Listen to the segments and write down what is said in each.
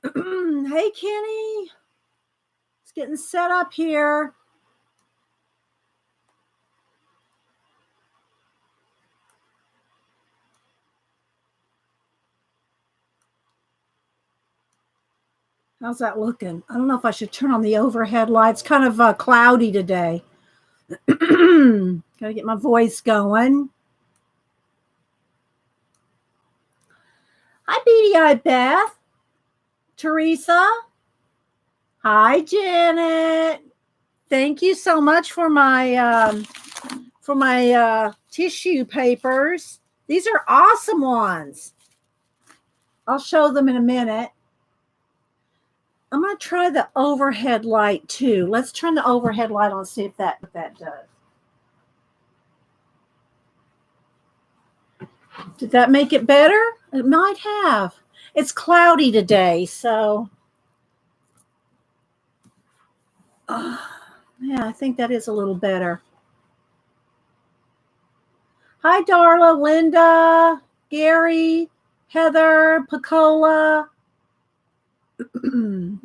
Hey, Kenny. It's getting set up here. How's that looking? I don't know if I should turn on the overhead lights. Kind of cloudy today. Gotta get my voice going. Hi, Beady Eye Beth. Teresa. Hi, Janet. Thank you so much for my tissue papers. These are awesome ones. I'll show them in a minute. I'm going to try the overhead light too. Let's turn the overhead light on and see if that does. Did that make it better? It might have. It's cloudy today, so yeah, I think that is a little better. Hi, Darla, Linda, Gary, Heather, Pacola,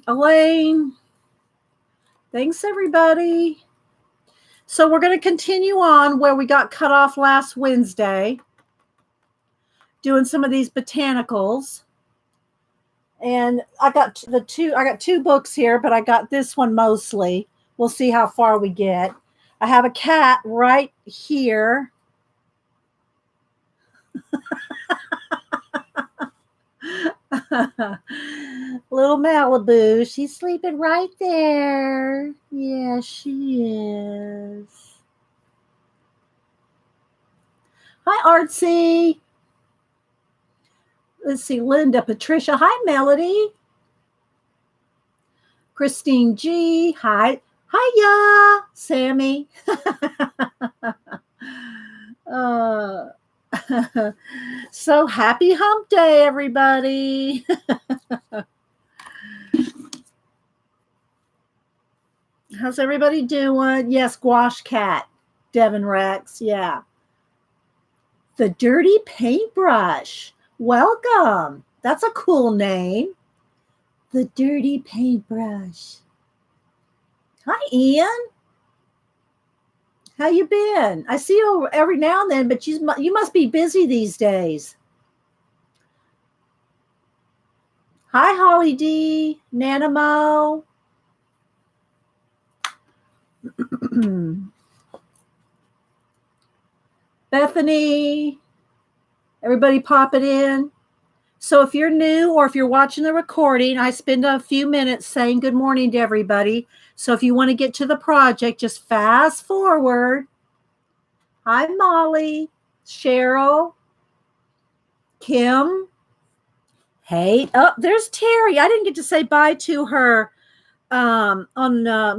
Elaine. Thanks, everybody. So we're going to continue on where we got cut off last Wednesday, doing some of these botanicals. And I got two books here, but I got this one mostly. We'll see how far we get. I have a cat right here. Little Malibu. She's sleeping right there. Yeah, she is. Hi, Artsy. Let's see, Linda, Patricia. Hi, Melody. Christine G. Hi. Hiya, Sammy. So happy hump day, everybody. How's everybody doing? Yes, Gouache Cat. Devin Rex. Yeah. The Dirty Paintbrush. Welcome. That's a cool name. The Dirty Paintbrush. Hi, Ian. How you been? I see you every now and then, but you must be busy these days. Hi, Holly D. Nanamo. Bethany. Everybody pop it in. So if you're new or if you're watching the recording, I spend a few minutes saying good morning to everybody. So if you want to get to the project, just fast forward. Hi, Molly, Cheryl, Kim. Hey, oh, there's Terry. I didn't get to say bye to her on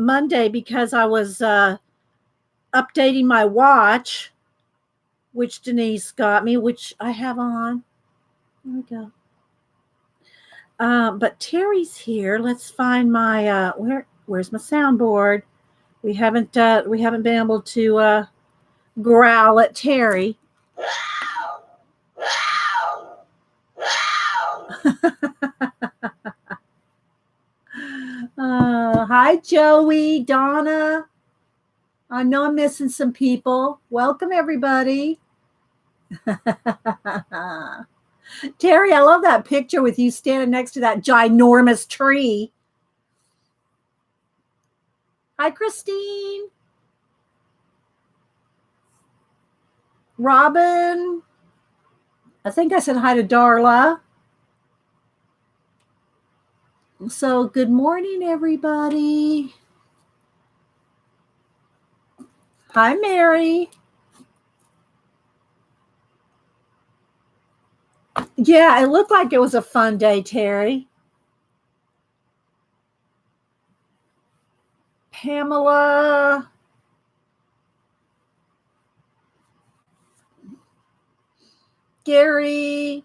Monday because I was updating my watch, which Denise got me, which I have on. There we go. But Terry's here. Let's find my where's my soundboard? We haven't been able to growl at Terry. Hi, Joey, Donna. I know I'm missing some people. Welcome, everybody. Terry, I love that picture with you standing next to that ginormous tree. Hi, Christine. Robin. I think I said hi to Darla. So good morning, everybody. Hi, Mary. Yeah, it looked like it was a fun day, Terry. Pamela. Gary.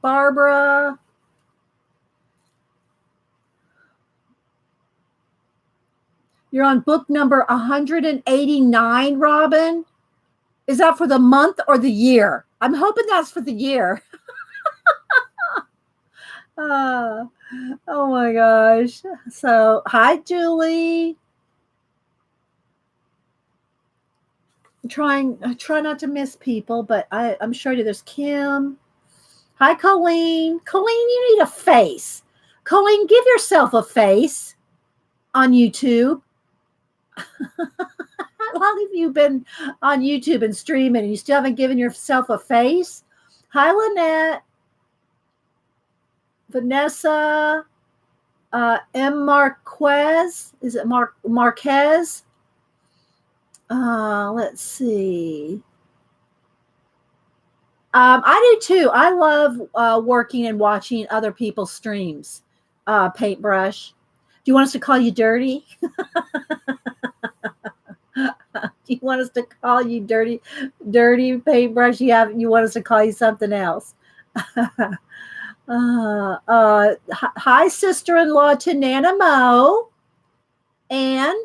Barbara. You're on book number 189, Robin. Is that for the month or the year? I'm hoping that's for the year. Oh my gosh. So, hi, Julie. I try not to miss people, but I'm sure there's Kim. Hi, Colleen. Colleen, you need a face. Colleen, give yourself a face on YouTube. How long have you been on YouTube and streaming and you still haven't given yourself a face? Hi, Lynette. Vanessa. M. Marquez. Is it Marquez? Let's see. I do too. I love working and watching other people's streams. Paintbrush. Do you want us to call you dirty? Do you want us to call you dirty Paintbrush? You want us to call you something else? Hi, sister-in-law to Nana Mo. Anne.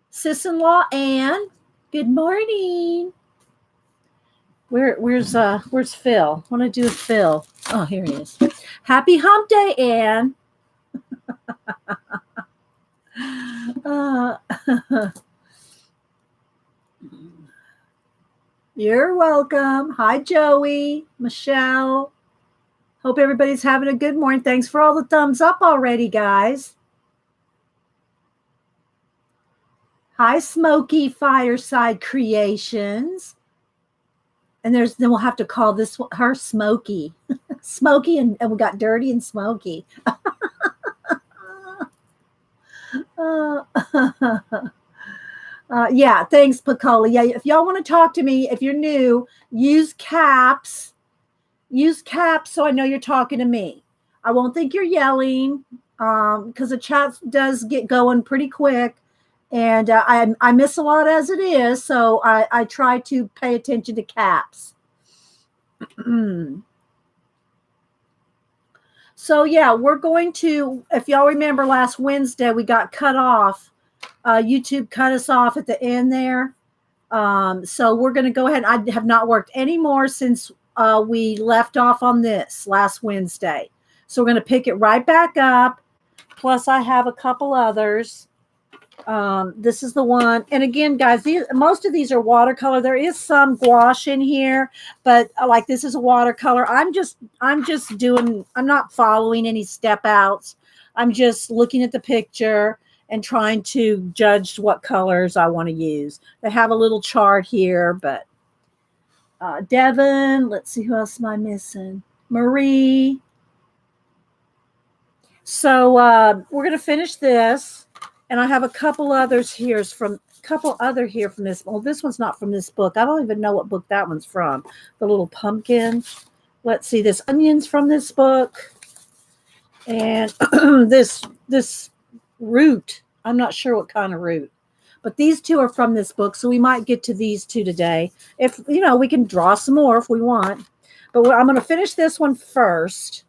Sis-in-law Anne. Good morning. Where's Phil? I want to do a Phil. Oh, here he is. Happy hump day, Anne. You're welcome. Hi, Joey, Michelle. Hope everybody's having a good morning. Thanks for all the thumbs up already, guys. Hi, Smoky Fireside Creations. And then we'll have to call her Smoky. Smoky, and we got Dirty and Smoky. Yeah, thanks, Picola. Yeah, if y'all want to talk to me, if you're new, use caps. Use caps so I know you're talking to me. I won't think you're yelling because the chat does get going pretty quick. And I miss a lot as it is, so I try to pay attention to caps. So, yeah, we're going to, if y'all remember last Wednesday, we got cut off. YouTube cut us off at the end there. So we're going to go ahead. I have not worked anymore since we left off on this last Wednesday. So we're going to pick it right back up. Plus, I have a couple others. This is the one. And again, guys, most of these are watercolor. There is some gouache in here, but like this is a watercolor. I'm not following any step outs. I'm just looking at the picture and trying to judge what colors I want to use. They have a little chart here, but Devin, let's see, who else am I missing? Marie. So we're going to finish this. And I have a couple others here from this. Well, this one's not from this book. I don't even know what book that one's from. The little pumpkin. Let's see. This onion's from this book. And this root. I'm not sure what kind of root. But these two are from this book. So we might get to these two today. If, we can draw some more if we want. But I'm going to finish this one first.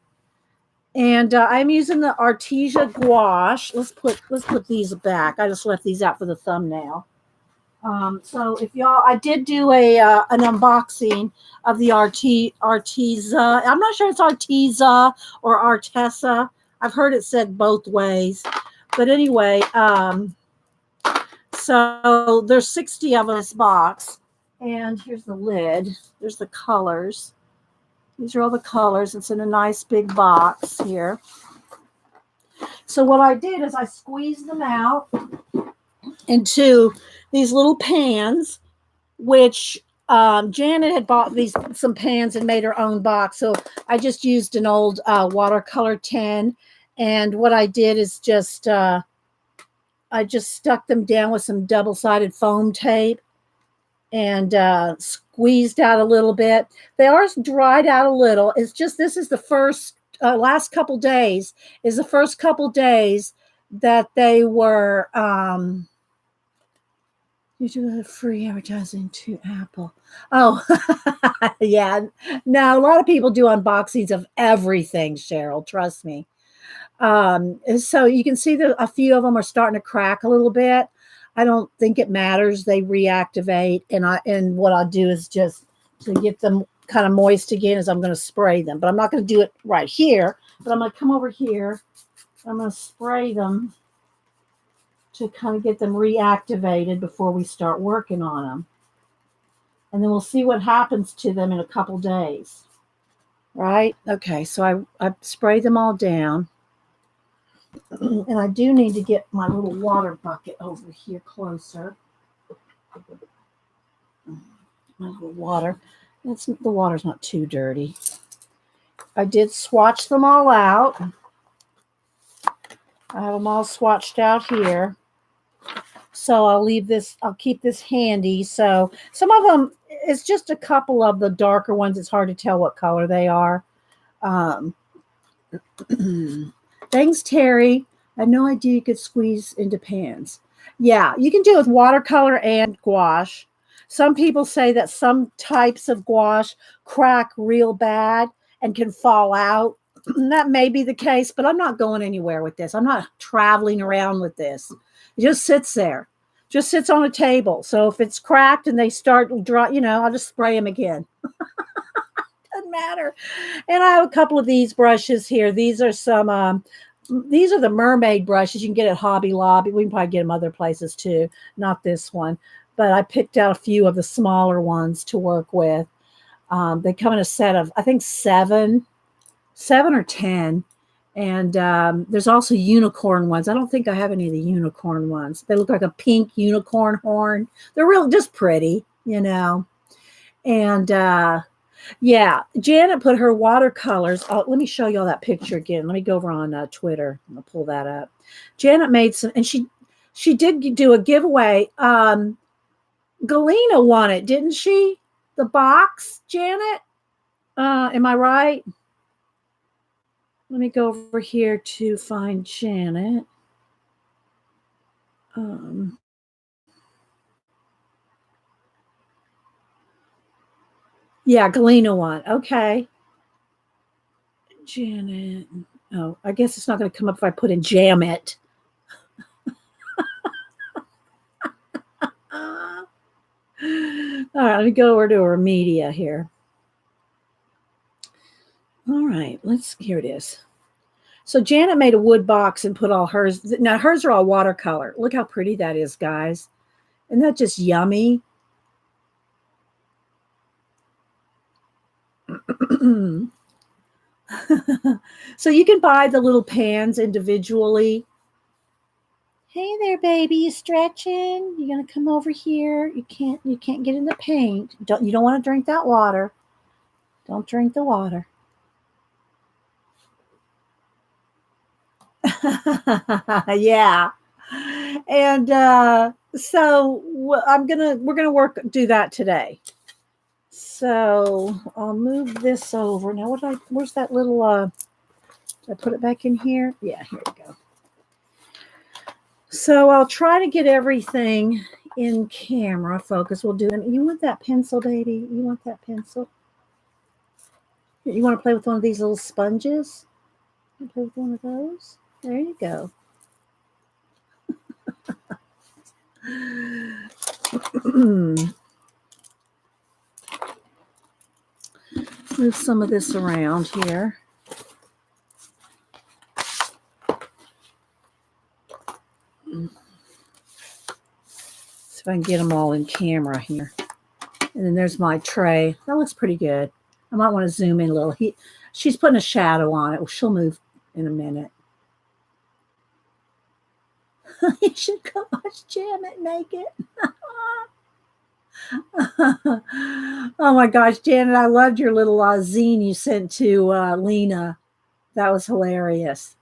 And I'm using the Artichoke gouache. Let's put these back. I just left these out for the thumbnail. So if y'all, I did do an unboxing of the Arteza. I'm not sure it's Arteza or Artesa. I've heard it said both ways. But anyway, so there's 60 of this box. And here's the lid. There's the colors. These are all the colors. It's in a nice big box here. So what I did is I squeezed them out into these little pans, which Janet had bought some pans and made her own box. So I just used an old watercolor tin. And what I did is I just stuck them down with some double-sided foam tape and squeezed out a little bit. They are dried out a little. It's just, this is the first, last couple days is the first couple days that they were, you do a free advertising to Apple. Oh, yeah. No, a lot of people do unboxings of everything, Cheryl, trust me. So you can see that a few of them are starting to crack a little bit. I don't think it matters. They reactivate, and what I'll do is just to get them kind of moist again is I'm going to spray them, but I'm not going to do it right here, but I'm going to come over here. I'm going to spray them to kind of get them reactivated before we start working on them. And then we'll see what happens to them in a couple days. Right? Okay, so I sprayed them all down. And I do need to get my little water bucket over here closer. My little water. The water's not too dirty. I did swatch them all out. I have them all swatched out here. So I'll keep this handy. So some of them, it's just a couple of the darker ones. It's hard to tell what color they are. Thanks, Terry. I had no idea you could squeeze into pans. Yeah, you can do it with watercolor and gouache. Some people say that some types of gouache crack real bad and can fall out. That may be the case, but I'm not going anywhere with this. I'm not traveling around with this. It just sits there. Just sits on a table. So if it's cracked and they start dry, I'll just spray them again. Doesn't matter. And I have a couple of these brushes here. These are these are the Mermaid brushes you can get at Hobby Lobby. We can probably get them other places too. Not this one. But I picked out a few of the smaller ones to work with. They come in a set of, I think, seven or 10. And there's also unicorn ones. I don't think I have any of the unicorn ones. They look like a pink unicorn horn. They're just pretty, And yeah, Janet put her watercolors. Let me show you all that picture again. Let me go over on Twitter. I'll pull that up. Janet made some, and she did do a giveaway. Galena won it, didn't she? The box, Janet? Am I right? Let me go over here to find Janet. Yeah, Galena won. Okay. Janet. Oh, I guess it's not going to come up if I put in Jam It. All right, let me go over to our media here. All right, here it is. So Janet made a wood box and put all hers. Now hers are all watercolor. Look how pretty that is, guys. Isn't that just yummy? So you can buy the little pans individually. Hey there, baby, you stretching? You gonna come over here? You can't get in the paint. You don't want to drink that water. Don't drink the water. Yeah. And so we're gonna do that today. So I'll move this over. Now where's that little did I put it back in here? Yeah, here we go. So I'll try to get everything in camera focus. We'll do it. You want that pencil, baby? You want that pencil? You want to play with one of these little sponges? You play with one of those? There you go. Move some of this around here. See if I can get them all in camera here. And then there's my tray. That looks pretty good. I might want to zoom in a little. She's putting a shadow on it. Well, she'll move in a minute. You should come watch Janet make it. Oh my gosh, Janet, I loved your little zine you sent to Lena. That was hilarious.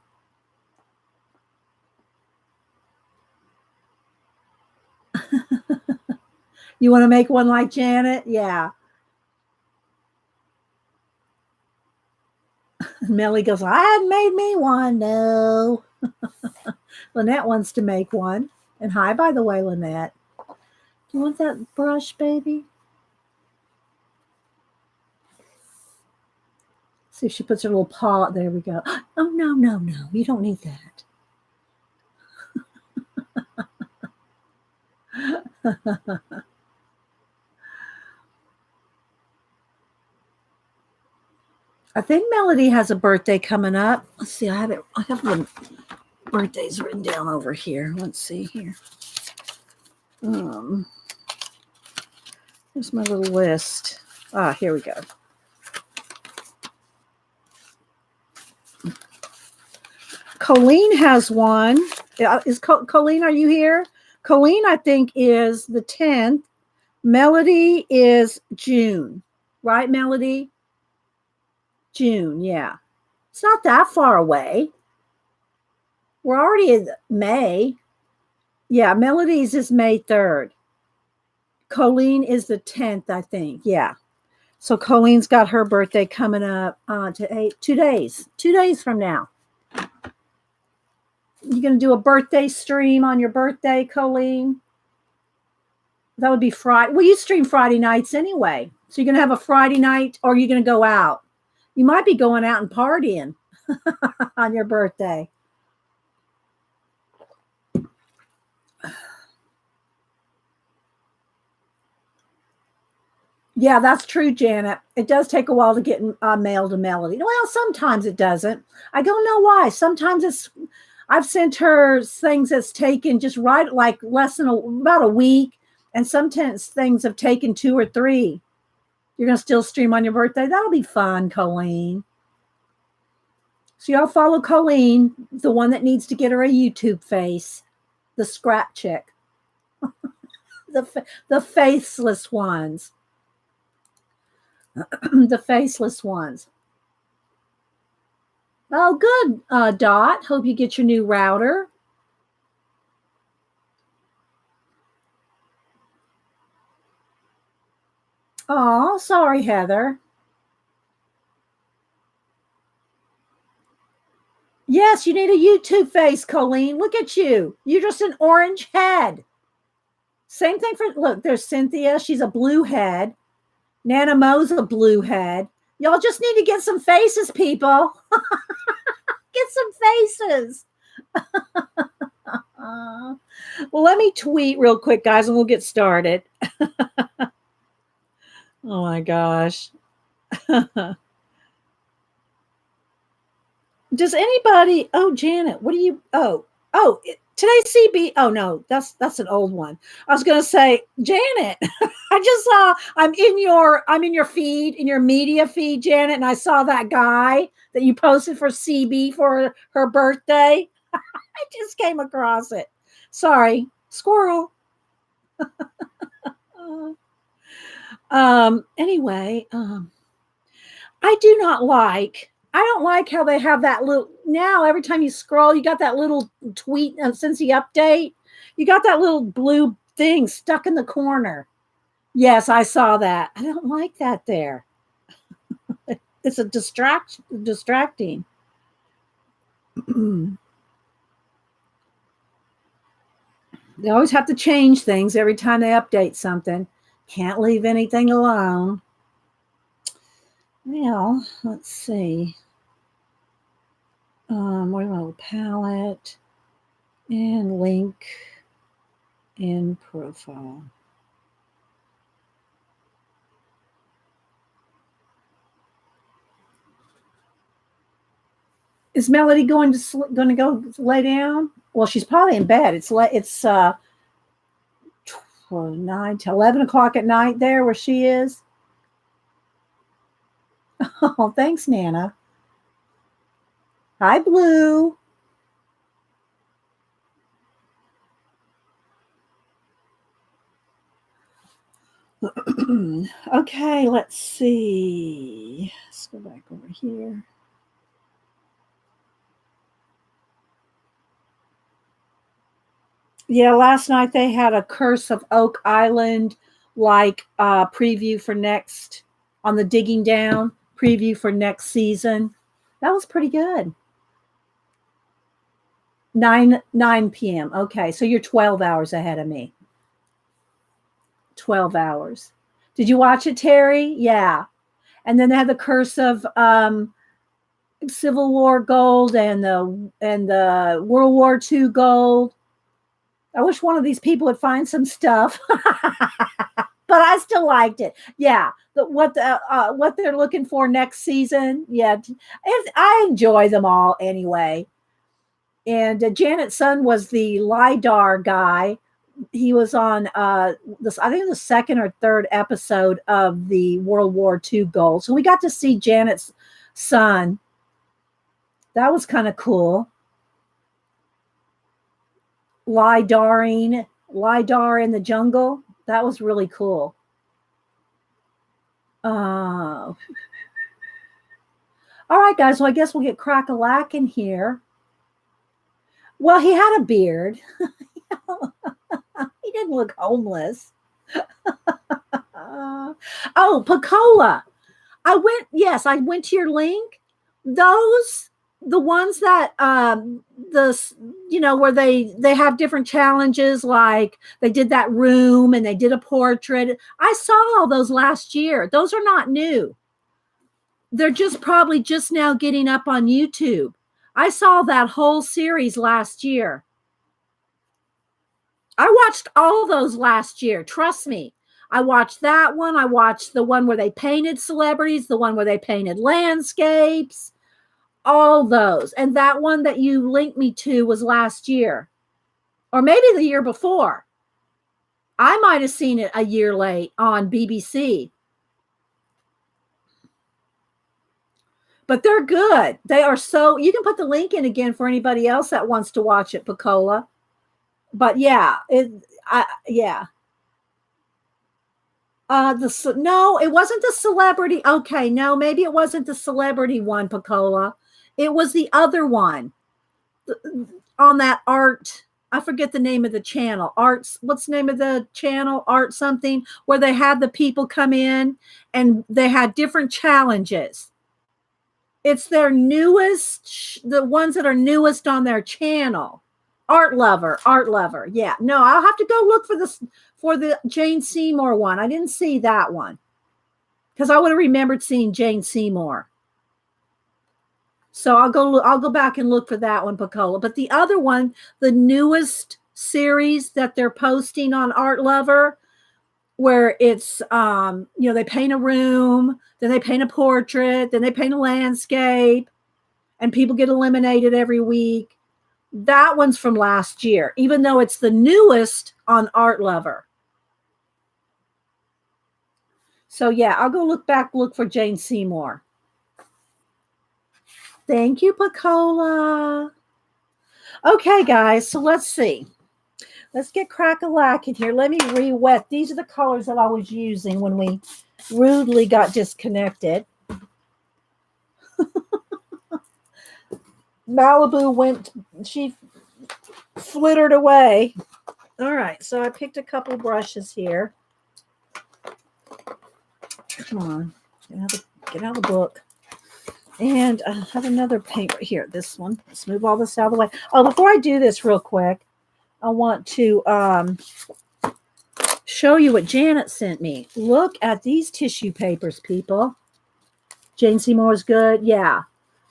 You want to make one like Janet? Yeah. Melly goes, I hadn't made me one. No. Lynette wants to make one. And hi, by the way, Lynette. Do you want that brush, baby? See if she puts her little paw. There we go. Oh, no, no, no. You don't need that. I think Melody has a birthday coming up. Let's see. I have the birthdays written down over here. Let's see here. Here's my little list. Here we go. Colleen has one. Colleen, are you here? Colleen, I think, is the 10th. Melody is June. Right, Melody? June, yeah. It's not that far away. We're already in May. Yeah, Melody's is May 3rd. Colleen is the 10th, I think. Yeah. So Colleen's got her birthday coming up to 2 days. 2 days from now. You going to do a birthday stream on your birthday, Colleen? That would be Friday. Well, you stream Friday nights anyway. So you're going to have a Friday night, or you're going to go out. You might be going out and partying on your birthday. Yeah, that's true, Janet. It does take a while to get mail to Melody. Well, sometimes it doesn't. I don't know why. Sometimes I've sent her things that's taken just right, like less than about a week. And sometimes things have taken 2 or 3. You're going to still stream on your birthday? That'll be fun, Colleen. So y'all follow Colleen, the one that needs to get her a YouTube face, the scrap chick, the faceless ones. The faceless ones. Oh, good, Dot. Hope you get your new router. Oh, sorry, Heather. Yes, you need a YouTube face, Colleen. Look at you. You're just an orange head. Same thing look, there's Cynthia. She's a blue head. Nana Mo's a blue head. Y'all just need to get some faces, people. Get some faces. Well, let me tweet real quick, guys, and we'll get started. Oh, my gosh. Does anybody? Oh, Janet, what do you? Today's CB. Oh no, that's an old one. I was gonna say, Janet. I just saw. I'm in your feed, in your media feed, Janet, and I saw that guy that you posted for CB for her birthday. I just came across it. Sorry, squirrel. Anyway, I don't like how they have that little, now every time you scroll, you got that little tweet since the update, you got that little blue thing stuck in the corner. Yes, I saw that. I don't like that there. It's a distracting. They always have to change things every time they update something. Can't leave anything alone. Well, let's see. What about a palette and link and profile. Is Melody going to go lay down? Well, she's probably in bed. It's 9 to 11 o'clock at night there where she is. Oh, thanks, Nana. Hi, Blue. Okay, let's see. Let's go back over here. Yeah, last night they had a Curse of Oak Island preview for next on the Digging Down preview for next season. That was pretty good. 9 p.m. Okay, so you're 12 hours ahead of me. 12 hours. Did you watch it, Terry? Yeah. And then they had the Curse of Civil War gold and the World War II gold. I wish one of these people would find some stuff, but I still liked it. Yeah, what they're looking for next season. Yeah, I enjoy them all anyway. And Janet's son was the LIDAR guy. He was on this, I think, the second or third episode of the World War II gold. So we got to see Janet's son. That was kind of cool. LIDAR in the jungle. That was really cool. All right, guys. So I guess we'll get Crack-a-Lack in here. Well, he had a beard. He didn't look homeless. Oh, Picola. I went to your link. Those, the ones that where they have different challenges, like they did that room and they did a portrait. I saw all those last year. Those are not new. They're just probably just now getting up on YouTube. I saw that whole series last year. I watched all those last year. Trust me. I watched that one. I watched the one where they painted celebrities, the one where they painted landscapes, all those. And that one that you linked me to was last year, or maybe the year before. I might have seen it a year late on BBC. But they're good. They are so, you can put the link in again for anybody else that wants to watch it, Picola. But yeah, yeah. No, it wasn't the celebrity. Okay, no, maybe it wasn't the celebrity one, Picola. It was the other one on that art. I forget the name of the channel. What's the name of the channel? Art something, where they had the people come in and they had different challenges. It's their newest, the ones that are newest on their channel. Art Lover. Yeah. No, I'll have to go look for the Jane Seymour one. I didn't see that one because I would have remembered seeing Jane Seymour. So I'll go back and look for that one, Picola. But the other one, the newest series that they're posting on Art Lover, where it's they paint a room, then they paint a portrait, then they paint a landscape, and people get eliminated every week. That one's from last year, even though it's the newest on Art Lover. So yeah, I'll go look for Jane Seymour. Thank you, Picola. Okay, guys, so let's see. Let's get Crack-a-Lack in here. Let me re-wet. These are the colors that I was using when we rudely got disconnected. Malibu she flittered away. All right, so I picked a couple brushes here. Come on, get out of the book. And I have another paint right here, this one. Let's move all this out of the way. Oh, before I do this real quick, I want to show you what Janet sent me. Look at these tissue papers, people. Jane Seymour's good. Yeah.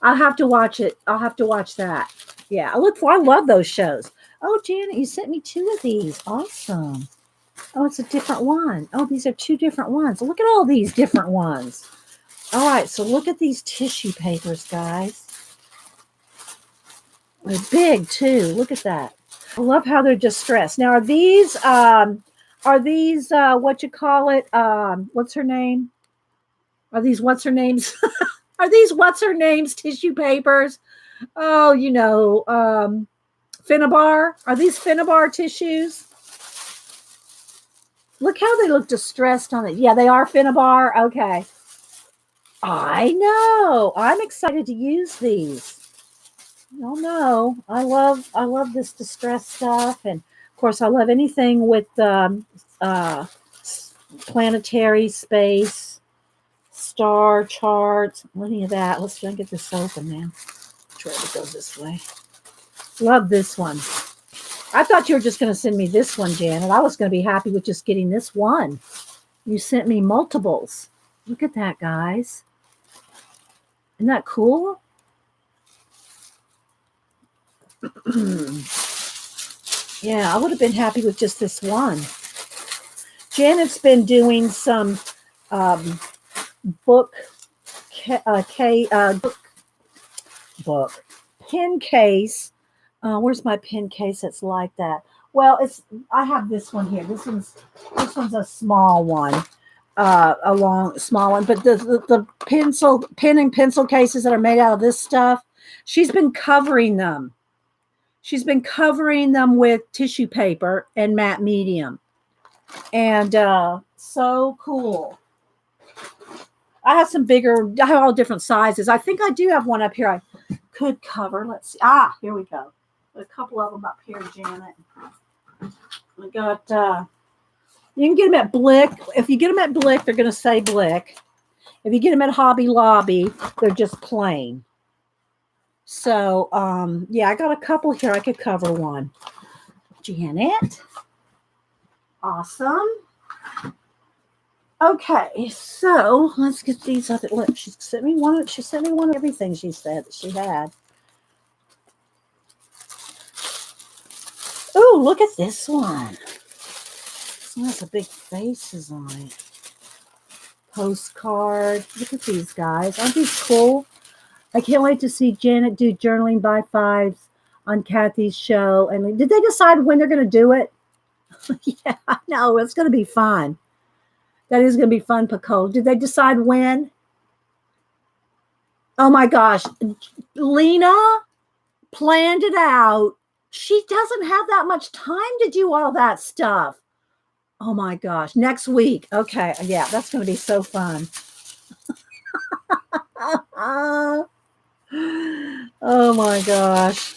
I'll have to watch it. I'll have to watch that. Yeah. I love those shows. Oh, Janet, you sent me 2 of these. Awesome. Oh, it's a different one. Oh, these are 2 different ones. Look at all these different ones. All right. So look at these tissue papers, guys. They're big too. Look at that. I love how they're distressed. Now, are these what you call it? What's her name? Are these what's her names? Are these what's her names tissue papers? Oh, Finnabar. Are these Finnabar tissues? Look how they look distressed on it. Yeah, they are Finnabar. Okay. I know. I'm excited to use these. Oh no, I love this distress stuff, and of course I love anything with planetary space, star charts, any of that. Let's try and get this open now. Try to go this way. Love this one. I thought you were just going to send me this one, Janet. I was going to be happy with just getting this one. You sent me multiples. Look at that, guys. Isn't that cool? Yeah, I would have been happy with just this one. Janet's been doing some book pen case. Where's my pen case that's like that? Well, I have this one here. This one's a small one. A long small one, but the pen and pencil cases that are made out of this stuff, she's been covering them. She's been covering them with tissue paper and matte medium. And so cool. I have some bigger, I have all different sizes. I think I do have one up here I could cover. Let's see. Here we go. A couple of them up here, Janet. I got, you can get them at Blick. If you get them at Blick, they're going to say Blick. If you get them at Hobby Lobby, they're just plain. So, yeah, I got a couple here. I could cover one. Janet. Awesome. Okay, so let's get these other. Look, she sent me one. She sent me one of everything she said that she had. Oh, look at this one. This one has a big faces on it. Postcard. Look at these guys. Aren't these cool? I can't wait to see Janet do journaling by fives on Kathy's show. And did they decide when they're going to do it? Yeah, I know. It's going to be fun. That is going to be fun, Pacole. Did they decide when? Oh, my gosh. Lena planned it out. She doesn't have that much time to do all that stuff. Oh, my gosh. Next week. Okay. Yeah, that's going to be so fun. Oh, my gosh.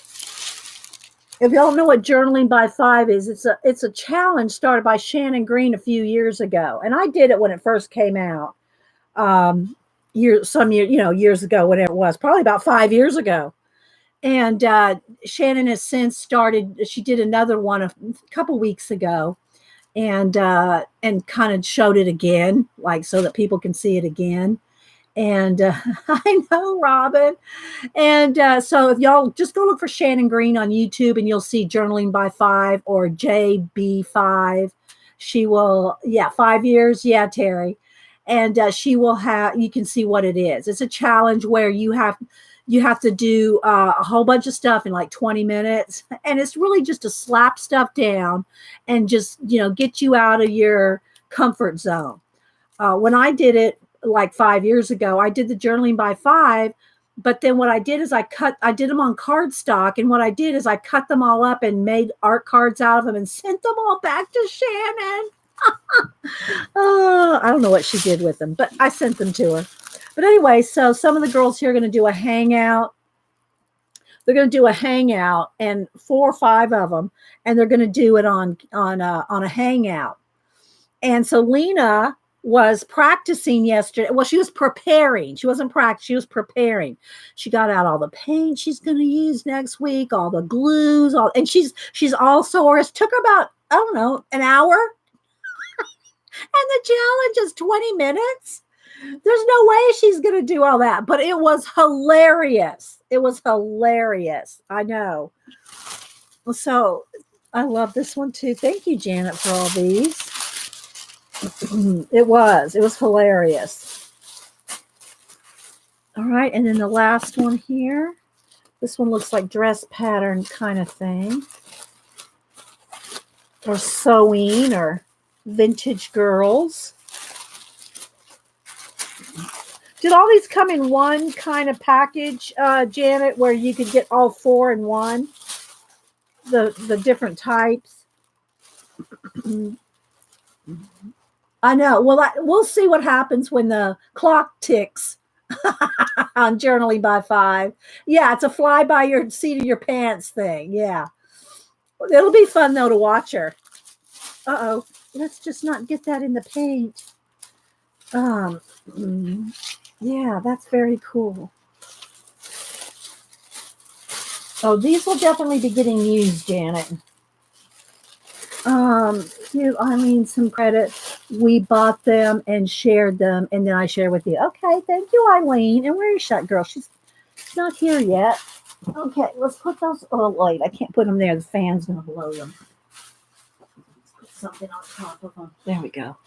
If y'all know what journaling by five is, it's a challenge started by Shannon Green a few years ago, and I did it when it first came out. Years ago, whatever it was, probably about 5 years ago. And Shannon has since started. She did another one a couple weeks ago, and kind of showed it again, like so that people can see it again. And I know, Robin. And so if y'all just go look for Shannon Green on YouTube and you'll see Journaling by Five or JB5. She will, 5 years. Yeah, Terry. And she will have, you can see what it is. It's a challenge where you have to do a whole bunch of stuff in like 20 minutes. And it's really just to slap stuff down and just, get you out of your comfort zone. When I did it, like 5 years ago, I did the journaling by five, but then what I did is I did them on cardstock. And what I did is I cut them all up and made art cards out of them and sent them all back to Shannon. I don't know what she did with them, but I sent them to her. But anyway, so some of the girls here are going to do a hangout. They're going to do a hangout, and 4 or 5 of them, and they're going to do it on a hangout. And so Lena was practicing yesterday. Well, she was preparing. She wasn't practicing. She was preparing. She got out all the paint she's going to use next week, all the glues, and she's all sore. It took her about, I don't know, an hour. And the challenge is 20 minutes. There's no way she's going to do all that, but it was hilarious. It was hilarious. I know. So I love this one too. Thank you, Janet, for all these. It was hilarious. All right. And then the last one here, this one looks like dress pattern kind of thing, or sewing, or vintage girls. Did all these come in one kind of package, Janet, where you could get all 4 in one? The different types. I know. Well, we'll see what happens when the clock ticks on Journaling by 5. Yeah, it's a fly by your seat of your pants thing. Yeah. It'll be fun, though, to watch her. Uh-oh. Let's just not get that in the paint. Yeah, that's very cool. Oh, these will definitely be getting used, Janet. Give Eileen some credit. We bought them and shared them, and then I share with you. Okay, thank you, Eileen. And where is that girl? She's not here yet. Okay, let's put those. Oh, light. I can't put them there. The fan's going to blow them. Let's put something on top of them. There we go.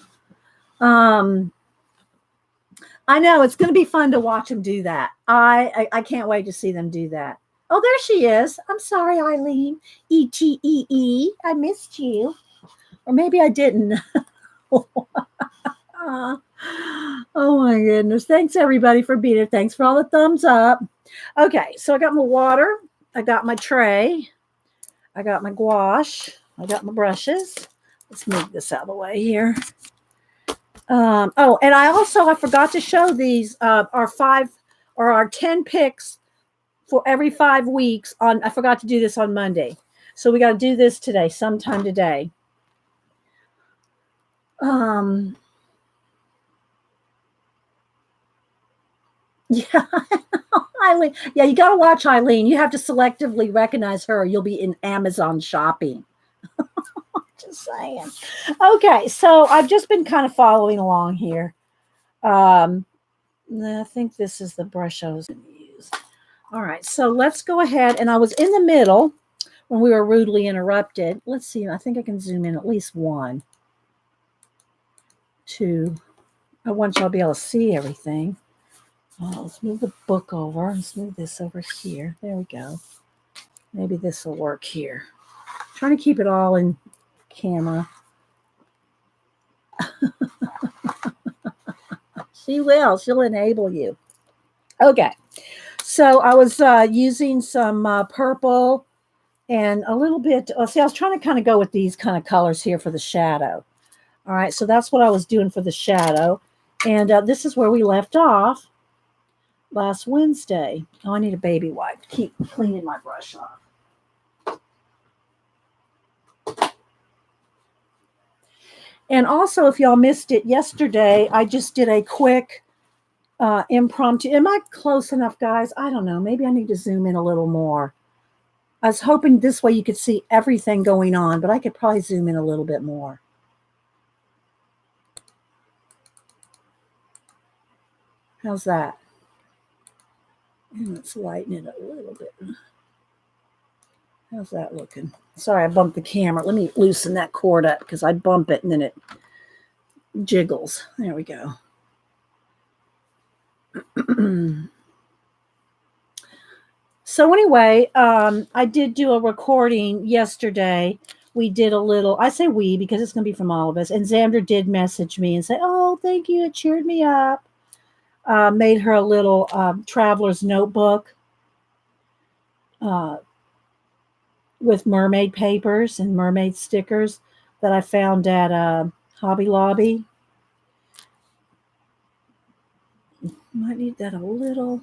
I know it's going to be fun to watch them do that. I can't wait to see them do that. Oh, there she is. I'm sorry, Eileen. E-T-E-E. I missed you. Or maybe I didn't. Oh my goodness. Thanks everybody for being here. Thanks for all the thumbs up. Okay, so I got my water. I got my tray. I got my gouache. I got my brushes. Let's move this out of the way here. Oh, and I forgot to show these our 10 picks for every 5 weeks on. I forgot to do this on Monday. So we got to do this today, sometime today. Yeah, Eileen. Yeah, you got to watch Eileen. You have to selectively recognize her. You'll be in Amazon shopping. Just saying. Okay, so I've just been kind of following along here. I think this is the brush I was going to use. All right, so let's go ahead. And I was in the middle when we were rudely interrupted. Let's see. I think I can zoom in at least 1, 2. I want y'all to be able to see everything. Let's move the book over. Let's move this over here. There we go. Maybe this will work here. I'm trying to keep it all in camera. She will. She'll enable you. Okay. So I was using some purple and a little bit. See, I was trying to kind of go with these kind of colors here for the shadow. All right. So that's what I was doing for the shadow. And this is where we left off last Wednesday. Oh, I need a baby wipe to keep cleaning my brush off. And also, if y'all missed it yesterday, I just did a quick impromptu. Am I close enough, guys? I don't know. Maybe I need to zoom in a little more. I was hoping this way you could see everything going on, but I could probably zoom in a little bit more. How's that? And let's lighten it a little bit. How's that looking? Sorry, I bumped the camera. Let me loosen that cord up because I bump it and then it jiggles. There we go. So anyway, I did do a recording yesterday. We did a little, I say we because it's going to be from all of us. And Xandra did message me and say, oh, thank you. It cheered me up. Made her a little traveler's notebook with mermaid papers and mermaid stickers that I found at Hobby Lobby. Might need that a little.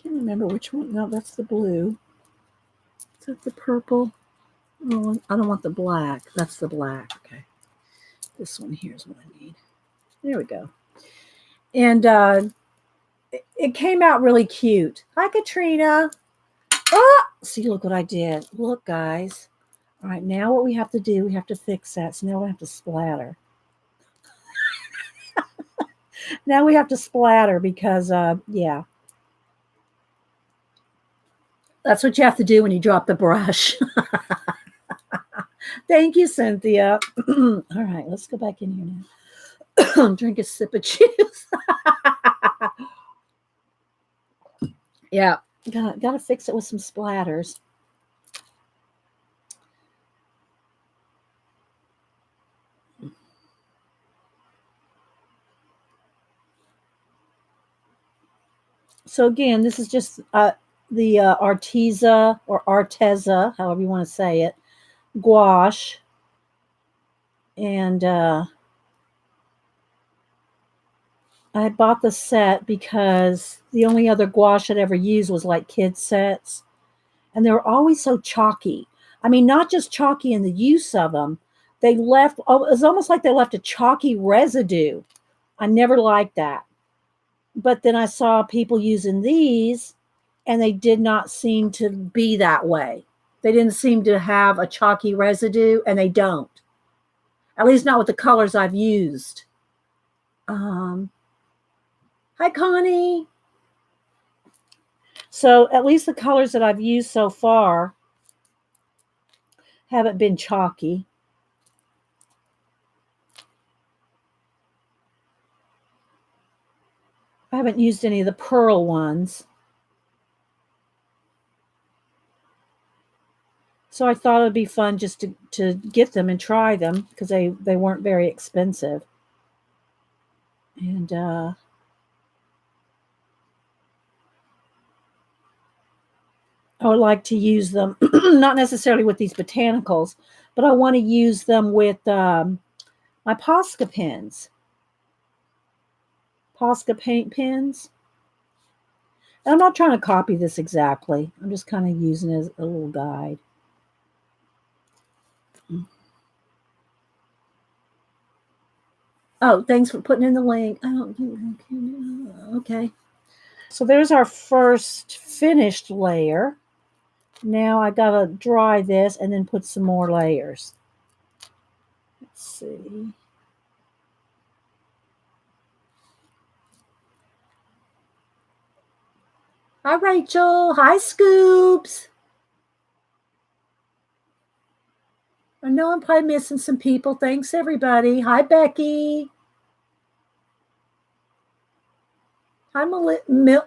Can't remember which one. No, that's the blue. Is that the purple? Oh, I don't want the black. That's the black. Okay. This one here is what I need. There we go. And it came out really cute. Hi, Katrina. Oh, see, look what I did. Look, guys. All right, now what we have to do, we have to fix that. So now we have to splatter. Now we have to splatter because, yeah. That's what you have to do when you drop the brush. Thank you, Cynthia. All right, let's go back in here now. Drink a sip of juice. Yeah, gotta fix it with some splatters. So again, this is just the Arteza or Arteza, however you want to say it, gouache. And I bought the set because the only other gouache I'd ever used was like kids sets. And they were always so chalky. I mean, not just chalky in the use of them. They left, it was almost like they left a chalky residue. I never liked that. But then I saw people using these and they did not seem to be that way. They didn't seem to have a chalky residue, and they don't. At least not with the colors I've used. Hi, Connie. So at least the colors that I've used so far haven't been chalky. I haven't used any of the pearl ones. So I thought it would be fun just to get them and try them because they weren't very expensive. And I would like to use them, not necessarily with these botanicals, but I want to use them with my Posca pens. Posca paint pens. And I'm not trying to copy this exactly. I'm just kind of using it as a little guide. Oh, thanks for putting in the link. I don't think okay. So there's our first finished layer. Now I gotta dry this and then put some more layers. Let's see. Hi, Rachel. Hi, Scoops. I know I'm probably missing some people. Thanks, everybody. Hi, Becky. Hi, Malilo.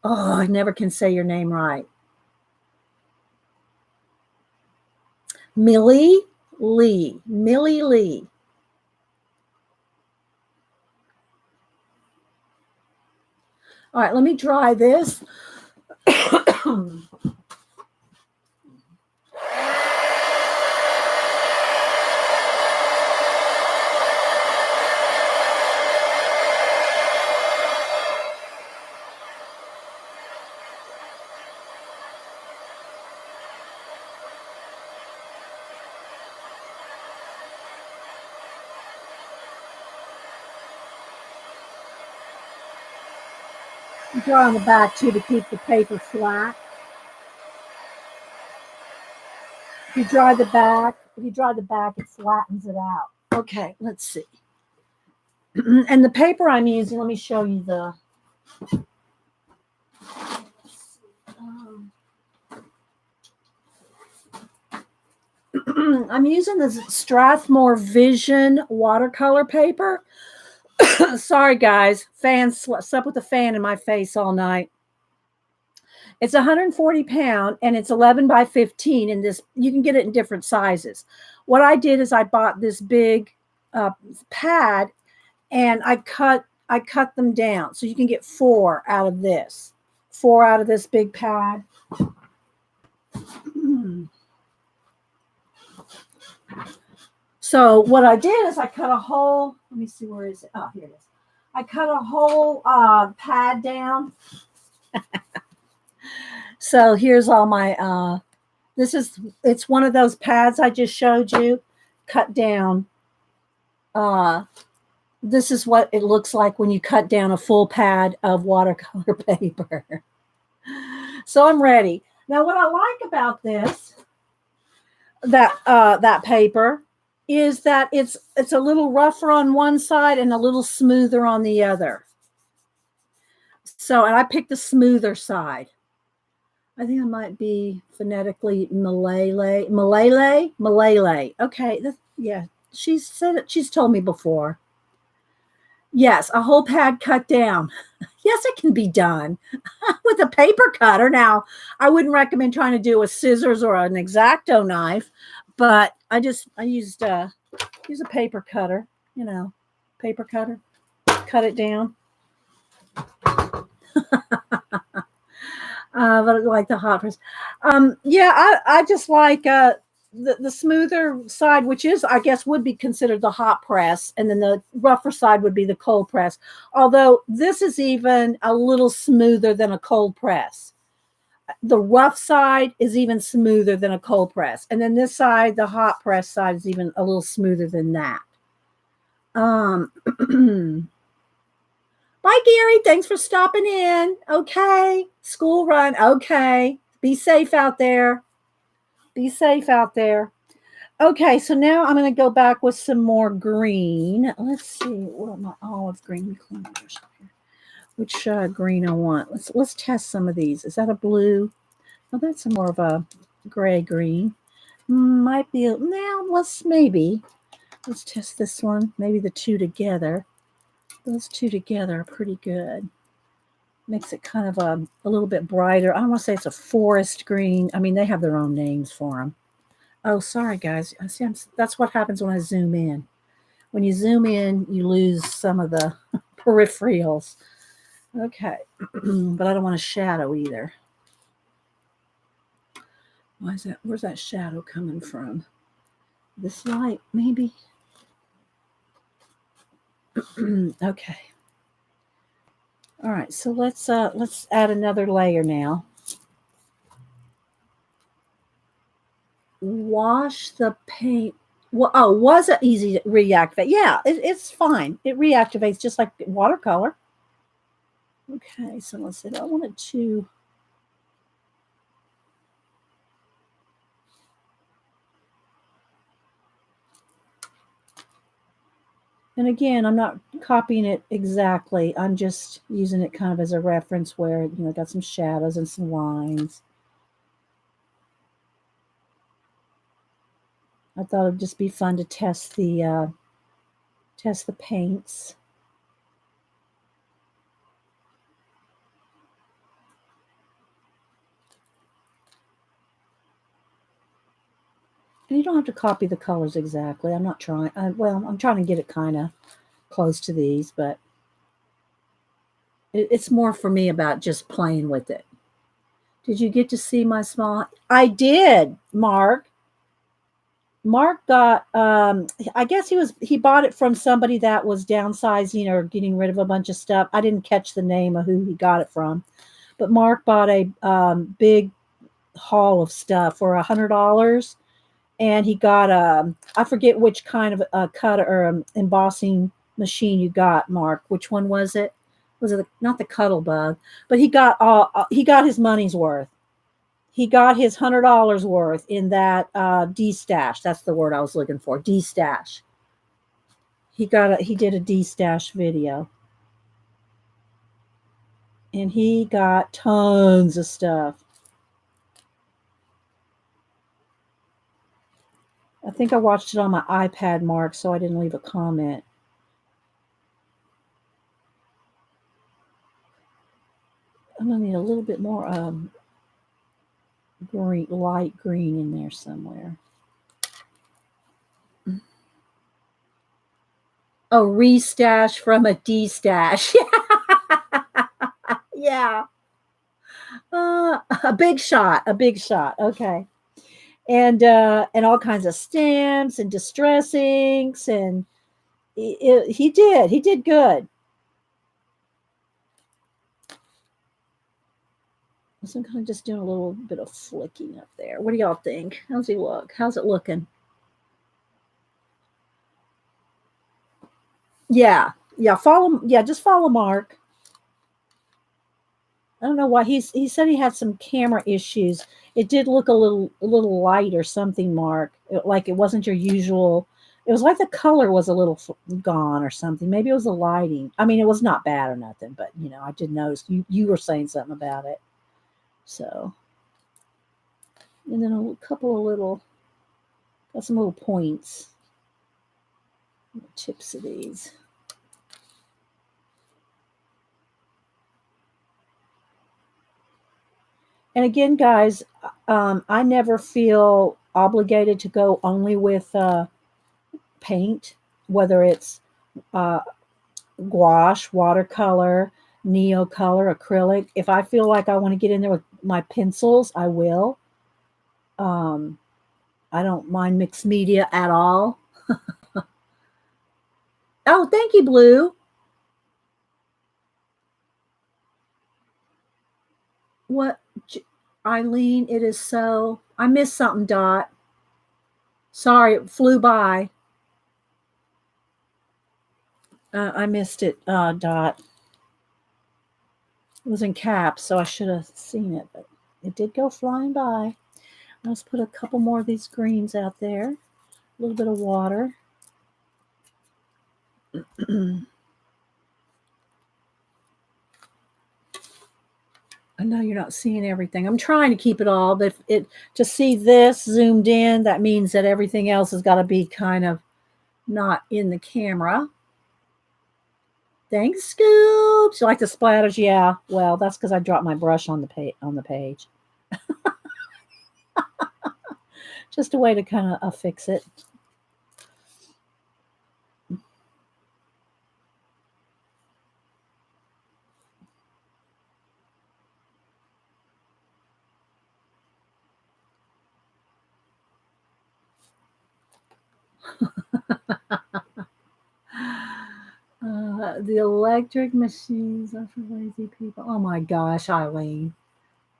Oh, I never can say your name right. Millie Lee. Millie Lee. All right, let me dry this. Dry on the back too to keep the paper flat. If you dry the back, it flattens it out. Okay, let's see. And the paper I'm using, let me show you the. I'm using this Strathmore Vision watercolor paper. Sorry, guys. Fan slept with a fan in my face all night. It's 140 pound and it's 11 by 15. And this, you can get it in different sizes. What I did is I bought this big pad and I cut them down. So you can get 4 out of this. 4 out of this big pad. So what I did is I cut a whole, let me see, where is it? Oh, here it is. I cut a whole pad down. So here's all my, it's one of those pads I just showed you, cut down. This is what it looks like when you cut down a full pad of watercolor paper. So I'm ready. Now what I like about this, that paper, is that it's a little rougher on one side and a little smoother on the other. So, and I picked the smoother side. I think I might be phonetically Malay. Okay, yeah, she's said it. She's told me before. Yes, a whole pad cut down. Yes, it can be done with a paper cutter. Now, I wouldn't recommend trying to do with scissors or an X-Acto knife, but I used use a paper cutter, paper cutter, cut it down. But I like the hot press. Yeah, I just like the smoother side, which is, I guess, would be considered the hot press, and then the rougher side would be the cold press. Although this is even a little smoother than a cold press. The rough side is even smoother than a cold press. And then this side, the hot press side, is even a little smoother than that. Bye, Gary. Thanks for stopping in. Okay. School run. Okay. Be safe out there. Be safe out there. Okay, so now I'm going to go back with some more green. Let's see. What are my olive green cleaners? which green I want. Let's test some of these. Is that a blue? Oh, that's more of a gray green. Might be. Now let's test this one. Maybe the two together. Those two together are pretty good. Makes it kind of a little bit brighter. I don't want to say it's a forest green. I mean, they have their own names for them. Oh, sorry, guys. That's what happens when I zoom in. When you zoom in, you lose some of the peripherals. Okay, but I don't want a shadow either. Why is that? Where's that shadow coming from? This light, maybe? Okay. All right, so let's add another layer now. Wash the paint. Well, oh, was it easy to reactivate? Yeah, it's fine. It reactivates just like watercolor. Okay, so let's see. I wanted to. And again, I'm not copying it exactly. I'm just using it kind of as a reference where, you know, got some shadows and some lines. I thought it'd just be fun to test the paints. And you don't have to copy the colors exactly. I'm not trying. Well, I'm trying to get it kind of close to these, but it's more for me about just playing with it. Did you get to see my small? I did, Mark. Mark got. I guess he bought it from somebody that was downsizing or getting rid of a bunch of stuff. I didn't catch the name of who he got it from, but Mark bought a big haul of stuff for $100, and he got I forget which kind of cut or embossing machine you got, Mark. Which one was it? Was it not the Cuttlebug? But he got his money's worth. He got his $100 worth in that D-stash. That's the word I was looking for. D-stash. He did a D-stash video, and he got tons of stuff. I think I watched it on my iPad, Mark, so I didn't leave a comment. I'm gonna need a little bit more green, light green in there somewhere. Oh, restash from a D-stash. Yeah. A big shot. Okay. And all kinds of stamps and distress inks, and he did good. So I'm kind of just doing a little bit of flicking up there. What do y'all think? How's he look? How's it looking? Yeah, just follow Mark. I don't know why he said he had some camera issues. It did look a little light or something, Mark. Like it wasn't your usual. It was like the color was a little gone or something. Maybe it was the lighting. I mean, it was not bad or nothing, but you know, I did notice you were saying something about it. So, and then a couple of got some little points, tips of these. And again, guys, I never feel obligated to go only with paint, whether it's gouache, watercolor, neocolor, acrylic. If I feel like I want to get in there with my pencils, I will. I don't mind mixed media at all. Oh, thank you, Blue. What, Eileen? It is so. I missed something, Dot. Sorry, it flew by. I missed it, Dot. It was in caps, so I should have seen it, but it did go flying by. Let's put a couple more of these greens out there. A little bit of water. I know you're not seeing everything. I'm trying to keep it all, but to see this zoomed in, that means that everything else has got to be kind of not in the camera. Thanks, Scoops. You like the splatters? Yeah. Well, that's because I dropped my brush on the page. Just a way to kind of fix it. The electric machines are for lazy people. Oh my gosh, Eileen.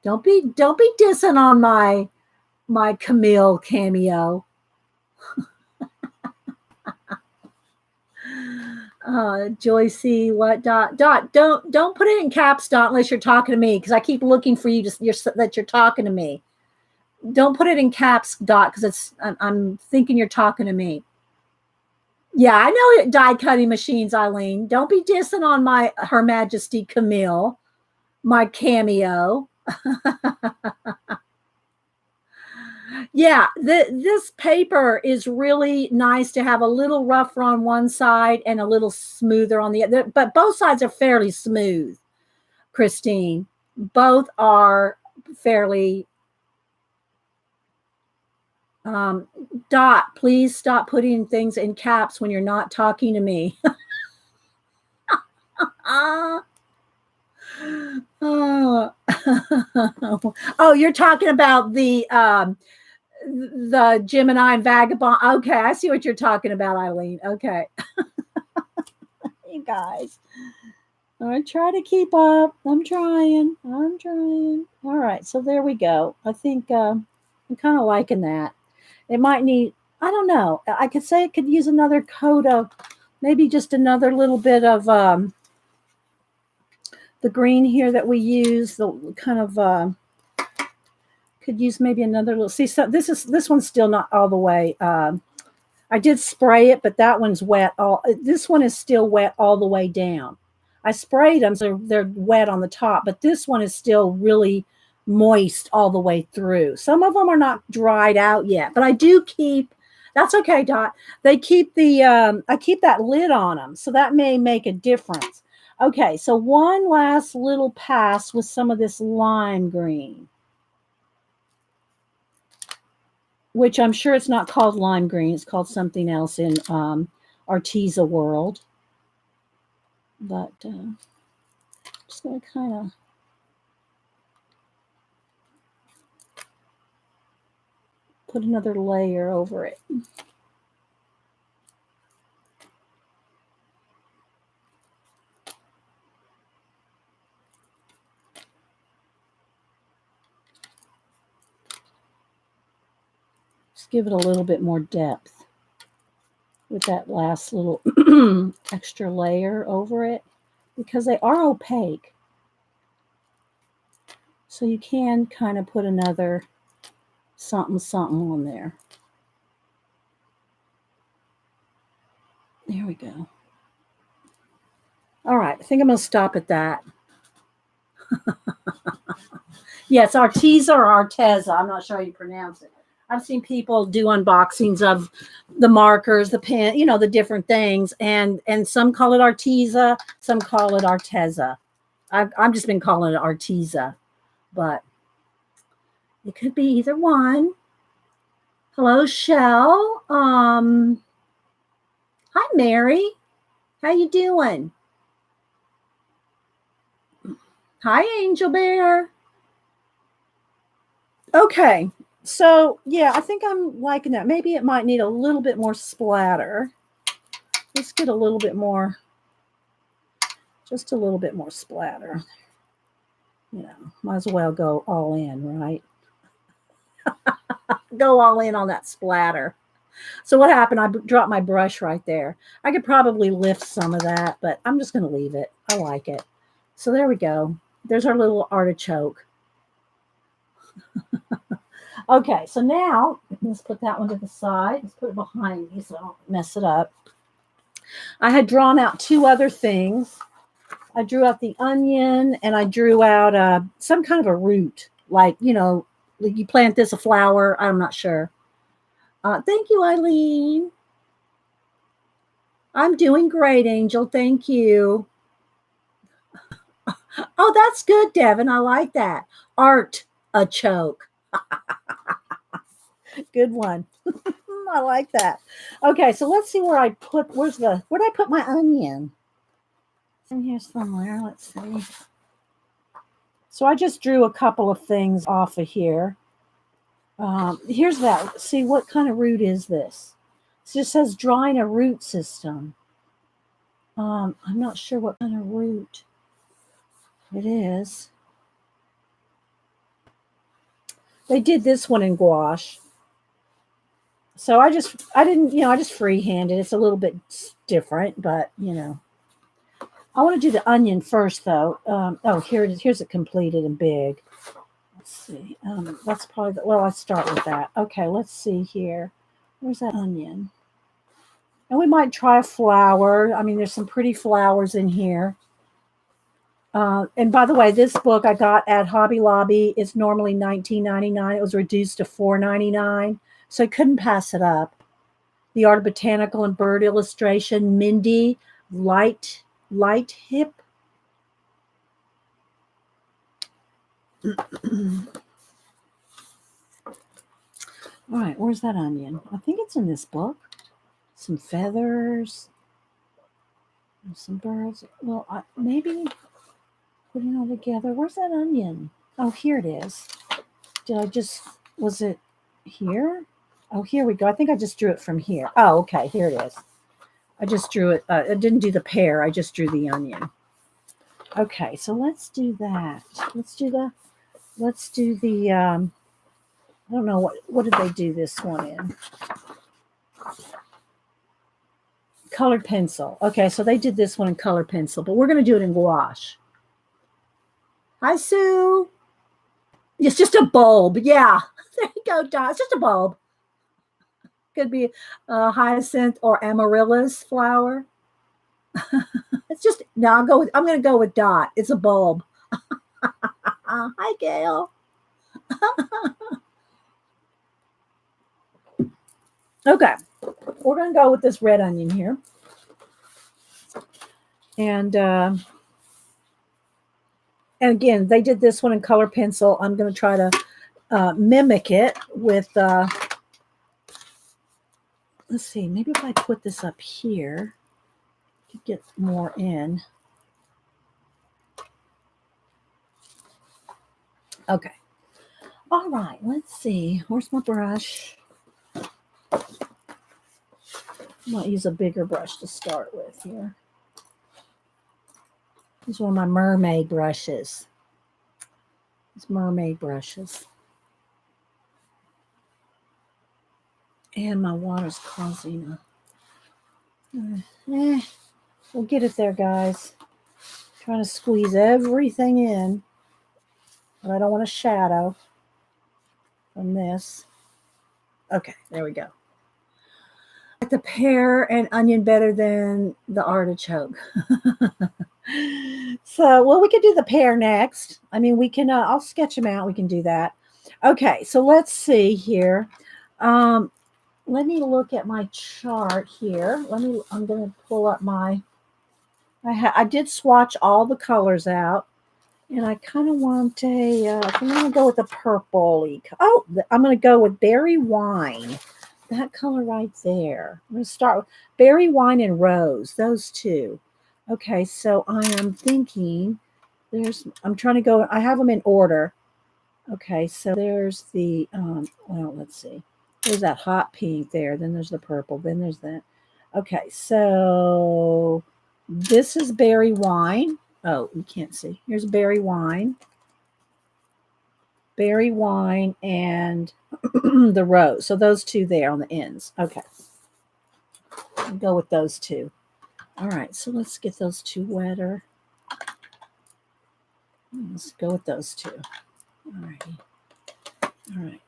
Don't be dissing on my Camille cameo. Joycey, what dot don't put it in caps, Dot, unless you're talking to me, because I keep looking for you that you're talking to me. Don't put it in caps, Dot, because I'm thinking you're talking to me. Yeah, I know it. Die cutting machines, Eileen. Don't be dissing on my Her Majesty Camille, my cameo. Yeah, this paper is really nice to have a little rougher on one side and a little smoother on the other, but both sides are fairly smooth, Christine. Both are fairly. Dot, please stop putting things in caps when you're not talking to me. Oh. Oh, you're talking about the Gemini and Vagabond. Okay, I see what you're talking about, Eileen. Okay. You guys. I try to keep up. I'm trying. All right, so there we go. I think I'm kind of liking that. It might need, I don't know. I could say it could use another coat of, maybe just another little bit of the green here that we use, the kind of could use maybe another little. See, so this one's still not all the way. I did spray it, but that one's wet. This one is still wet all the way down. I sprayed them, so they're wet on the top, but this one is still really moist all the way through. Some of them are not dried out yet, but I do keep. That's okay, Dot. They keep the. I keep that lid on them, so that may make a difference. Okay, so one last little pass with some of this lime green, which I'm sure it's not called lime green. It's called something else in Arteza world. But just going to kind of put another layer over it. Just give it a little bit more depth with that last little extra layer over it, because they are opaque. So you can kind of put another something on there. There we go. All right, I think I'm going to stop at that. Yes, Arteza or Arteza. I'm not sure how you pronounce it. I've seen people do unboxings of the markers, the pen, the different things, and some call it Arteza, some call it Arteza. I've just been calling it Arteza, but it could be either one. Hello, Shell. Hi, Mary. How you doing? Hi, Angel Bear. Okay. So, yeah, I think I'm liking that. Maybe it might need a little bit more splatter. Let's get a little bit more, just a little bit more splatter. Might as well go all in, right? Go all in on that splatter. So what happened? I dropped my brush right there. I could probably lift some of that, but I'm just going to leave it. I like it. So there we go. There's our little artichoke. Okay, so now let's put that one to the side. Let's put it behind me so I don't mess it up. I had drawn out two other things. I drew out the onion, and I drew out some kind of a root, like, you plant this a flower. I'm not sure. Thank you, Eileen. I'm doing great, Angel. Thank you. Oh, that's good, Devin. I like that. Artichoke. Good one. I like that. Okay, so let's see where where did I put my onion? It's in here somewhere. Let's see. So I just drew a couple of things off of here. Here's that. See, what kind of root is this? It just says drawing a root system. I'm not sure what kind of root it is. They did this one in gouache. So I just freehanded. It's a little bit different, but I want to do the onion first, though. Oh, here it is. Here's it completed and big. Let's see. That's probably let's start with that. Okay, let's see here. Where's that onion? And we might try a flower. I mean, there's some pretty flowers in here. And by the way, this book I got at Hobby Lobby. It's normally $19.99. It was reduced to $4.99, so I couldn't pass it up. The Art of Botanical and Bird Illustration, Mindy Light Hip. All right, where's that onion? I think it's in this book. Some feathers, some birds. Well, maybe putting it all together. Where's that onion? Oh, here it is. Was it here? Oh, here we go. I think I just drew it from here. Oh, okay, here it is. I just drew it. I didn't do the pear. I just drew the onion. Okay, so let's do that. Let's do the, I don't know, what did they do this one in? Colored pencil. Okay, so they did this one in colored pencil, but we're going to do it in gouache. Hi, Sue. It's just a bulb. Yeah, there you go, Dot. It's just a bulb. Could be a hyacinth or amaryllis flower. It's just, no, I'm going to go with Dot. It's a bulb. Hi, Gail. Okay, we're going to go with this red onion here. And again, they did this one in color pencil. I'm going to try to mimic it with, let's see, maybe if I put this up here, I could get more in. Okay. All right, let's see. Where's my brush? I might use a bigger brush to start with here. This is one of my mermaid brushes. It's mermaid brushes. And my water's causing we'll get it there, guys. Trying to squeeze everything in. But I don't want a shadow from this. Okay, there we go. I like the pear and onion better than the artichoke. So, well, we could do the pear next. I mean, we can, I'll sketch them out. We can do that. Okay, so let's see here. Let me look at my chart here. I'm going to pull up I did swatch all the colors out. And I kind of want I'm going to go with a purple-y. Oh, I'm going to go with berry wine. That color right there. I'm going to start with berry wine and rose. Those two. Okay, so I am thinking I'm trying to go, I have them in order. Okay, so there's the, let's see. There's that hot pink there. Then there's the purple. Then there's that. Okay, so this is berry wine. Oh, you can't see. Here's berry wine. Berry wine and the rose. So those two there on the ends. Okay. I'll go with those two. All right, so let's get those two wetter. Let's go with those two. All righty. All right.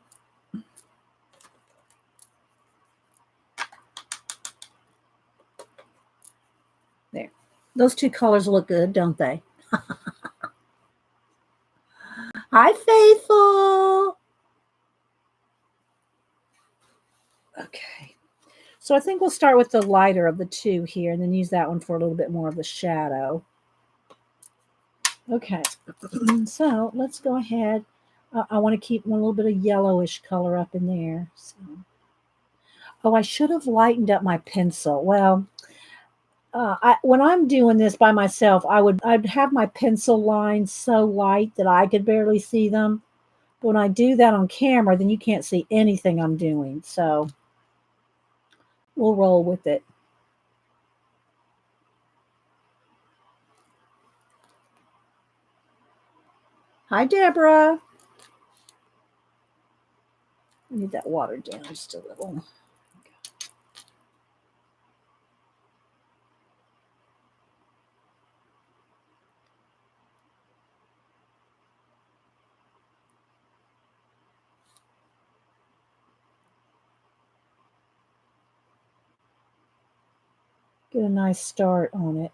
There. Those two colors look good, don't they? Hi, Faithful. Okay. So I think we'll start with the lighter of the two here and then use that one for a little bit more of the shadow. Okay. So let's go ahead. I want to keep one little bit of yellowish color up in there. So. Oh, I should have lightened up my pencil. Well, when I'm doing this by myself, I'd have my pencil lines so light that I could barely see them. But when I do that on camera, then you can't see anything I'm doing. So we'll roll with it. Hi, Deborah. I need that watered down just a little. Get a nice start on it.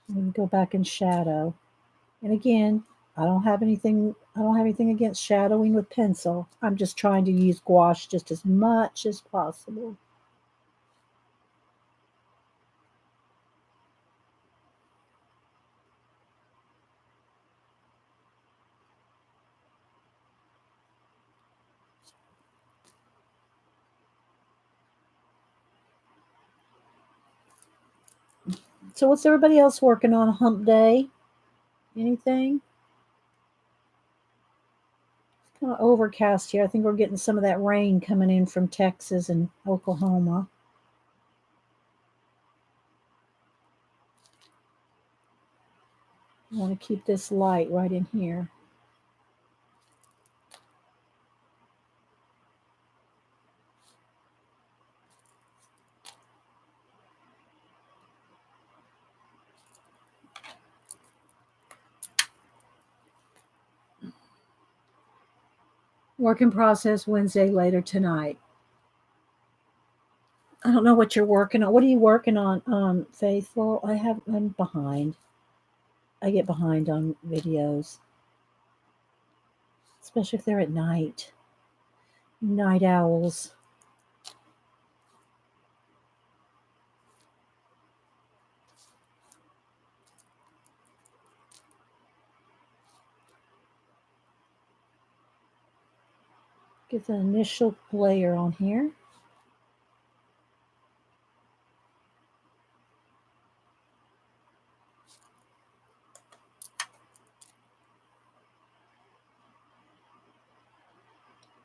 And go back in shadow. And again, I don't have anything against shadowing with pencil. I'm just trying to use gouache just as much as possible. So what's everybody else working on hump day? Anything? It's kind of overcast here. I think we're getting some of that rain coming in from Texas and Oklahoma. I want to keep this light right in here. Work in process Wednesday later tonight. I don't know what you're working on. What are you working on, Faithful? I'm behind. I get behind on videos, especially if they're at night. Night owls. Get the initial layer on here.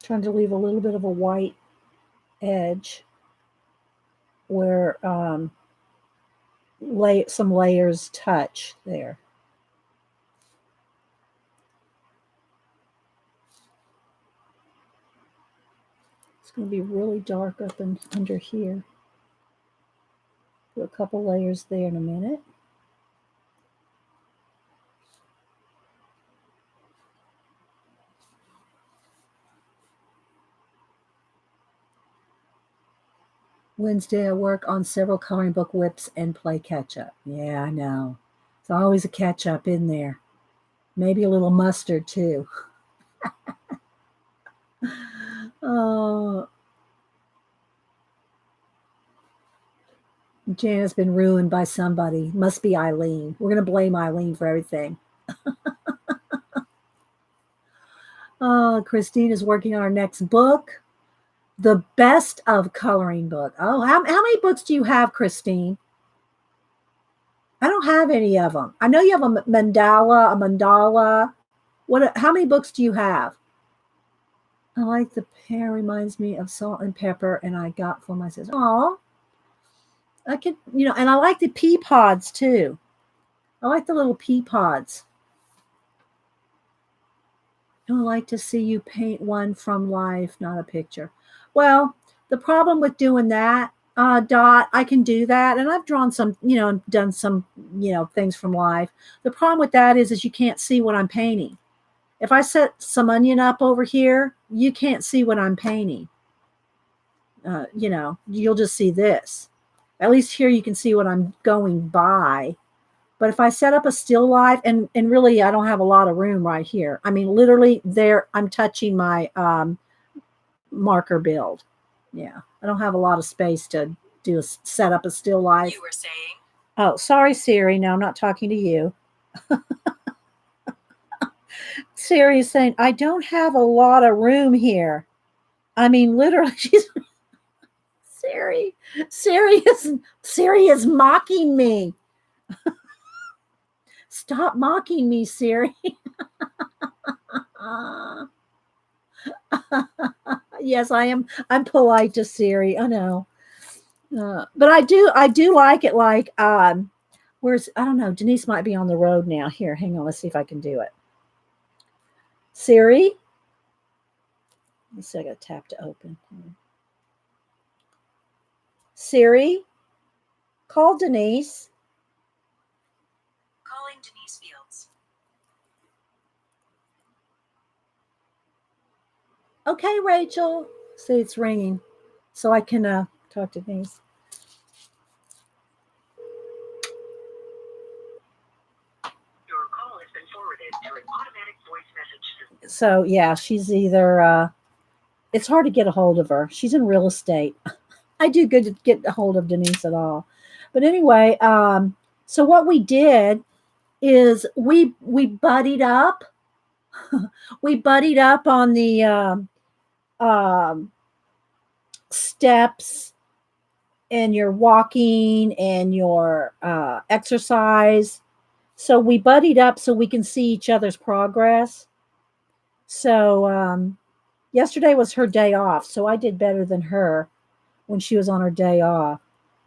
Trying to leave a little bit of a white edge where some layers touch there. It's going to be really dark up and under here. Put a couple layers there in a minute. Wednesday, I work on several coloring book whips and play catch up. Yeah, I know. It's always a catch up in there. Maybe a little mustard too. Oh, Janet's been ruined by somebody. Must be Eileen. We're going to blame Eileen for everything. Oh, Christine is working on our next book. The best of coloring book. Oh, how many books do you have, Christine? I don't have any of them. I know you have a mandala. How many books do you have? I like the pear. Reminds me of salt and pepper, and I got for my sister. Aw, I could, and I like the pea pods too. I like the little pea pods. I would like to see you paint one from life, not a picture. Well, the problem with doing that, Dot, I can do that, and I've drawn some, done some, things from life. The problem with that is you can't see what I'm painting. If I set some onion up over here, you can't see what I'm painting. You'll just see this. At least here you can see what I'm going by. But if I set up a still life, and really I don't have a lot of room right here. I mean, literally there, I'm touching my marker build. Yeah, I don't have a lot of space to set up a still life. You were saying? Oh, sorry, Siri. No, I'm not talking to you. Siri is saying, I don't have a lot of room here. I mean, literally, she's Siri. Siri is mocking me. Stop mocking me, Siri. Yes, I am. I'm polite to Siri. I know. But I do like it. Like, where's, I don't know. Denise might be on the road now. Here, hang on. Let's see if I can do it. Siri. Let's see. I got to tap to open. Siri, call Denise. Calling Denise Fields. Okay, Rachel. See, it's ringing, so I can talk to Denise. Your call has been forwarded to an automatic voice message system. So yeah, she's either. It's hard to get a hold of her. She's in real estate. I do good to get a hold of Denise at all. But anyway, so what we did is we buddied up. We buddied up on the steps and your walking and your exercise. So we buddied up so we can see each other's progress. So yesterday was her day off, so I did better than her when she was on her day off.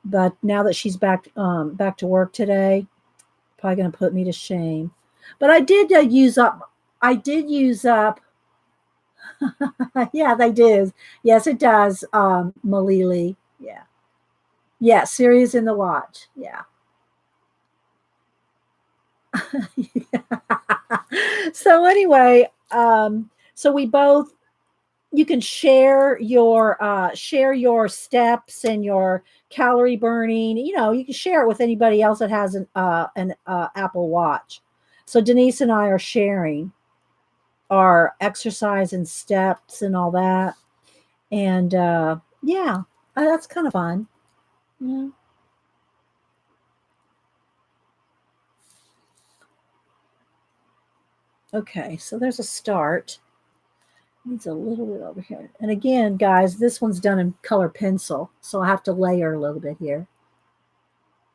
But now that she's back to work today, probably going to put me to shame. But I did use up. Yeah, they do. Yes, it does, Malili. Yeah. Yeah, Siri's in the watch. Yeah. So anyway, so we both, you can share your steps and your calorie burning. You know, you can share it with anybody else that has an Apple Watch. So Denise and I are sharing our exercise and steps and all that. And yeah, that's kind of fun. Yeah. Okay, so there's a start. Needs a little bit over here. And again, guys, this one's done in color pencil, so I have to layer a little bit here.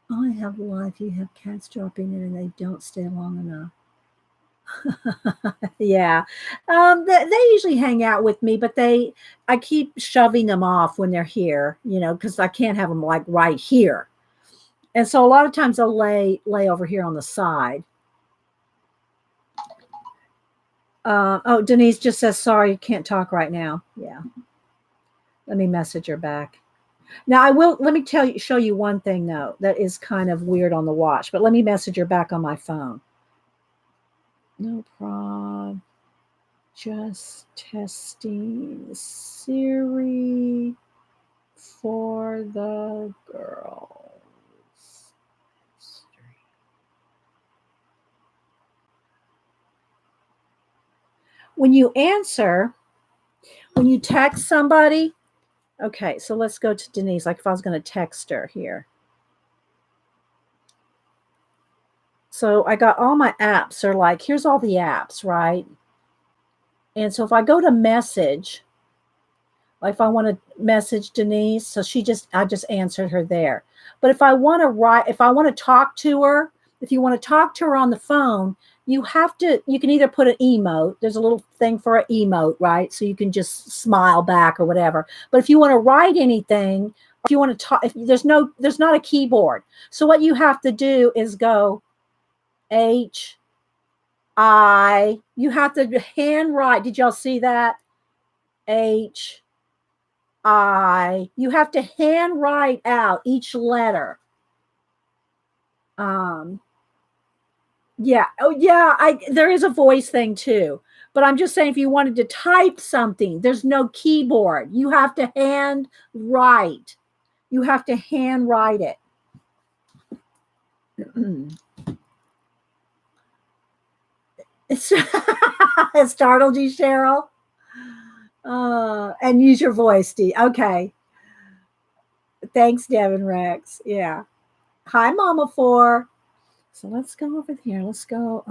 I have life. You have cats dropping in and they don't stay long enough. Yeah. They usually hang out with me, but I keep shoving them off when they're here, you know, because I can't have them like right here. And so a lot of times I'll lay over here on the side. Oh, Denise just says, sorry, can't talk right now. Yeah. Let me message her back. Now let me show you one thing though, that is kind of weird on the watch, but let me message her back on my phone. No problem. Just testing Siri for the girls. When you text somebody, okay, so let's go to Denise, like if I was going to text her here. So I got all my apps are like, here's all the apps, right? And so if I go to message, like if I want to message Denise, so I just answered her there. But if I want to talk to her, if you want to talk to her on the phone, you can either put an emote. There's a little thing for an emote, right? So you can just smile back or whatever. But if you want to write anything, if you want to talk, there's not a keyboard. So what you have to do is go H-I. You have to handwrite. Did y'all see that? H-I. You have to handwrite out each letter. Yeah. Oh, yeah. There is a voice thing too, but I'm just saying if you wanted to type something, there's no keyboard. You have to hand write. You have to hand write it. It startled you, Cheryl? And use your voice, Dee. Okay. Thanks, Devin Rex. Yeah. Hi, Mama 4. So let's go over here. Let's go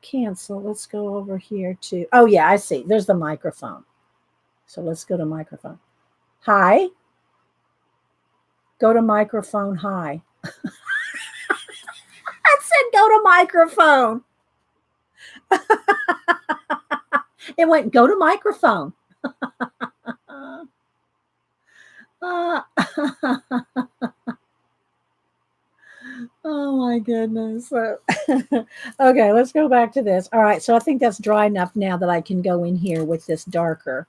cancel. Let's go over here to, oh yeah, I see. There's the microphone. So let's go to microphone. Hi. Go to microphone. Hi. I said go to microphone. It went go to microphone. Oh my goodness. Okay, let's go back to this. All right, so I think that's dry enough now that I can go in here with this darker.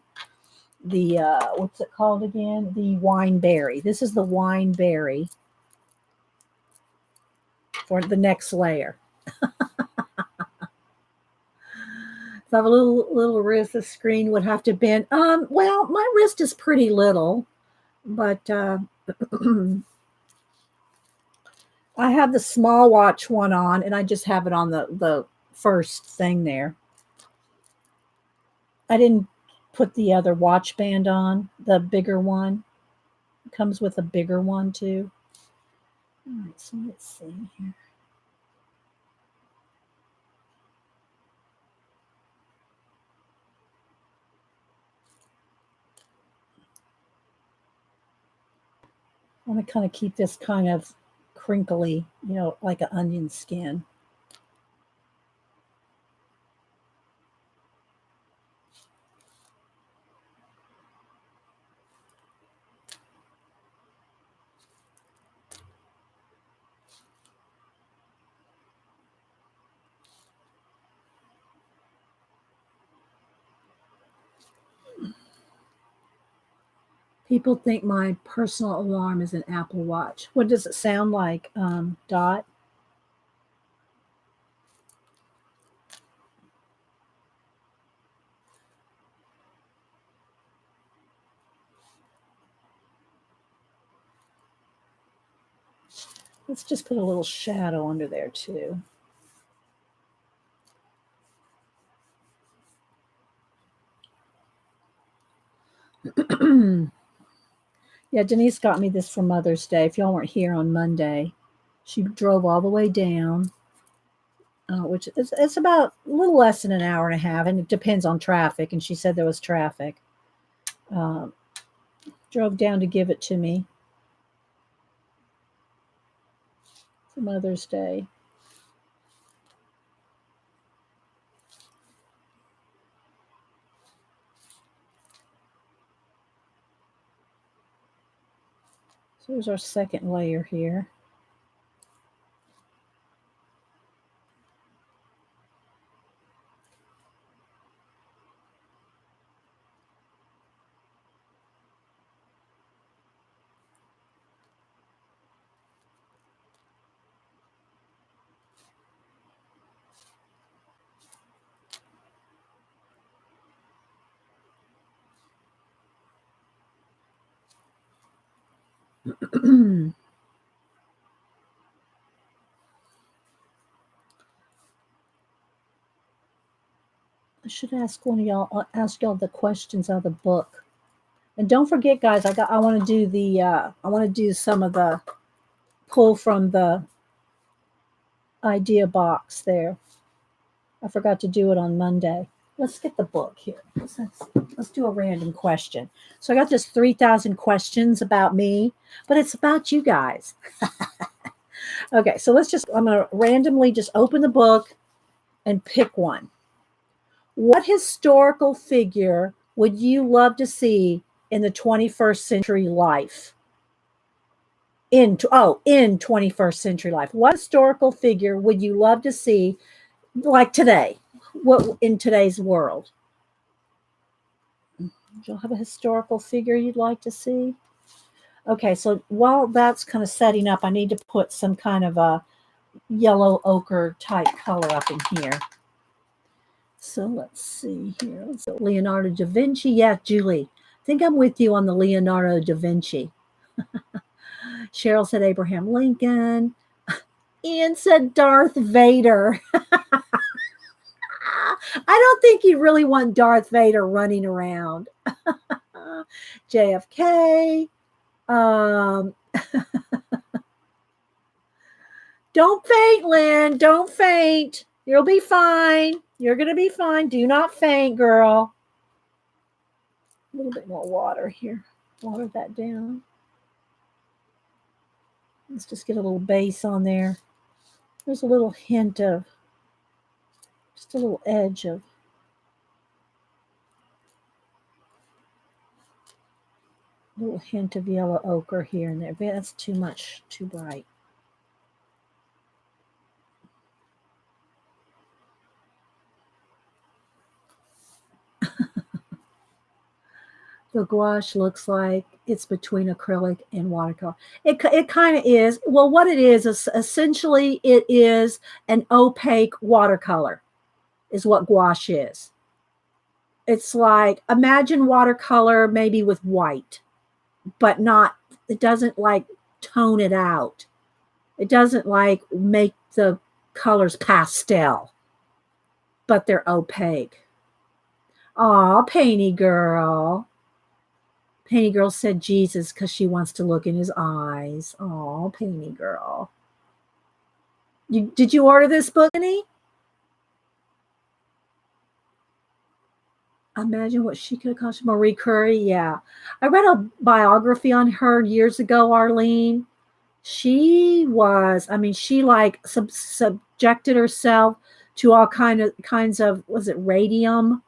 The what's it called again? The wine berry. This is the wine berry for the next layer. So I have a little wrist. The screen would have to bend. Well, my wrist is pretty little, but I have the small watch one on, and I just have it on the first thing there. I didn't put the other watch band on, the bigger one. It comes with a bigger one too. All right, so let's see here. I want to kind of keep this kind of crinkly, like an onion skin. People think my personal alarm is an Apple Watch. What does it sound like, Dot? Let's just put a little shadow under there too. Yeah, Denise got me this for Mother's Day. If y'all weren't here on Monday, she drove all the way down, which it's about a little less than an hour and a half, and it depends on traffic. And she said there was traffic. Drove down to give it to me for Mother's Day. So here's our second layer here. I should ask one of y'all. Ask y'all the questions out of the book, and don't forget, guys. I want to do the. I want to do some of the pull from the idea box there. I forgot to do it on Monday. Let's get the book here. Let's do a random question. So I got this 3,000 questions about me, but it's about you guys. Okay, so I'm going to randomly just open the book and pick one. What historical figure would you love to see in the 21st century life? In 21st century life. What historical figure would you love to see like today? What in today's world? Do you have a historical figure you'd like to see? Okay, so while that's kind of setting up, I need to put some kind of a yellow ochre type color up in here. So let's see here. Leonardo da Vinci. Yeah, Julie. I think I'm with you on the Leonardo da Vinci. Cheryl said Abraham Lincoln. Ian said Darth Vader. I don't think you really want Darth Vader running around. JFK. Don't faint, Lynn. Don't faint. You'll be fine. You're going to be fine. Do not faint, girl. A little bit more water here. Water that down. Let's just get a little base on there. There's a little hint of, just a little edge of, little hint of yellow ochre here and there. But that's too much, too bright. The gouache looks like it's between acrylic and watercolor. It kind of is. Well, what it is essentially it is an opaque watercolor is what gouache is. It's like, imagine watercolor maybe with white, but not, it doesn't like tone it out. It doesn't like make the colors pastel, but they're opaque. Aw, Painty Girl. Painty Girl said Jesus because she wants to look in his eyes. Oh, Painty Girl. Did you order this book, Annie? Imagine what she could have cost. Marie Curie, yeah. I read a biography on her years ago, Arlene. She was, I mean, she like subjected herself to all kinds of, was it radium?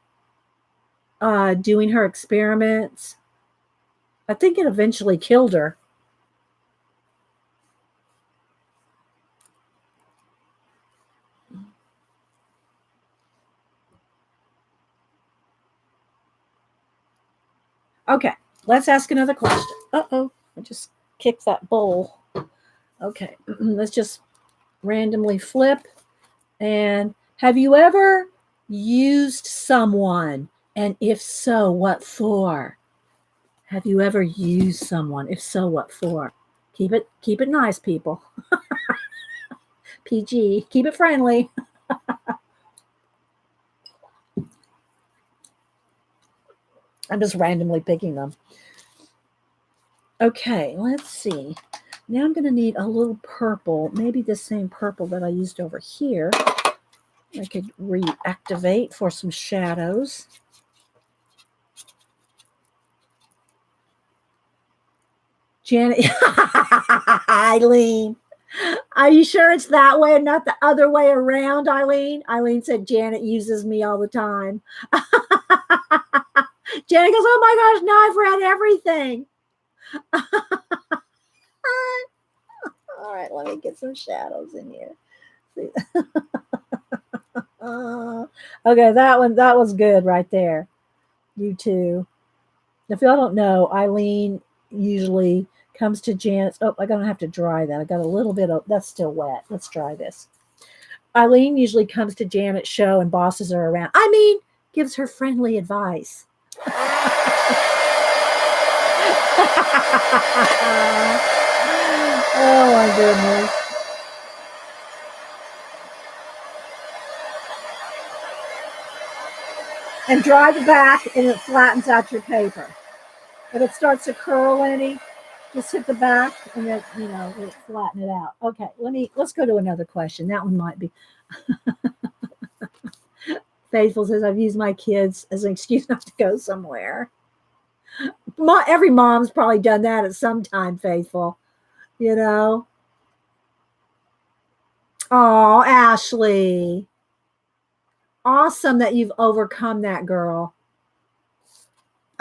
Doing her experiments. I think it eventually killed her. Okay, let's ask another question. Uh-oh, I just kicked that bowl. Okay, let's just randomly flip. And have you ever used someone? And if so, what for? Have you ever used someone? If so, what for? Keep it nice, people. PG. Keep it friendly. I'm just randomly picking them. Okay, let's see. Now I'm going to need a little purple, maybe the same purple that I used over here. I could reactivate for some shadows. Janet, Eileen, are you sure it's that way and not the other way around, Eileen? Eileen said Janet uses me all the time. Janet goes, oh my gosh, now I've read everything. All right, let me get some shadows in here. Okay, that was good right there. You too. If y'all don't know, Eileen usually comes to Janet's. Oh, I'm gonna have to dry that. I got a little bit of that's still wet. Let's dry this. Eileen usually comes to Janet's show and bosses her around. I mean, gives her friendly advice. Oh my goodness. And dry the back and it flattens out your paper. If it starts to curl any, just hit the back and then, it'll flatten it out. Okay, let's go to another question. That one might be. Faithful says, I've used my kids as an excuse not to go somewhere. Every mom's probably done that at some time, Faithful. Oh, Ashley. Awesome that you've overcome that, girl.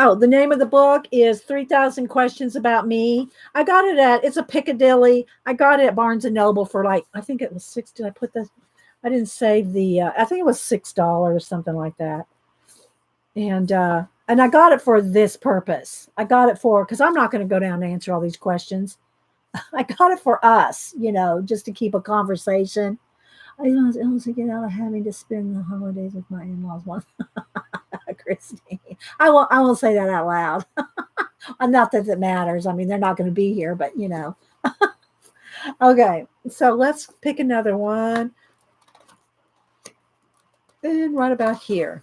Oh, the name of the book is 3,000 Questions About Me. I got it it's a Piccadilly. I got it at Barnes & Noble for I think it was $6. Did I put the, I didn't save the, I think it was $6 or something like that. And I got it for this purpose. I got it because I'm not going to go down and answer all these questions. I got it for us, just to keep a conversation. I want to get out of having to spend the holidays with my in-laws. Christine, I won't say that out loud. Not that it matters. I mean, they're not going to be here, but Okay, so let's pick another one. And right about here.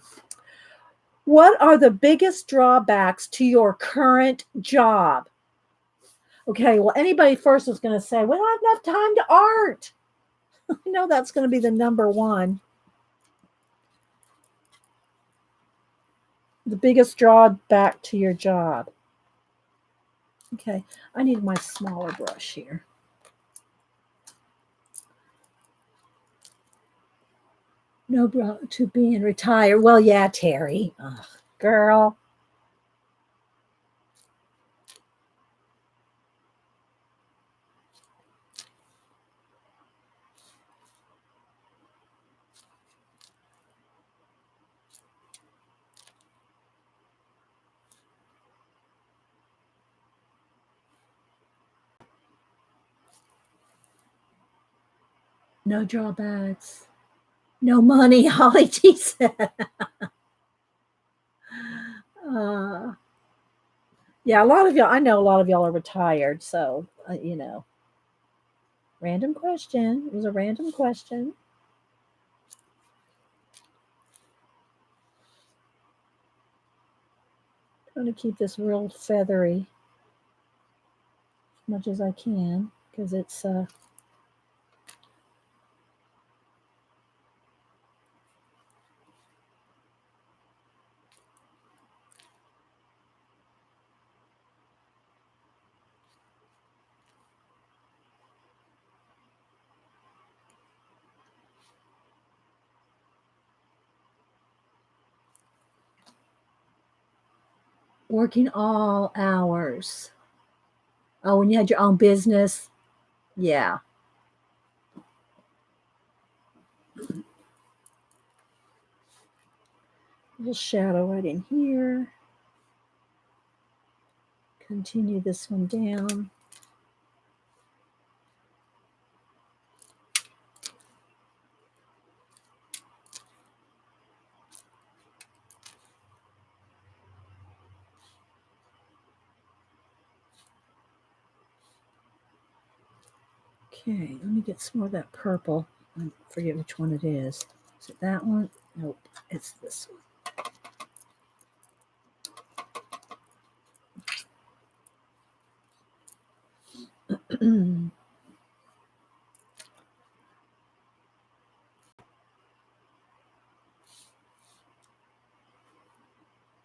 What are the biggest drawbacks to your current job? Okay, well, anybody first is going to say, well, I don't have enough time to art. I know that's going to be the number one. The biggest drawback to your job. Okay, I need my smaller brush here. No, bro, to being retired. Well, yeah, Terry. Ugh, girl. No drawbacks. No money, Holly T said. uh, yeah, a lot of y'all, I know a lot of y'all are retired, so, random question. It was a random question. I'm going to keep this real feathery as much as I can because it's working all hours. Oh, when you had your own business? Yeah. A little shadow right in here. Continue this one down. Okay, let me get some more of that purple. I forget which one it is. Is it that one? Nope, it's this one.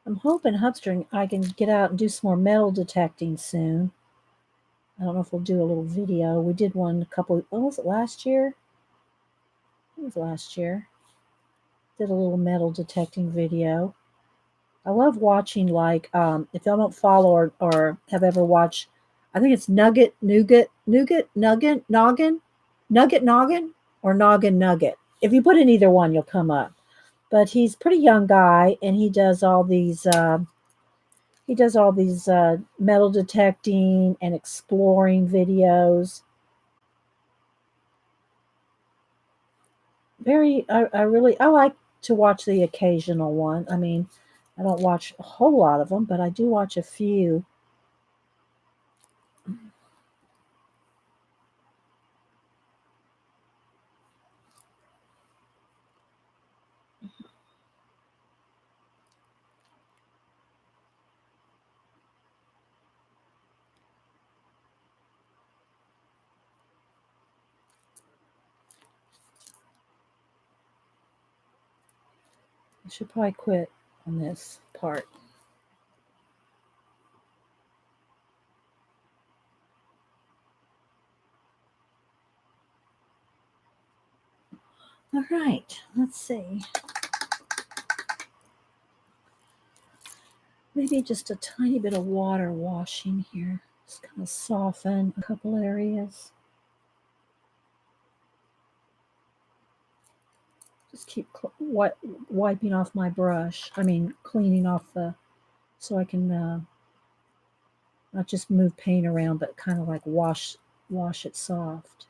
I'm hoping Hubstring I can get out and do some more metal detecting soon. I don't know if we'll do a little video. We did one a couple, what was it, last year? It was last year. Did a little metal detecting video. I love watching, like, if y'all don't follow or have ever watched, I think it's Nugget, Nougat, Nougat, Nugget, Noggin, Nugget, Noggin, or Noggin, Nugget. If you put in either one, you'll come up. But he's a pretty young guy, and he does all these metal detecting and exploring videos. I like to watch the occasional one. I mean, I don't watch a whole lot of them, but I do watch a few. I should probably quit on this part. All right, let's see. Maybe just a tiny bit of water washing here. Just kind of soften a couple areas. Just keep wiping off my brush. I mean, cleaning off so I can not just move paint around, but kind of like wash it soft.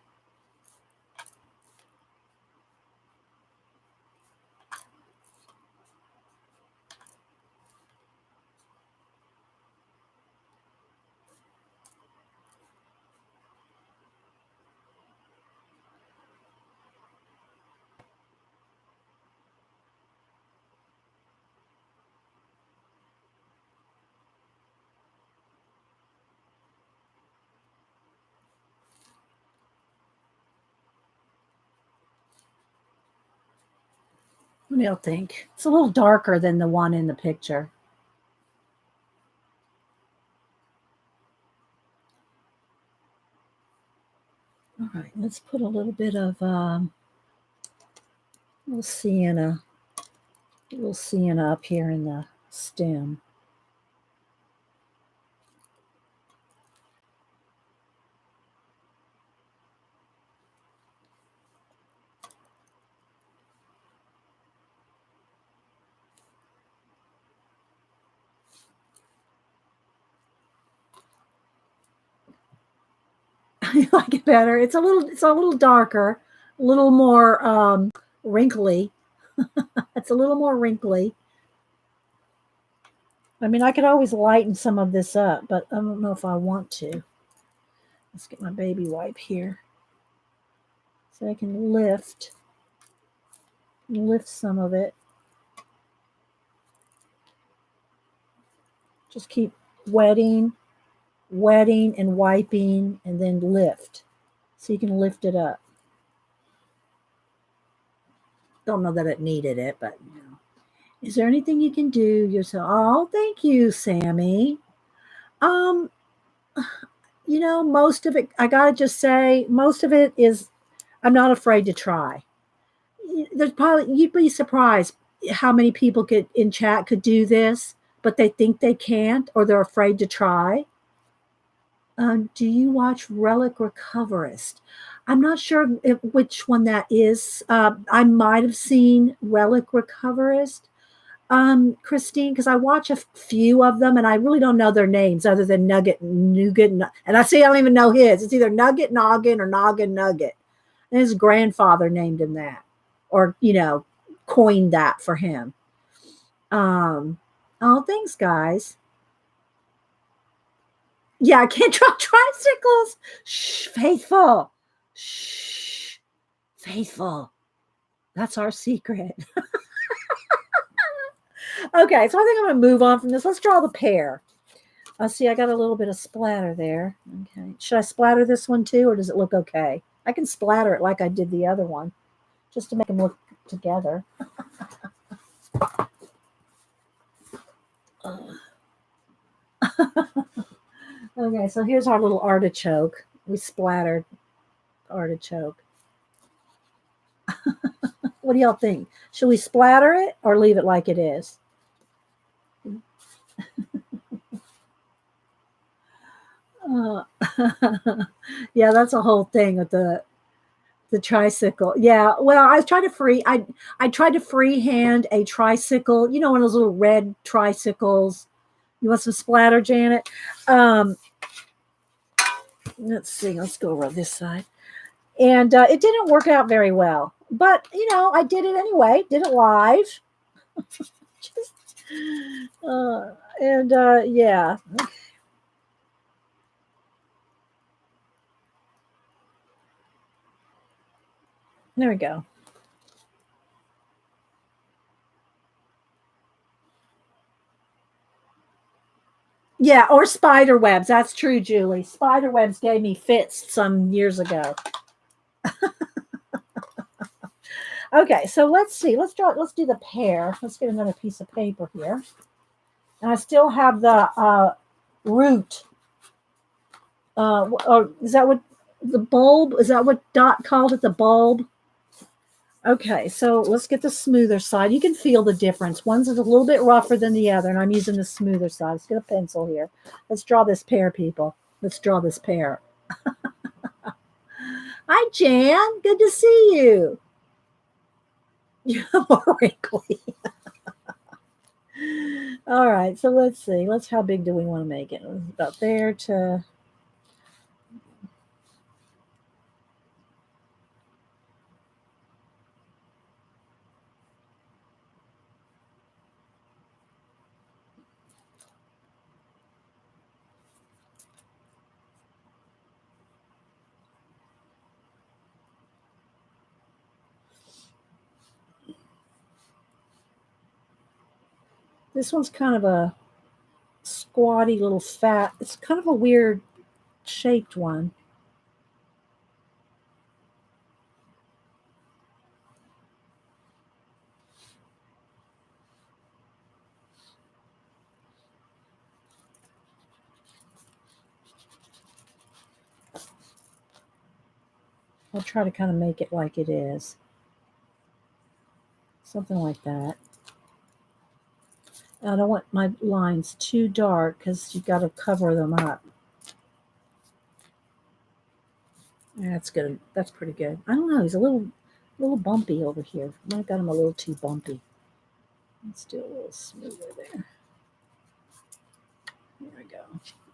What do y'all think? It's a little darker than the one in the picture. All right, let's put a little bit of little sienna up here in the stem. I like it better. It's a little darker, a little more wrinkly. It's a little more wrinkly. I mean, I could always lighten some of this up, but I don't know if I want to. Let's get my baby wipe here. So I can lift some of it. Just keep wetting and wiping, and then lift. So you can lift it up. Don't know that it needed it, but you know. Is there anything you can do yourself? Oh, thank you, Sammy. You know, most of it, I gotta just say, most of it is I'm not afraid to try. There's probably you'd be surprised how many people in chat could do this, but they think they can't or they're afraid to try. Do you watch Relic Recoverist? I'm not sure which one that is. I might have seen Relic Recoverist, Christine, because I watch a few of them and I really don't know their names other than Nugget, Nougat, and I don't even know his. It's either Nugget Noggin or Noggin Nugget. And his grandfather named him that, or coined that for him. Oh, thanks, guys. Yeah, I can't drive tricycles. Shh, Faithful. Shh, Faithful. That's our secret. Okay, so I think I'm going to move on from this. Let's draw the pear. See, I got a little bit of splatter there. Okay. Should I splatter this one too, or does it look okay? I can splatter it like I did the other one, just to make them look together. Okay, so here's our little artichoke. We splattered artichoke. What do y'all think? Should we splatter it or leave it like it is? Yeah, that's a whole thing with the tricycle. Yeah, well, I tried to freehand a tricycle. You know, one of those little red tricycles. You want some splatter, Janet? Let's see. Let's go over this side. And it didn't work out very well. But, I did it anyway. Did it live. Yeah. There we go. Yeah, or spider webs. That's true, Julie. Spider webs gave me fits some years ago. Okay, so let's see. Let's do the pear. Let's get another piece of paper here. And I still have the root. Or is that what the bulb? Is that what Dot called it? The bulb? Okay, so let's get the smoother side. You can feel the difference. One's a little bit rougher than the other, and I'm using the smoother side. Let's get a pencil here. Let's draw this pear, people. Let's draw this pear. Hi, Jan. Good to see you. You're more wrinkly. All right, so let's see. How big do we want to make it? About there to... This one's kind of a squatty little fat. It's kind of a weird shaped one. I'll try to kind of make it like it is. Something like that. I don't want my lines too dark because you've got to cover them up. Yeah, that's good. That's pretty good. I don't know. He's a little bumpy over here. I might have got him a little too bumpy. Let's do a little smoother there. There we go.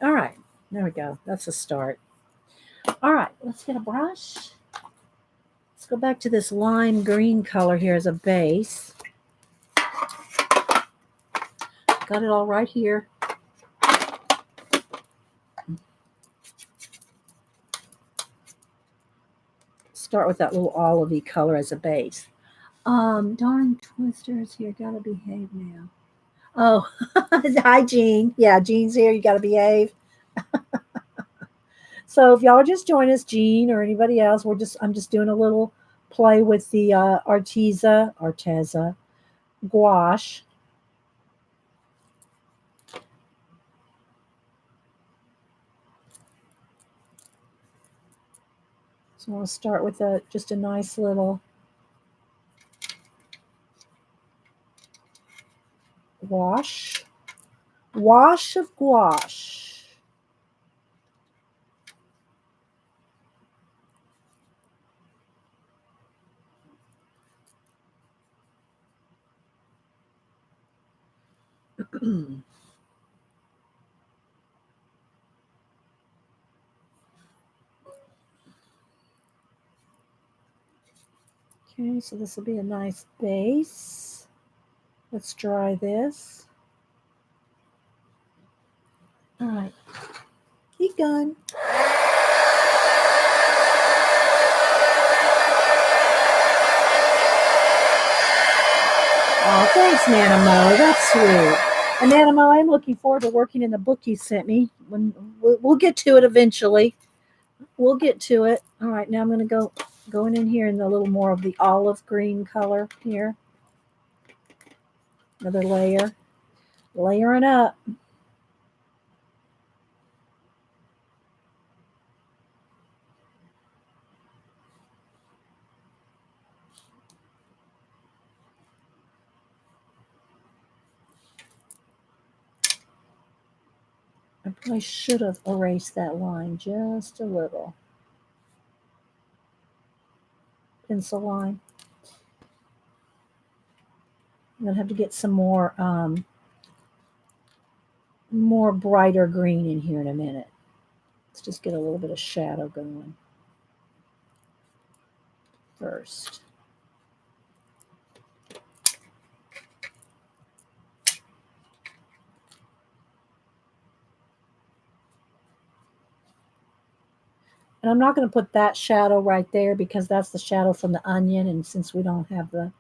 All right. There we go. That's a start. All right. Let's get a brush. Let's go back to this lime green color here as a base. Got it all right here. Start with that little olivey color as a base. Darn twisters here. Gotta behave now. Oh, hi, Jean. Yeah, Jean's here. You gotta behave. So if y'all are just joining us, Jean or anybody else, I'm just doing a little play with the Arteza gouache. So I'll start with just a nice little wash of gouache. Okay, so this will be a nice base. Let's dry this. All right, heat gun. Oh, thanks, Nanamo. That's sweet. And Nanamo, I'm looking forward to working in the book you sent me. We'll get to it eventually. We'll get to it. All right, now I'm going to going in here in a little more of the olive green color here. Another layer. Layering up. I probably should have erased that line just a little. Pencil line. I'm going to have to get some more brighter green in here in a minute. Let's just get a little bit of shadow going first. And I'm not going to put that shadow right there because that's the shadow from the onion. And since we don't have the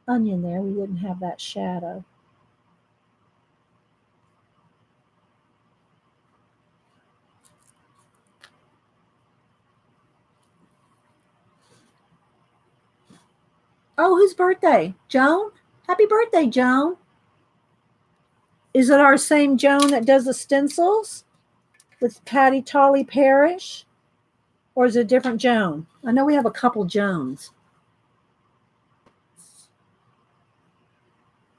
onion there, we wouldn't have that shadow. Oh, whose birthday? Joan? Happy birthday, Joan. Is it our same Joan that does the stencils with Patty Tolly Parrish? Or is it a different Joan? I know we have a couple Joans.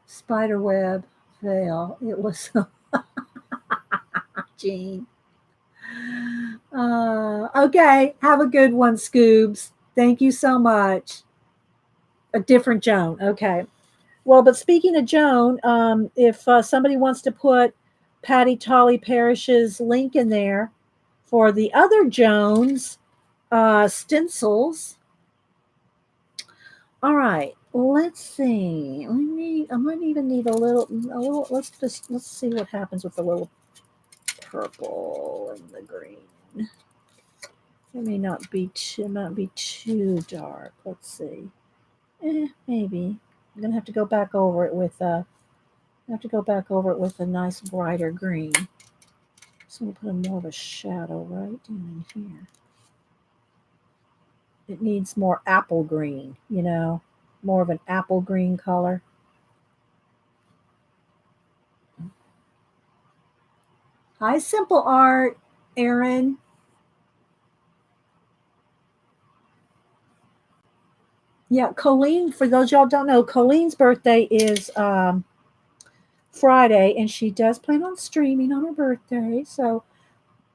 Spiderweb veil. It was Jean. Okay, have a good one, Scoobs. Thank you so much. A different Joan. Okay. Well, but speaking of Joan, if somebody wants to put Patty Tolly Parrish's link in there for the other Jones stencils. All right. Let's see. I might even need a little. Let's see what happens with the little purple and the green. It may not be too dark. Let's see. Maybe. I'm gonna have to go back over it with a nice brighter green. So we'll put more of a shadow right down in here. It needs more apple green, more of an apple green color. Hi, Simple Art, Erin. Yeah, Colleen, for those y'all don't know, Colleen's birthday is Friday, and she does plan on streaming on her birthday. So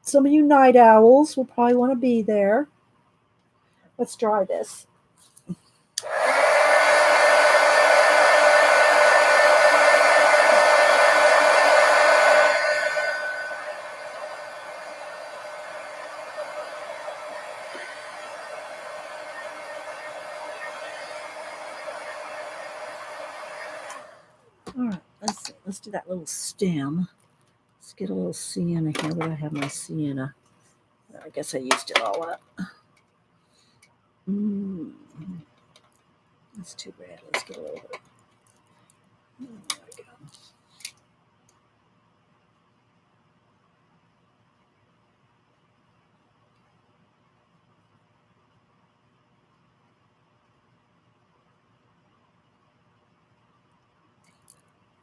some of you night owls will probably want to be there. Let's try this. All right, let's see. Let's do that little stem. Let's get a little sienna here. Where I have my sienna. I guess I used it all up. That's too bad. Let's get a little bit. There we go.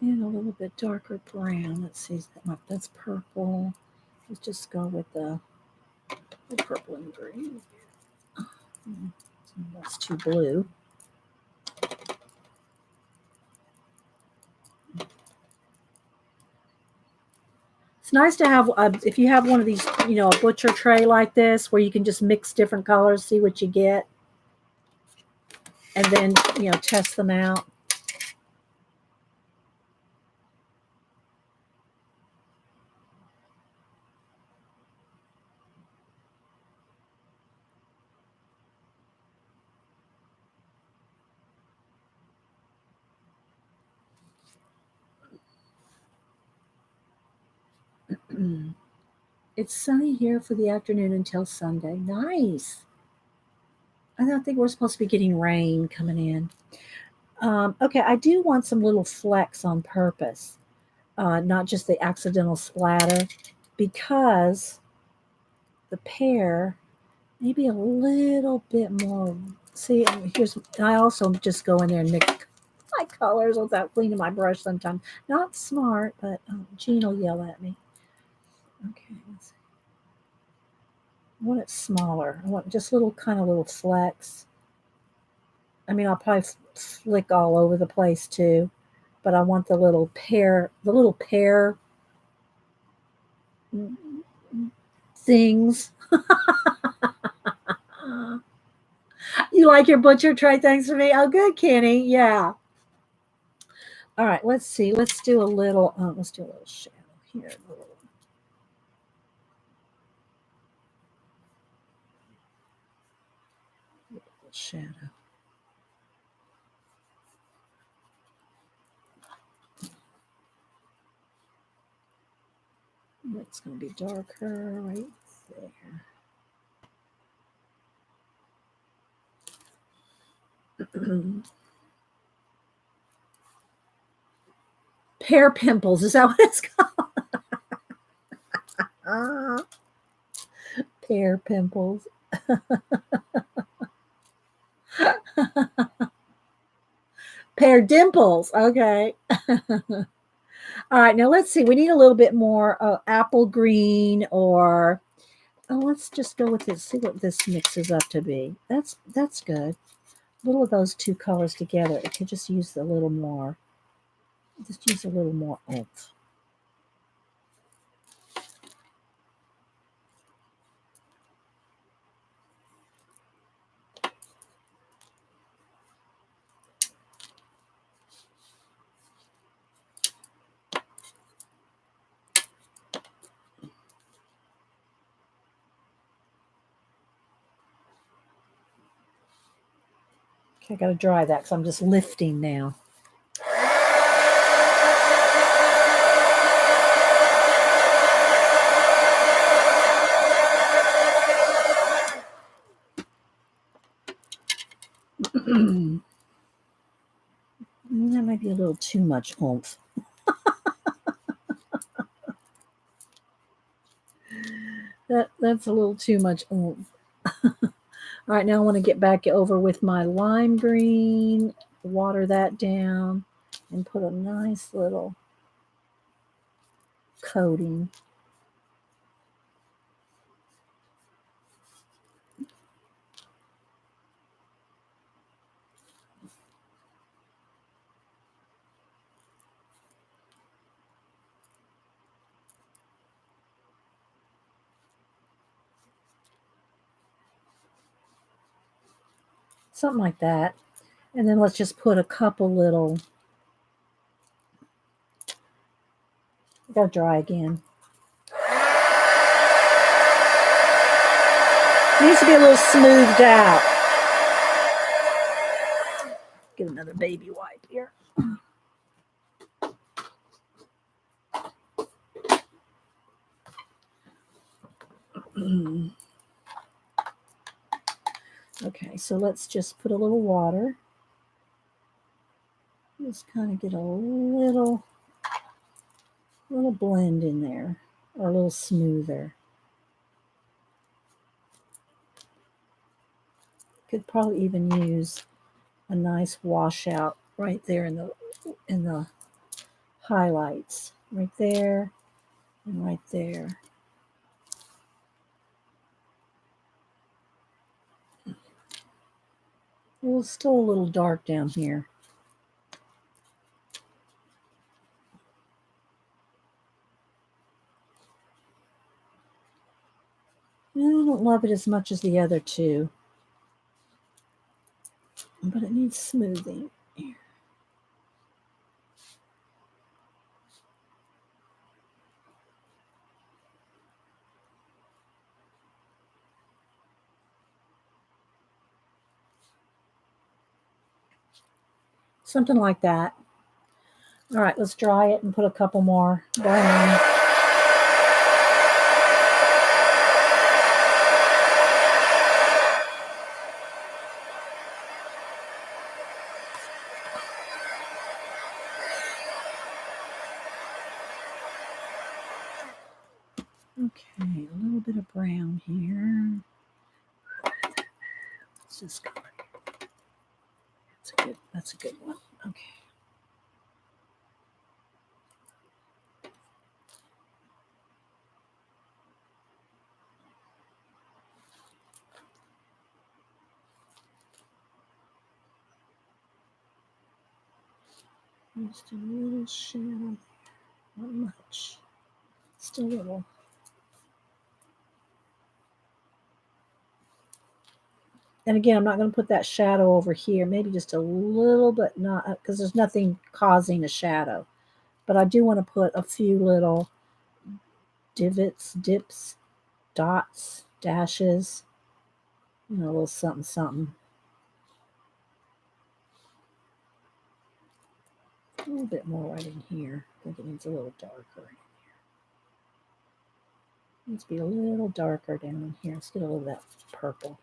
And a little bit darker brown. Let's see. That's purple. Let's just go with the purple and green. That's too blue. It's nice to have, if you have one of these, a butcher tray like this, where you can just mix different colors, see what you get, and then, test them out. It's sunny here for the afternoon until Sunday. Nice. I don't think we're supposed to be getting rain coming in. Okay, I do want some little flecks on purpose, not just the accidental splatter, because the pear maybe a little bit more. See, I also just go in there and mix my colors without cleaning my brush sometimes. Not smart, but Jean will yell at me. Okay, let's see. I want it smaller. I want just little flecks. I mean, I'll probably flick all over the place too, but I want the little pear things. You like your butcher tray? Thanks for me. Oh, good, Kenny. Yeah. All right. Let's see. Let's do a little. Let's do a little shadow here. A little shadow. It's going to be darker right there. Pear pimples. Is that what it's called? Pear pimples. Pear dimples. Okay. All right. Now let's see. We need a little bit more apple green, or let's just go with this. See what this mixes up to be. That's good. A little of those two colors together. It could just use a little more. Just use a little more oomph. Okay, I got to dry that because I'm just lifting now. That might be a little too much oomph. That's a little too much oomph. All right, now I want to get back over with my lime green, water that down, and put a nice little coating. Something like that. And then let's just put a couple little, gotta dry again. Needs to be a little smoothed out. Get another baby wipe here. Okay, so let's just put a little water. Just kind of get a little blend in there, or a little smoother. Could probably even use a nice washout right there in the highlights, right there and right there. Well, it's still a little dark down here. I don't love it as much as the other two, but it needs smoothing. Something like that. All right, let's dry it and put a couple more brown. Okay, a little bit of brown here. Let's just go. That's a good one. Okay. Just a little shadow, not much. Just a little. And again, I'm not going to put that shadow over here. Maybe just a little, but not, because there's nothing causing a shadow. But I do want to put a few little divots, dips, dots, dashes, a little something, something. A little bit more right in here. I think it needs a little darker in here. It needs to be a little darker down in here. Let's get a little of that purple.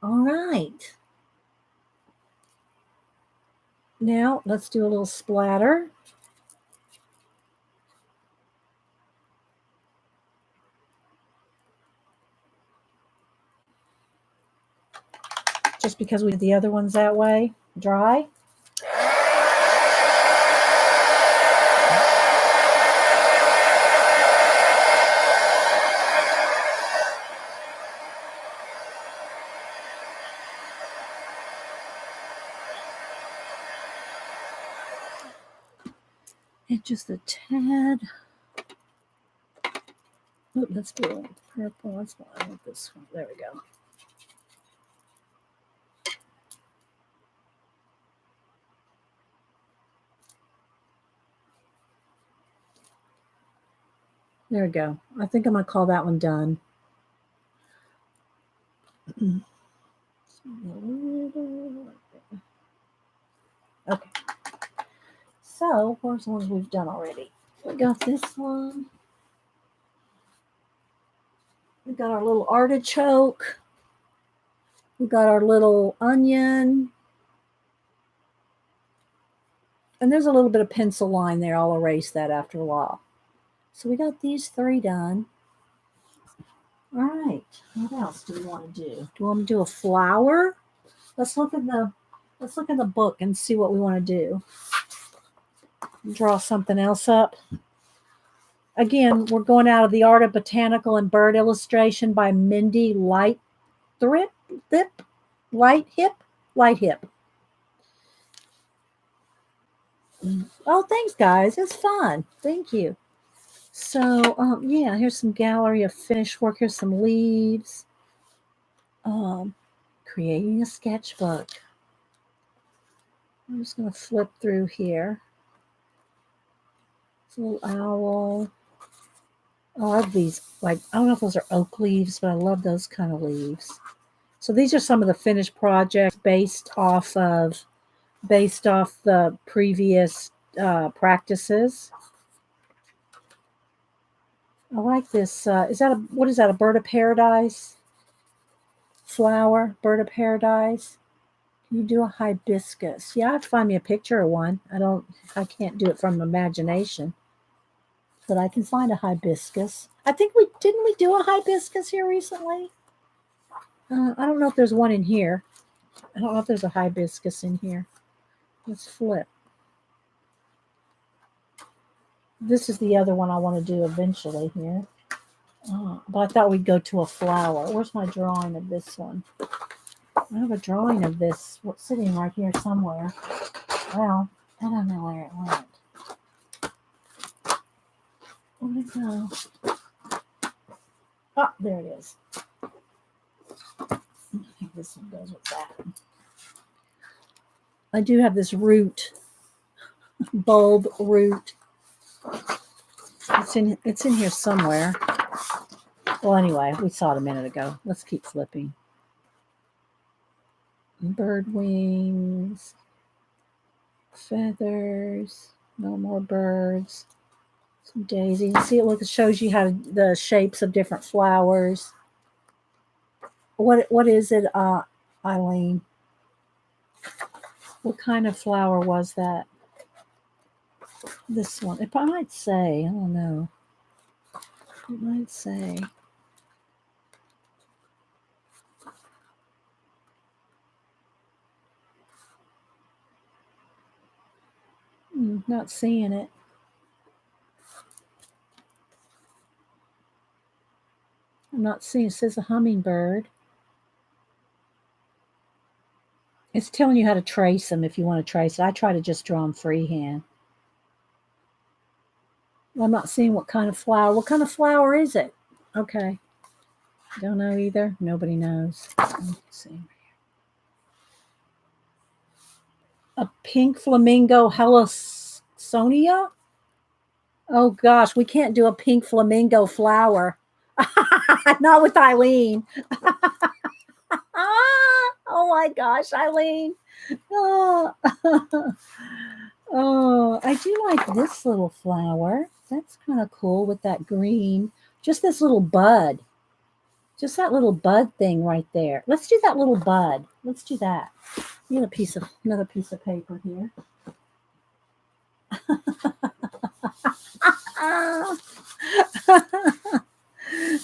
All right. Now let's do a little splatter. Just because we did the other ones that way, dry. And just a tad. Oh, let's do a purple. Let's want this one. There we go. There we go. I think I'm going to call that one done. Okay. So, where's the ones we've done already? We got this one. We got our little artichoke. We got our little onion. And there's a little bit of pencil line there. I'll erase that after a while. So we got these three done. All right. What else do we want to do? Do we want to do a flower? Let's look in the book and see what we want to do. Draw something else up. Again, we're going out of the Art of Botanical and Bird Illustration by Mindy Lightdon. light hip. Oh, thanks, guys. It's fun. Thank you. So, yeah, here's some gallery of finished work. Here's some leaves. Creating a sketchbook. I'm just going to flip through here. It's a little owl. I love these. Like, I don't know if those are oak leaves, but I love those kind of leaves. So these are some of the finished projects based off the previous practices. I like this. What is that? A bird of paradise flower? Bird of paradise. Can you do a hibiscus? Yeah, I have to find me a picture of one. I can't do it from imagination, but I can find a hibiscus. I think didn't we do a hibiscus here recently? I don't know if there's one in here. I don't know if there's a hibiscus in here. Let's flip. This is the other one I want to do eventually here. But I thought we'd go to a flower. Where's my drawing of this one? I have a drawing of this sitting right here somewhere. Well, I don't know where it went. Where'd it go? Oh, there it is. I think this one goes with that. I do have this root, bulb root. It's in here somewhere. Well, anyway, we saw it a minute ago. Let's keep flipping. Bird wings, feathers, no more birds, some daisies. See, it shows you how the shapes of different flowers. What is it, Eileen? What kind of flower was that? This one. It might say. I don't know. It might say. Not seeing it. I'm not seeing. It says a hummingbird. It's telling you how to trace them if you want to trace it. I try to just draw them freehand. I'm not seeing what kind of flower. What kind of flower is it? Okay. Don't know either. Nobody knows. Let's see. A pink flamingo Heliosonia? Oh gosh, we can't do a pink flamingo flower. Not with Eileen. Oh my gosh, Eileen. Oh. Oh, I do like this little flower. That's kind of cool with that green. Just this little bud. Just that little bud thing right there. Let's do that little bud. Let's do that. Another piece of paper here.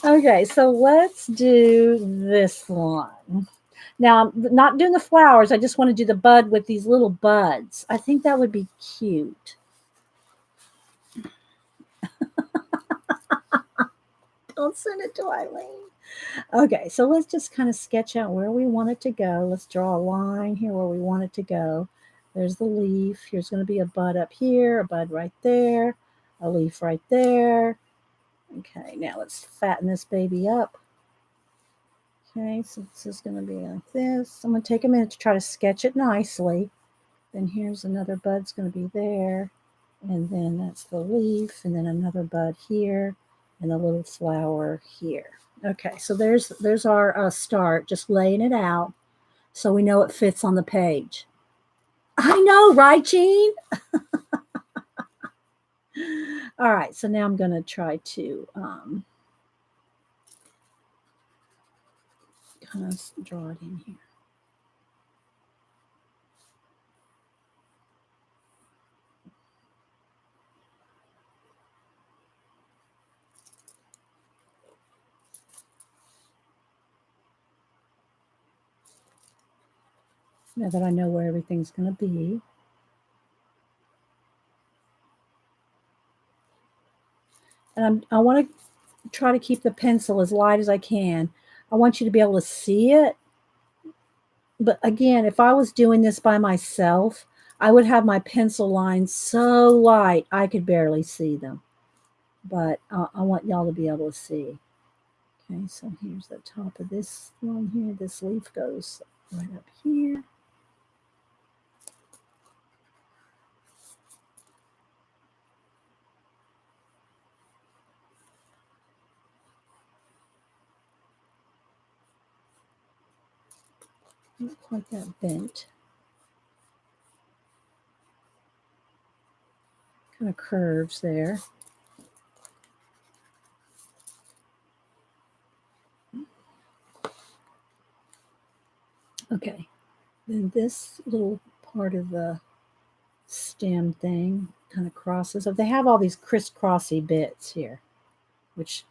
Okay, so let's do this one. Now, I'm not doing the flowers. I just want to do the bud with these little buds. I think that would be cute. Don't send it to Eileen. Okay, so let's just kind of sketch out where we want it to go. Let's draw a line here where we want it to go. There's the leaf. Here's going to be a bud up here, a bud right there, a leaf right there. Okay, now let's fatten this baby up. Okay, so this is going to be like this. I'm going to take a minute to try to sketch it nicely. Then here's another bud's going to be there. And then that's the leaf, and then another bud here, and a little flower here. Okay, so there's our start, just laying it out so we know it fits on the page. I know, right, Jean? All right, so now I'm going to try to kind of draw it in here. Now that I know where everything's going to be. And I want to try to keep the pencil as light as I can. I want you to be able to see it. But again, if I was doing this by myself, I would have my pencil lines so light I could barely see them. But I want y'all to be able to see. Okay, so here's the top of this one here. This leaf goes right up here. Not quite that bent. Kind of curves there. Okay, then this little part of the stem thing kind of crosses. So they have all these crisscrossy bits here, which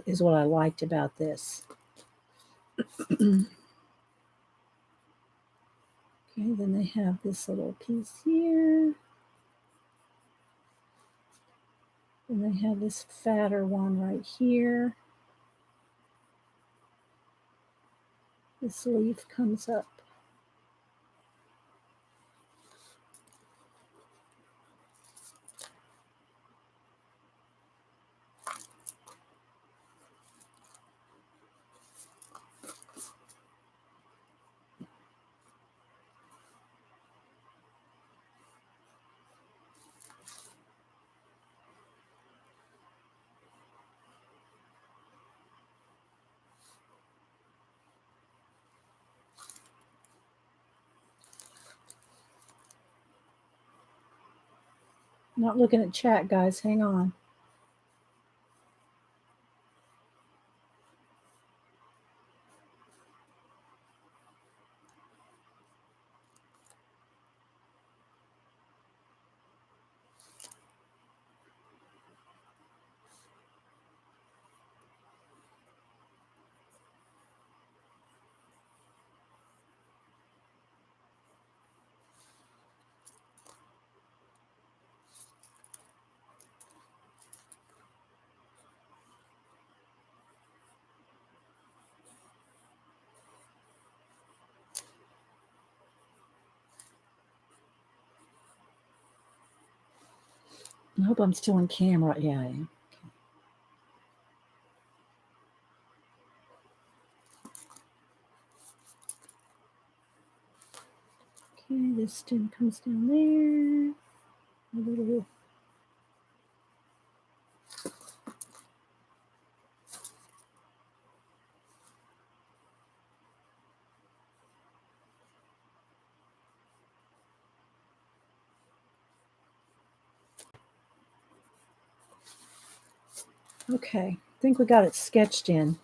is what I liked about this. Okay, then they have this little piece here. And they have this fatter one right here. This leaf comes up. Not looking at chat, guys. Hang on. I hope I'm still on camera. Yeah, I am. Okay, this stem comes down there. A little. Okay, I think we got it sketched in.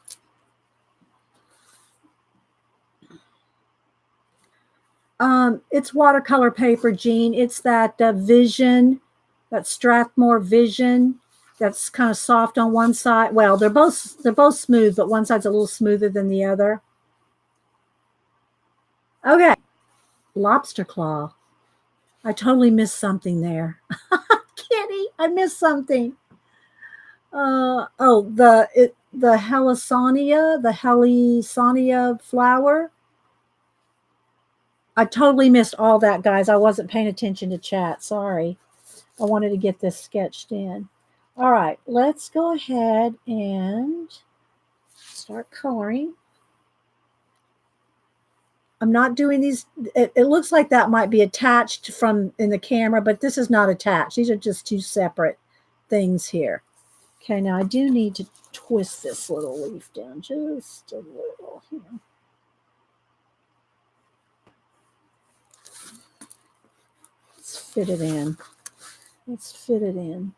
It's watercolor paper, Jean. It's that Vision, that Strathmore Vision. That's kind of soft on one side. Well, they're both smooth, but one side's a little smoother than the other. Okay, lobster claw. I totally missed something there. Kitty, I missed something. The Helisania flower. I totally missed all that, guys. I wasn't paying attention to chat. Sorry. I wanted to get this sketched in. All right, let's go ahead and start coloring. I'm not doing these. It looks like that might be attached from in the camera, but this is not attached. These are just two separate things here. Okay, now I do need to twist this little leaf down just a little here. Let's fit it in. Let's fit it in.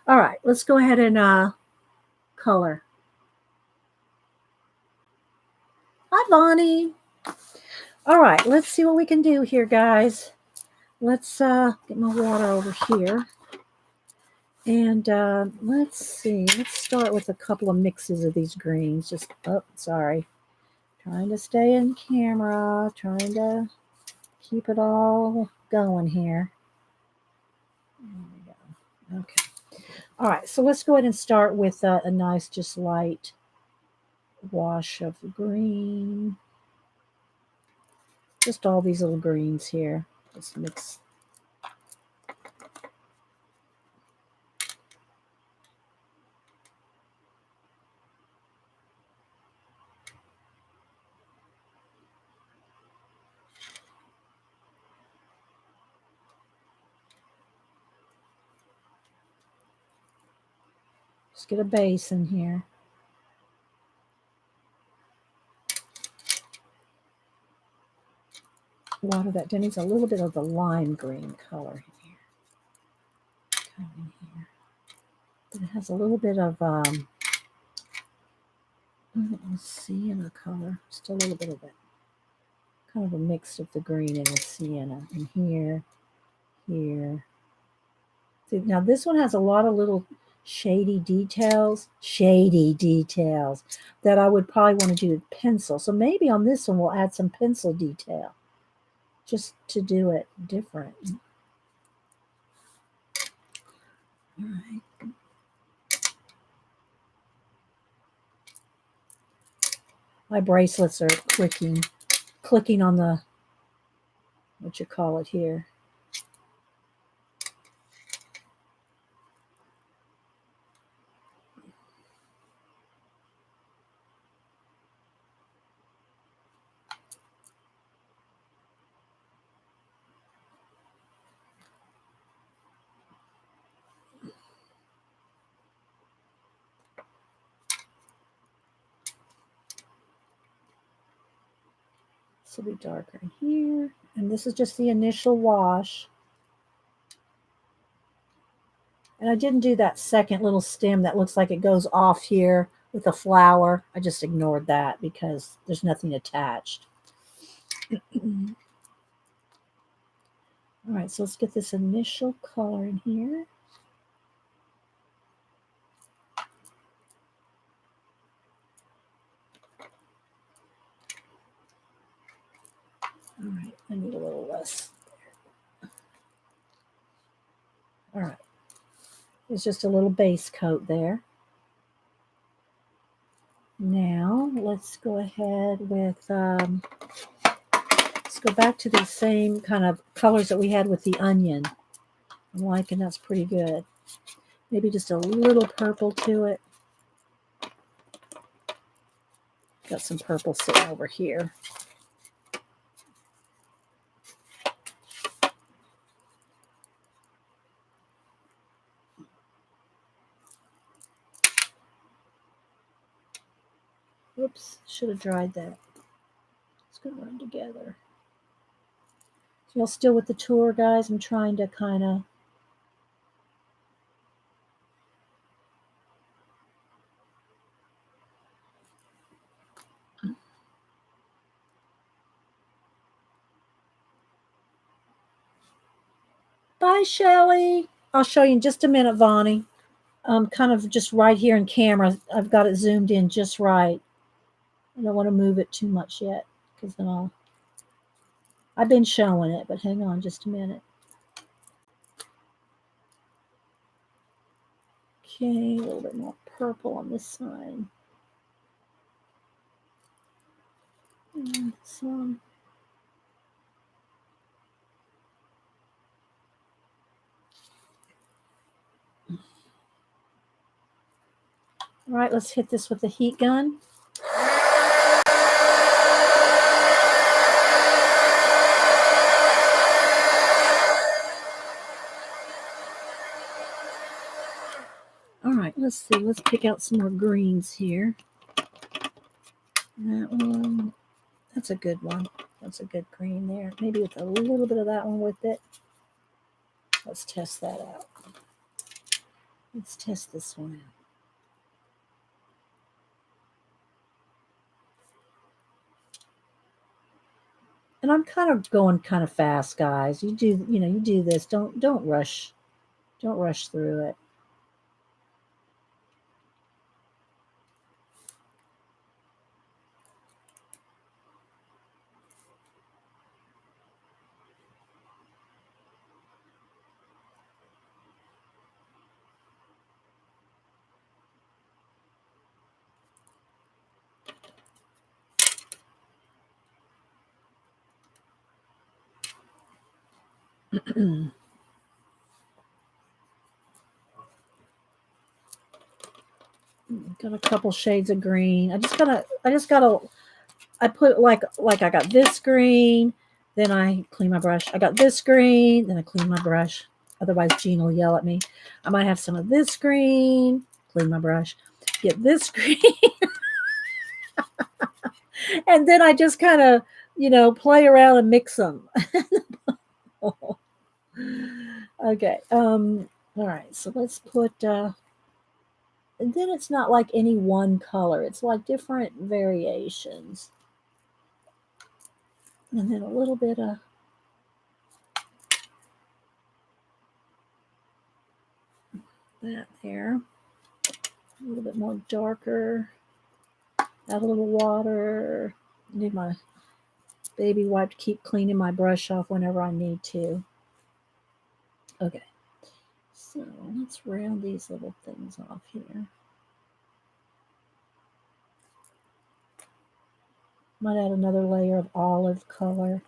All right, let's go ahead and color. Hi, Bonnie. All right, let's see what we can do here, guys. Let's get my water over here. And let's see. Let's start with a couple of mixes of these greens. Just, oh, sorry. Trying to stay in camera. Trying to keep it all going here. There we go. Okay. All right, so let's go ahead and start with a nice, just light wash of the green. Just all these little greens here. Just mix. Just get a base in here. Water that down. Needs a little bit of the lime green color in here. Come in here. But it has a little bit of sienna color. Just a little bit of it. Kind of a mix of the green and the sienna. And here, here. See, now this one has a lot of little shady details that I would probably want to do with pencil. So maybe on this one we'll add some pencil detail just to do it different. All right. My bracelets are clicking on the, what you call it here. This will be darker in here. And this is just the initial wash. And I didn't do that second little stem that looks like it goes off here with a flower. I just ignored that because there's nothing attached. All right, so let's get this initial color in here. All right, I need a little less. All right, there's just a little base coat there. Now let's go ahead with, let's go back to the same kind of colors that we had with the onion. I'm liking that's pretty good. Maybe just a little purple to it. Got some purple sitting over here. Whoops, should have dried that. It's going to run together. So y'all still with the tour, guys? I'm trying to kind of... Bye, Shelly. I'll show you in just a minute, Vonnie. Kind of just right here in camera. I've got it zoomed in just right. I don't want to move it too much yet because then I'll... I've been showing it, but hang on just a minute. Okay, a little bit more purple on this side. And some. All right, let's hit this with the heat gun. All right, let's see. Let's pick out some more greens here. That one, that's a good one. That's a good green there. Maybe with a little bit of that one with it. Let's test that out. Let's test this one out. And I'm kind of going kind of fast, guys. You do this. Don't rush. Don't rush through it. Got a couple shades of green. I put like I got this green, then I clean my brush. I got this green, then I clean my brush. Otherwise Jean will yell at me. I might have some of this green, clean my brush. Get this green. And then I just kind of, play around and mix them. Okay. All right. So let's put and then it's not like any one color. It's like different variations. And then a little bit of that there. A little bit more darker. Add a little water. Need my baby wipe to keep cleaning my brush off whenever I need to. Okay. So let's round these little things off here. Might add another layer of olive color.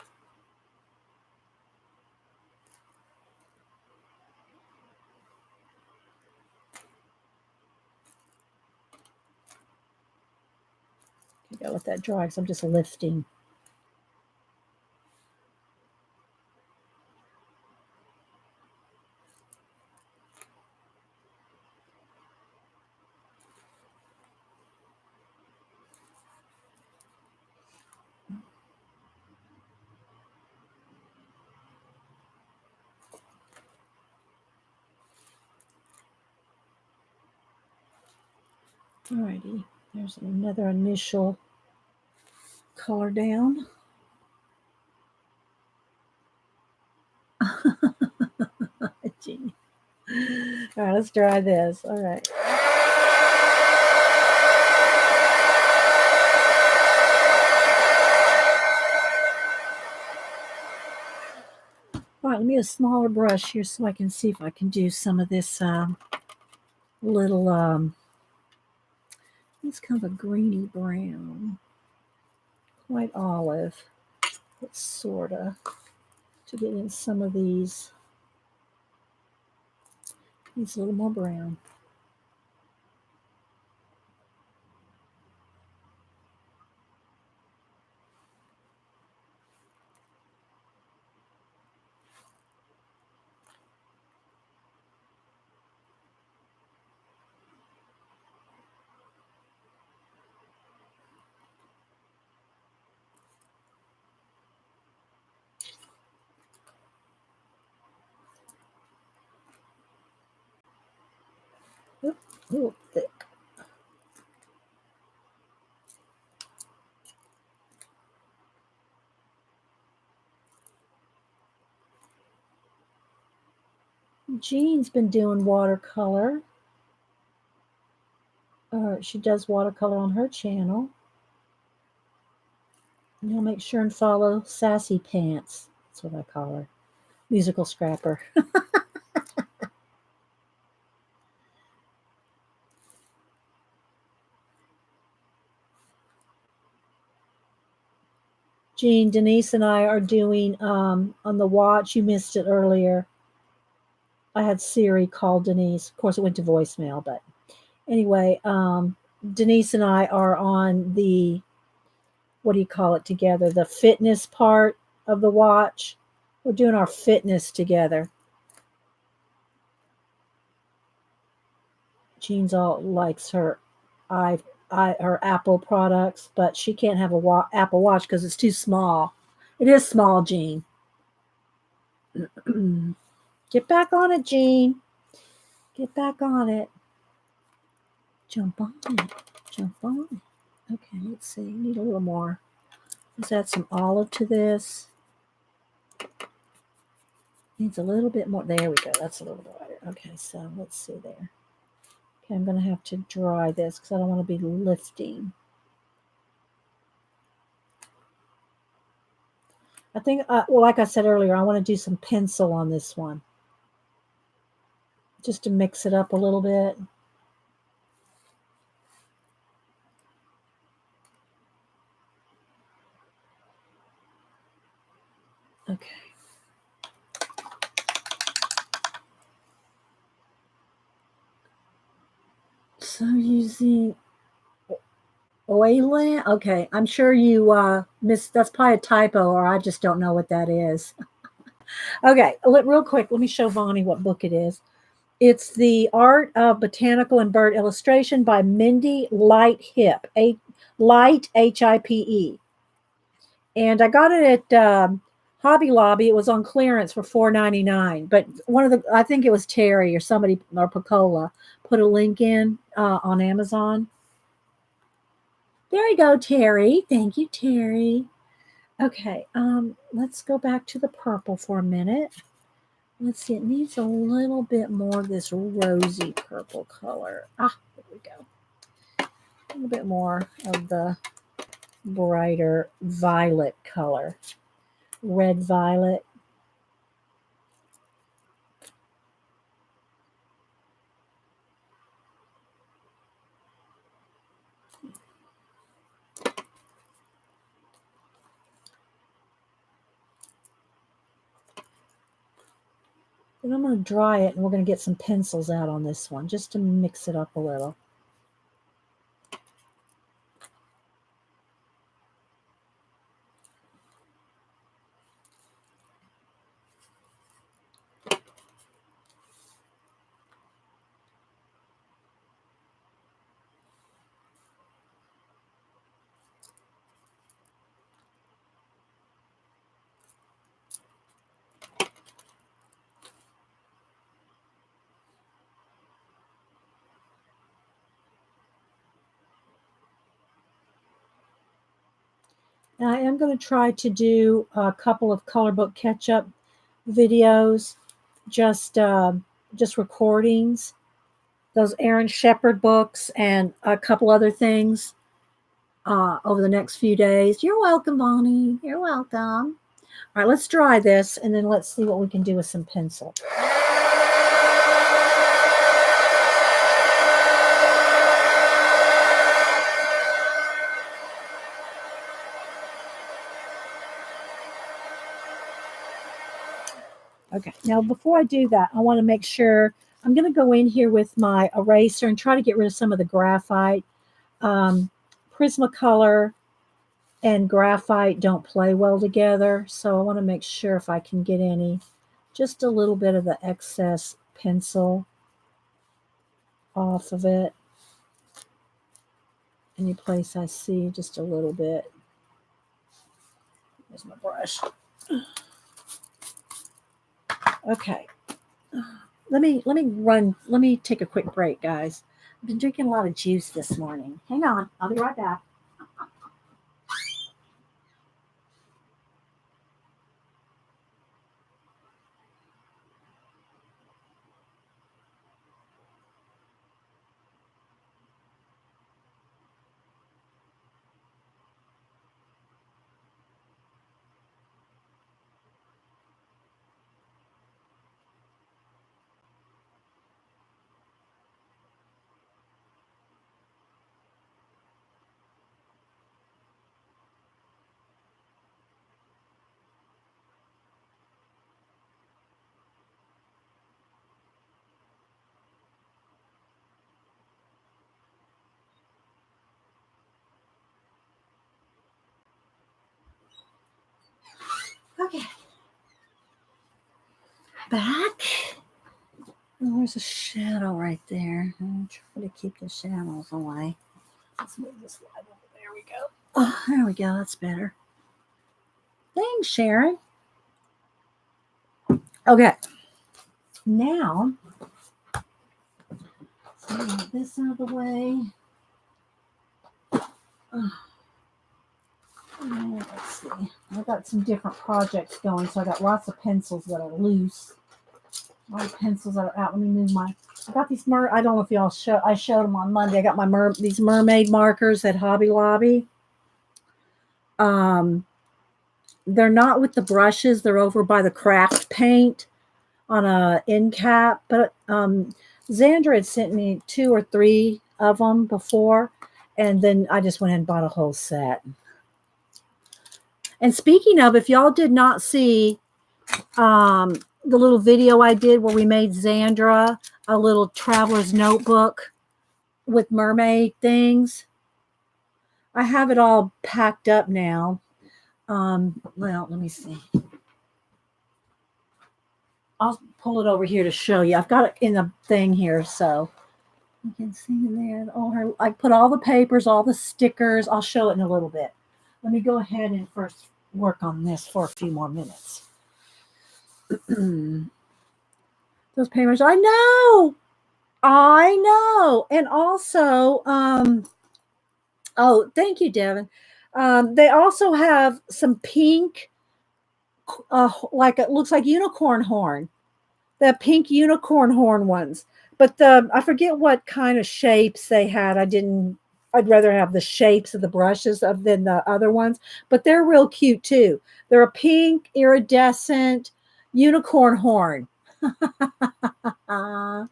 Okay, gotta let that dry because I'm just lifting. Alrighty, there's another initial color down. Gee. All right, let's dry this. All right. All right, let me get a smaller brush here so I can see if I can do some of this little, it's kind of a greeny brown, quite olive, but sort of, to get in some of these. It's a little more brown. Oop, a little thick. Jean's been doing watercolor. She does watercolor on her channel. And you'll make sure and follow Sassy Pants. That's what I call her. Musical scrapper. Jean, Denise, and I are doing on the watch. You missed it earlier. I had Siri call Denise. Of course, it went to voicemail, but anyway, Denise and I are on the, what do you call it together? The fitness part of the watch. We're doing our fitness together. Jean's all likes her her Apple products, but she can't have a Apple Watch because it's too small. It is small, Jean. Get back on it, Jean. Get back on it. Jump on it. Jump on it. Okay, let's see. Need a little more. Let's add some olive to this. Needs a little bit more. There we go. That's a little brighter. Okay, so let's see there. Okay, I'm going to have to dry this because I don't want to be lifting. I think, well, like I said earlier, I want to do some pencil on this one. Just to mix it up a little bit. Okay. So using Oiland. Okay, I'm sure you missed. That's probably a typo, or I just don't know what that is. Okay, real quick, let me show Vonnie what book it is. It's The Art of Botanical and Bird Illustration by Mindy Light Hip, Light HIPE. And I got it at Hobby Lobby. It was on clearance for $4.99. But I think it was Terry or somebody, or Picola, put a link in on Amazon. There you go, Terry. Thank you, Terry. Okay, let's go back to the purple for a minute. Let's see, it needs a little bit more of this rosy purple color. There we go. A little bit more of the brighter violet color. Red violet. Then I'm going to dry it, and we're going to get some pencils out on this one just to mix it up a little. And I am going to try to do a couple of color book catch-up videos, just recordings, those Aaron Shepard books, and a couple other things over the next few days. You're welcome, Bonnie. You're welcome. All right, let's dry this, and then let's see what we can do with some pencil. Okay, now before I do that, I want to make sure I'm going to go in here with my eraser and try to get rid of some of the graphite. Prismacolor and graphite don't play well together, so I want to make sure if I can get just a little bit of the excess pencil off of it. Any place I see just a little bit. There's my brush. Okay. Let me take a quick break, guys. I've been drinking a lot of juice this morning. Hang on, I'll be right back. Okay. Back. Oh, there's a shadow right there. I'm trying to keep the shadows away. Let's move this light over. There we go. Oh, there we go. That's better. Thanks, Sharon. Okay. Now, so get this out of the way. Let's see. I've got some different projects going, so I got lots of pencils that are loose. A lot of pencils that are out. Let me move I got these I don't know if y'all I showed them on Monday. I got these mermaid markers at Hobby Lobby. They're not with the brushes. They're over by the craft paint on a end cap. But Xandra had sent me 2 or 3 of them before, and then I just went ahead and bought a whole set. And speaking of, if y'all did not see the little video I did where we made Xandra a little traveler's notebook with mermaid things. I have it all packed up now. Well, let me see. I'll pull it over here to show you. I've got it in a thing here, so you can see in there. I put all the papers, all the stickers. I'll show it in a little bit. Let me go ahead and first work on this for a few more minutes. Those papers, I know. And also, oh, thank you, Devin. They also have some pink, like it looks like unicorn horn. The pink unicorn horn ones. But I forget what kind of shapes they had. I'd rather have the shapes of the brushes than the other ones, but they're real cute too. They're a pink iridescent unicorn horn. Hi,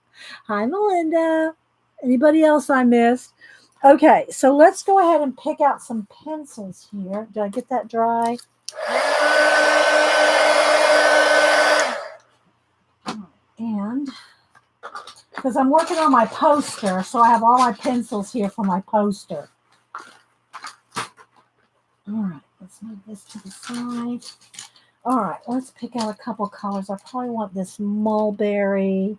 Melinda. Anybody else I missed? Okay, so let's go ahead and pick out some pencils here. Did I get that dry? And because I'm working on my poster, so I have all my pencils here for my poster. All right, let's move this to the side. All right, let's pick out a couple colors. I probably want this mulberry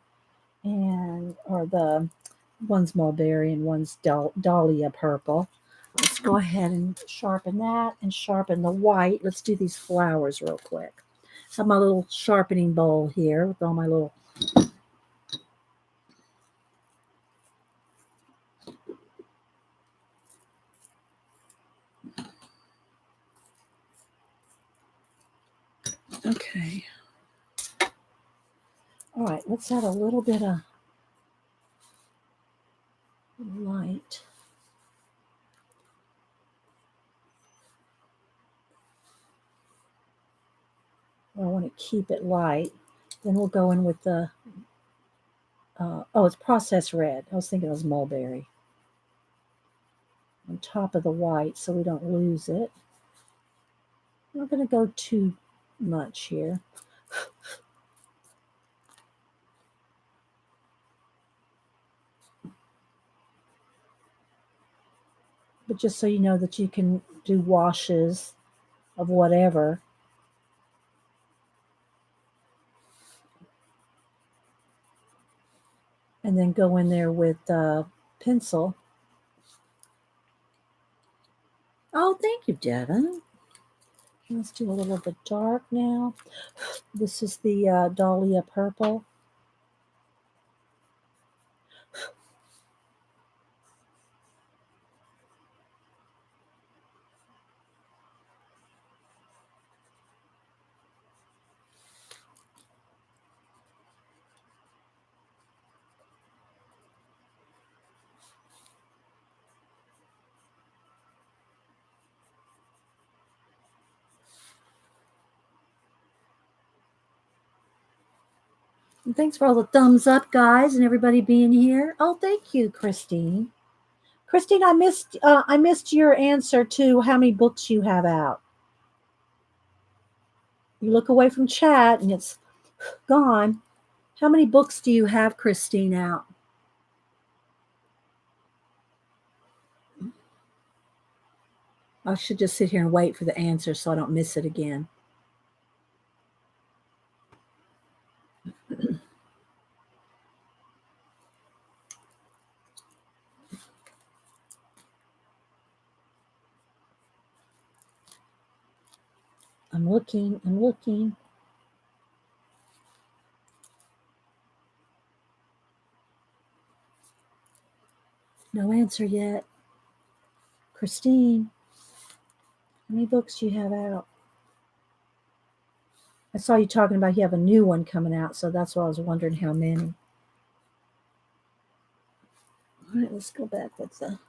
one's mulberry and one's dahlia purple. Let's go ahead and sharpen that and sharpen the white. Let's do these flowers real quick. So I have my little sharpening bowl here with all my little okay. All right, let's add a little bit of light. I want to keep it light. Then we'll go in with the, it's processed red. I was thinking it was mulberry. On top of the white so we don't lose it. I'm not going to go too much here. But just so you know that you can do washes of whatever. And then go in there with pencil. Oh, thank you, Devin. Let's do a little bit dark now. This is the dahlia purple. And thanks for all the thumbs up, guys, and everybody being here. Oh, thank you, Christine. Christine, I missed your answer to how many books you have out. You look away from chat and it's gone. How many books do you have, Christine, out? I should just sit here and wait for the answer so I don't miss it again. I'm looking. No answer yet. Christine, how many books do you have out? I saw you talking about you have a new one coming out, so that's why I was wondering how many. All right, let's go back with the...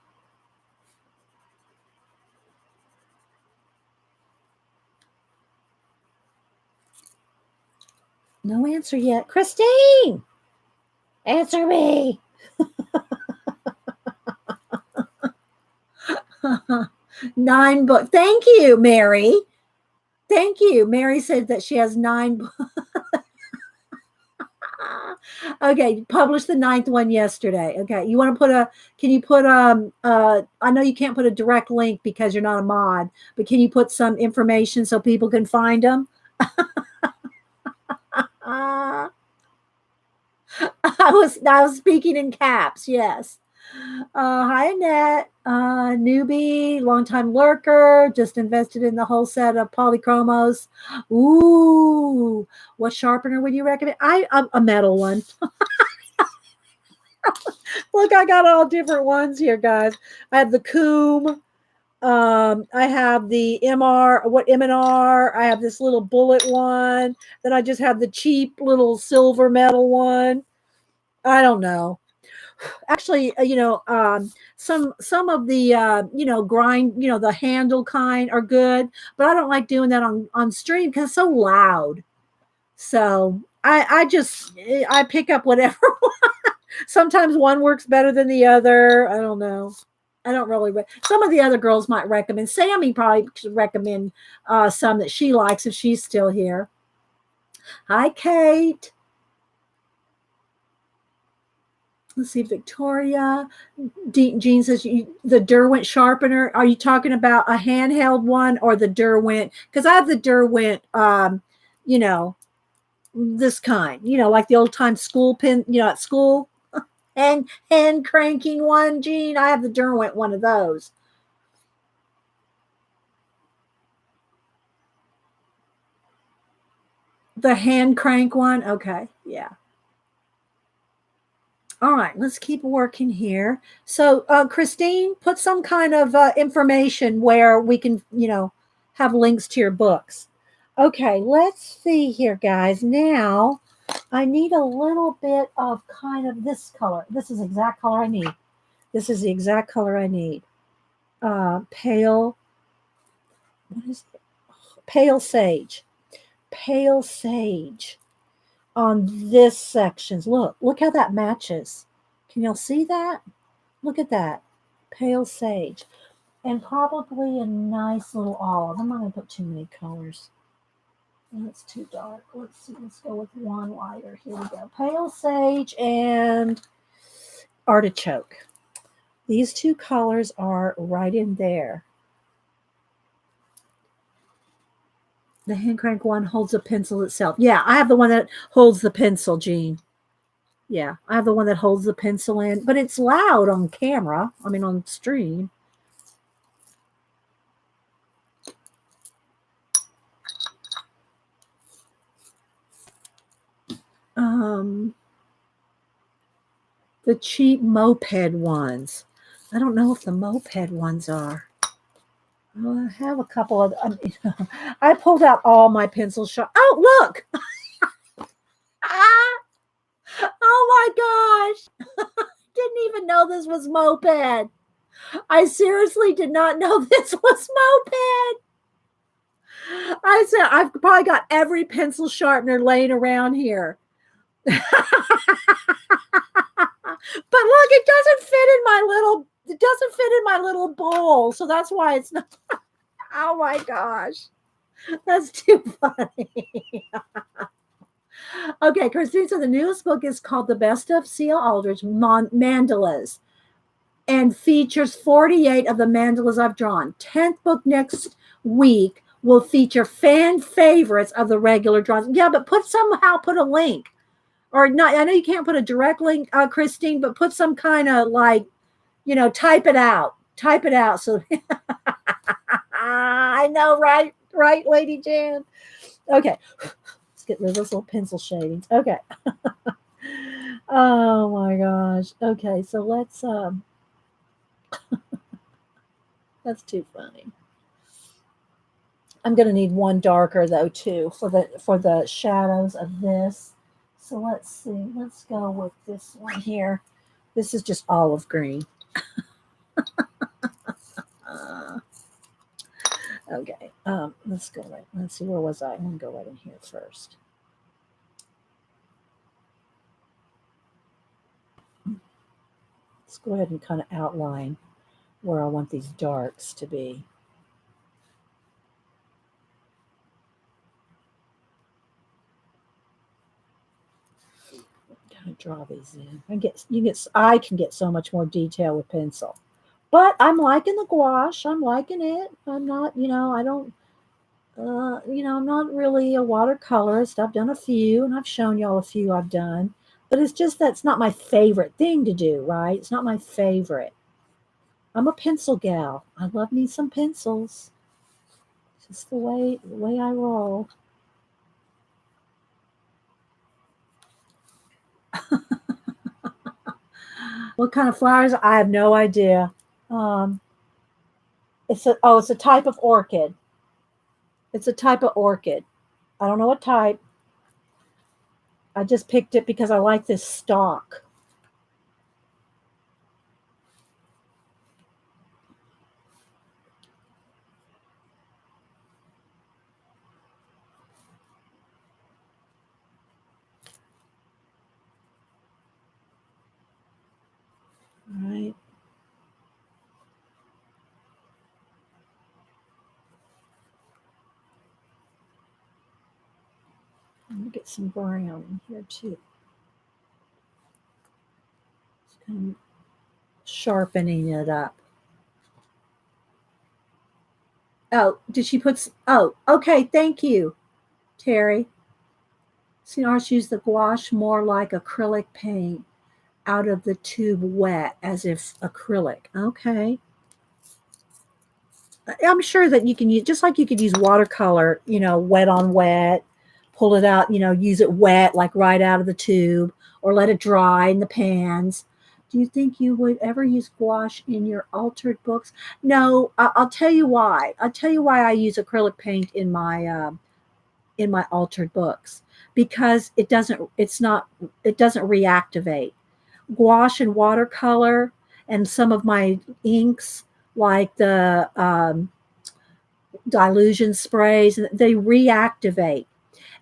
No answer yet. Christine! Answer me! 9 books. Thank you, Mary. Thank you. Mary said that she has 9 books. Okay, published the 9th one yesterday. Okay, you want to can you put I know you can't put a direct link because you're not a mod, but can you put some information so people can find them? I was speaking in caps, yes. Hi Annette, newbie, longtime lurker, just invested in the whole set of polychromos. Ooh, what sharpener would you recommend? A metal one. Look, I got all different ones here, guys. I have the Coom. I have the MR, what M&R. I have this little bullet one. Then I just have the cheap little silver metal one. I don't know. Actually, some of the grind, the handle kind are good, but I don't like doing that on stream because it's so loud. So I pick up whatever. Sometimes one works better than the other. I don't know. I don't really. Some of the other girls might recommend. Sammy probably should recommend some that she likes if she's still here. Hi, Kate. Let's see, Victoria. Jean says the Derwent sharpener. Are you talking about a handheld one or the Derwent? Because I have the Derwent, this kind, like the old time school pen, at school, and hand cranking one. Jean, I have the Derwent one of those. The hand crank one. Okay, yeah. All right, let's keep working here. So, Christine, put some kind of information where we can, have links to your books. Okay, let's see here, guys. Now, I need a little bit of kind of this color. This is the exact color I need. This is the exact color I need. Pale. What is it? Pale sage. Pale sage. On this sections. Look how that matches. Can y'all see that? Look at that. Pale sage. And probably a nice little olive. I'm not going to put too many colors. That's too dark. Let's see. Let's go with one lighter. Here we go. Pale sage and artichoke. These two colors are right in there. The hand crank one holds a pencil itself. Yeah, I have the one that holds the pencil, Jean. Yeah, I have the one that holds the pencil in, but it's loud on camera. I mean, on stream. The cheap moped ones. I don't know if the moped ones are. Well, I have a couple of. I pulled out all my pencil sharp. Oh, look! Ah! Oh my gosh! Didn't even know this was moped. I seriously did not know this was moped. I said I've probably got every pencil sharpener laying around here. But look, it doesn't fit in my little bowl. So that's why it's not. Oh my gosh. That's too funny. Okay, Christine, so the newest book is called The Best of C.L. Aldrich Mandalas and features 48 of the mandalas I've drawn. 10th book next week will feature fan favorites of the regular drawings. Yeah, but somehow put a link. Or not, I know you can't put a direct link, Christine, but put some kind of type it out. Type it out. So I know, right, Lady Jan. Okay, let's get rid of those little pencil shadings. Okay. Oh my gosh. Okay, so let's. That's too funny. I'm gonna need one darker though too for the shadows of this. So let's see. Let's go with this one here. This is just olive green. Okay. Let's go right. Let's see. Where was I? I'm gonna go right in here first. Let's go ahead and kind of outline where I want these darks to be. draw these in. I can get so much more detail with pencil. But I'm liking the gouache. I'm liking it. I'm not, I don't, I'm not really a watercolorist. I've done a few, and I've shown y'all a few I've done. But it's just that's not my favorite thing to do, right? It's not my favorite. I'm a pencil gal. I love me some pencils. It's just the way I roll. What kind of flowers? I have no idea. Um, it's a type of orchid. It's a type of orchid. I don't know what type. I just picked it because I like this stalk. All right. I'm gonna get some brown in here too. Just kind of sharpening it up. Oh, did she put? Oh, okay. Thank you, Terry. See, ours use the gouache more like acrylic paint out of the tube wet as if acrylic. Okay. I'm sure that you can use, just like you could use watercolor, wet on wet, pull it out, use it wet, like right out of the tube, or let it dry in the pans. Do you think you would ever use gouache in your altered books? No, I'll tell you why. I'll tell you why I use acrylic paint in my altered books, because it doesn't reactivate. Gouache and watercolor and some of my inks, like the dilution sprays, they reactivate.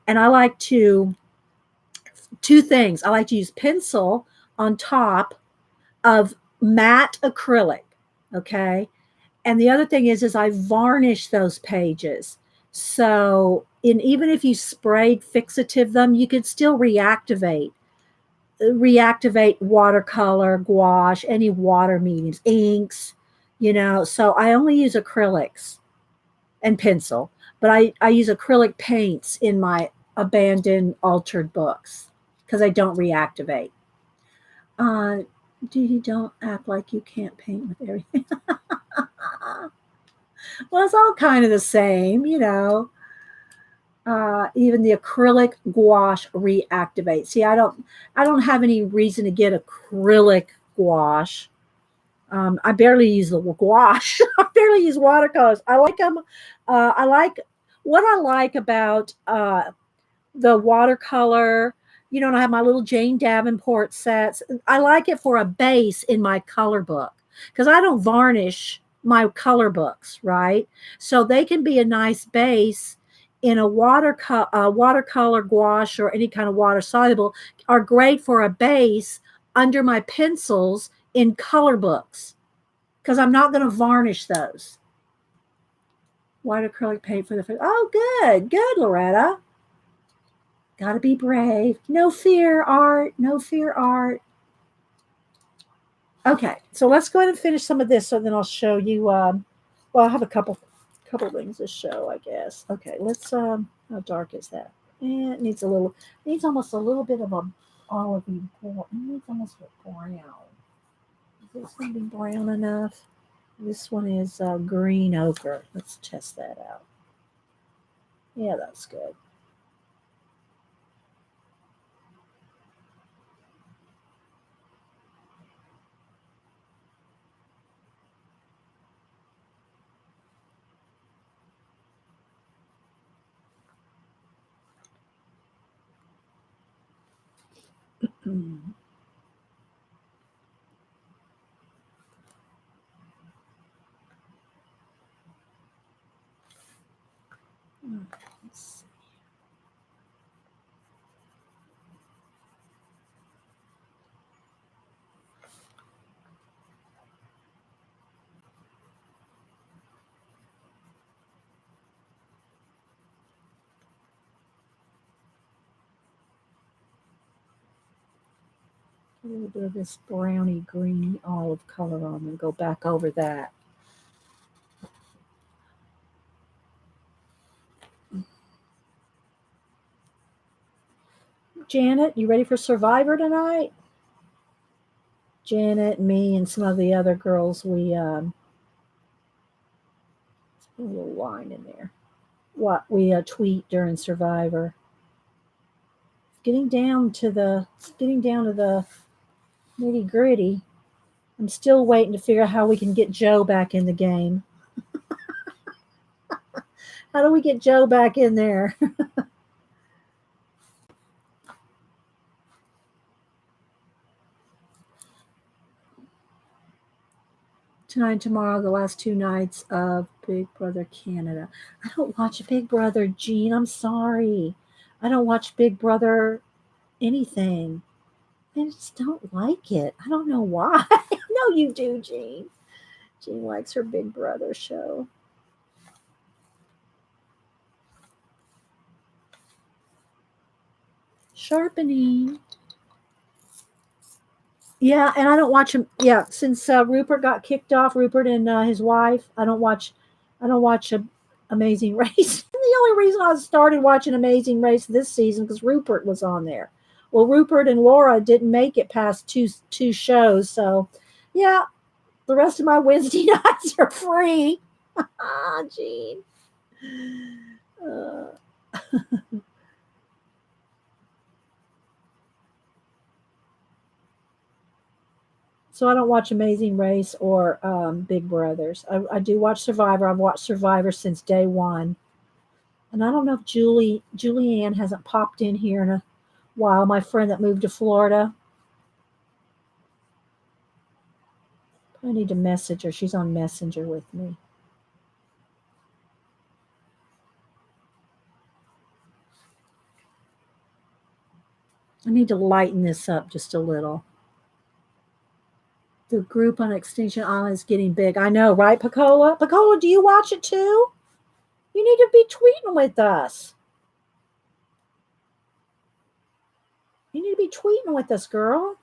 And I like to, two things. I like to use pencil on top of matte acrylic. Okay. And the other thing is I varnish those pages. So even if you sprayed fixative them, you could still reactivate watercolor, gouache, any water mediums, inks, So I only use acrylics and pencil, but I use acrylic paints in my abandoned altered books because I don't reactivate. Uh, don't act like you can't paint with everything. Well, it's all kind of the same. Even the acrylic gouache reactivates. See, I don't have any reason to get acrylic gouache. I barely use the gouache. I barely use watercolors. I like them. I like what I like about the watercolor. And I have my little Jane Davenport sets. I like it for a base in my color book because I don't varnish my color books, right? So they can be a nice base in a watercolor gouache or any kind of water soluble are great for a base under my pencils in color books because I'm not going to varnish those. White acrylic paint for the face. Oh, good, Loretta. Got to be brave. No fear, Art. No fear, Art. Okay, so let's go ahead and finish some of this. So then I'll show you. Well, I have a couple things to show, I guess. Okay, let's. How dark is that? It needs almost a little bit of a olivey. It needs almost a brown. Is this going to be brown enough? This one is green ochre. Let's test that out. Yeah, that's good. Let's see. A little bit of this browny green olive color on and go back over that. Janet, you ready for Survivor tonight? Janet, me, and some of the other girls, we let's put a little line in there. What we tweet during Survivor. It's getting down to the nitty gritty. I'm still waiting to figure out how we can get Joe back in the game. How do we get Joe back in there? Tonight and tomorrow, the last 2 nights of Big Brother Canada. I don't watch Big Brother, Gene. I'm sorry. I don't watch Big Brother anything. I just don't like it. I don't know why. I know you do, Jean. Jean likes her Big Brother show. Sharpening. Yeah, and I don't watch him. Yeah, since Rupert got kicked off, Rupert and his wife, I don't watch Amazing Race. The only reason I started watching Amazing Race this season because Rupert was on there. Well, Rupert and Laura didn't make it past two shows, so yeah, the rest of my Wednesday nights are free. Ah, Gene. So I don't watch Amazing Race or Big Brothers. I do watch Survivor. I've watched Survivor since day one. And I don't know if Julianne hasn't popped in here in a while. My friend that moved to Florida. I need to message her. She's on Messenger with me. I need to lighten this up just a little. The group on Extinction Island is getting big. I know, right, Picola? Picola, do you watch it too? You need to be tweeting with us. You need to be tweeting with us, girl.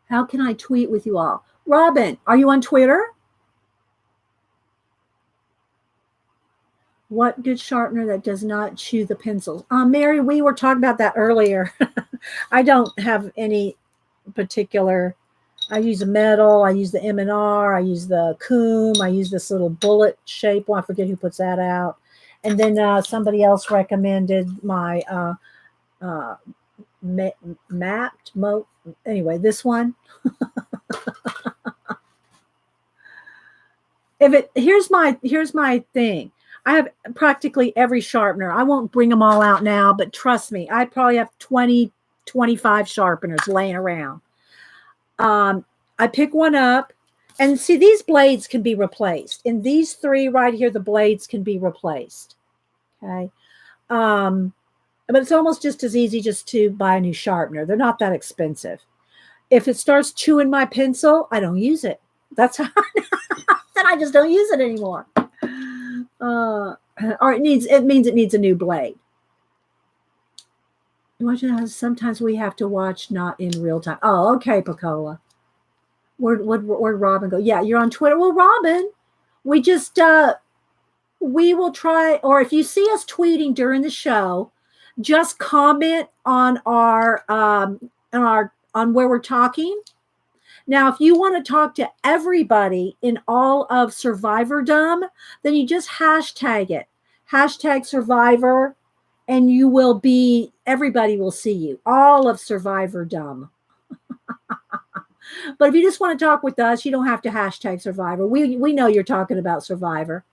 How can I tweet with you all? Robin, are you on Twitter? What good sharpener that does not chew the pencils? Mary, we were talking about that earlier. I don't have any particular. I use a metal. I use the M&R. I use the Coom. I use this little bullet shape one. I forget who puts that out. And then somebody else recommended my mapped. Anyway, this one. Here's my thing. I have practically every sharpener. I won't bring them all out now, but trust me, I probably have 20, 25 sharpeners laying around. I pick one up, and see, these blades can be replaced. In these 3 right here, the blades can be replaced. Okay. But it's almost just as easy just to buy a new sharpener. They're not that expensive. If it starts chewing my pencil, I don't use it. That's how then I just don't use it anymore. Or it means it needs a new blade. Sometimes we have to watch not in real time. Oh, okay, Picola. Where'd Robin go? Yeah, you're on Twitter. Well, Robin, we just we will try, or if you see us tweeting during the show, just comment on our on where we're talking. Now, if you want to talk to everybody in all of Survivordom, then you just hashtag it. Hashtag Survivor, and everybody will see you. All of Survivordom. But if you just want to talk with us, you don't have to hashtag Survivor. We know you're talking about Survivor.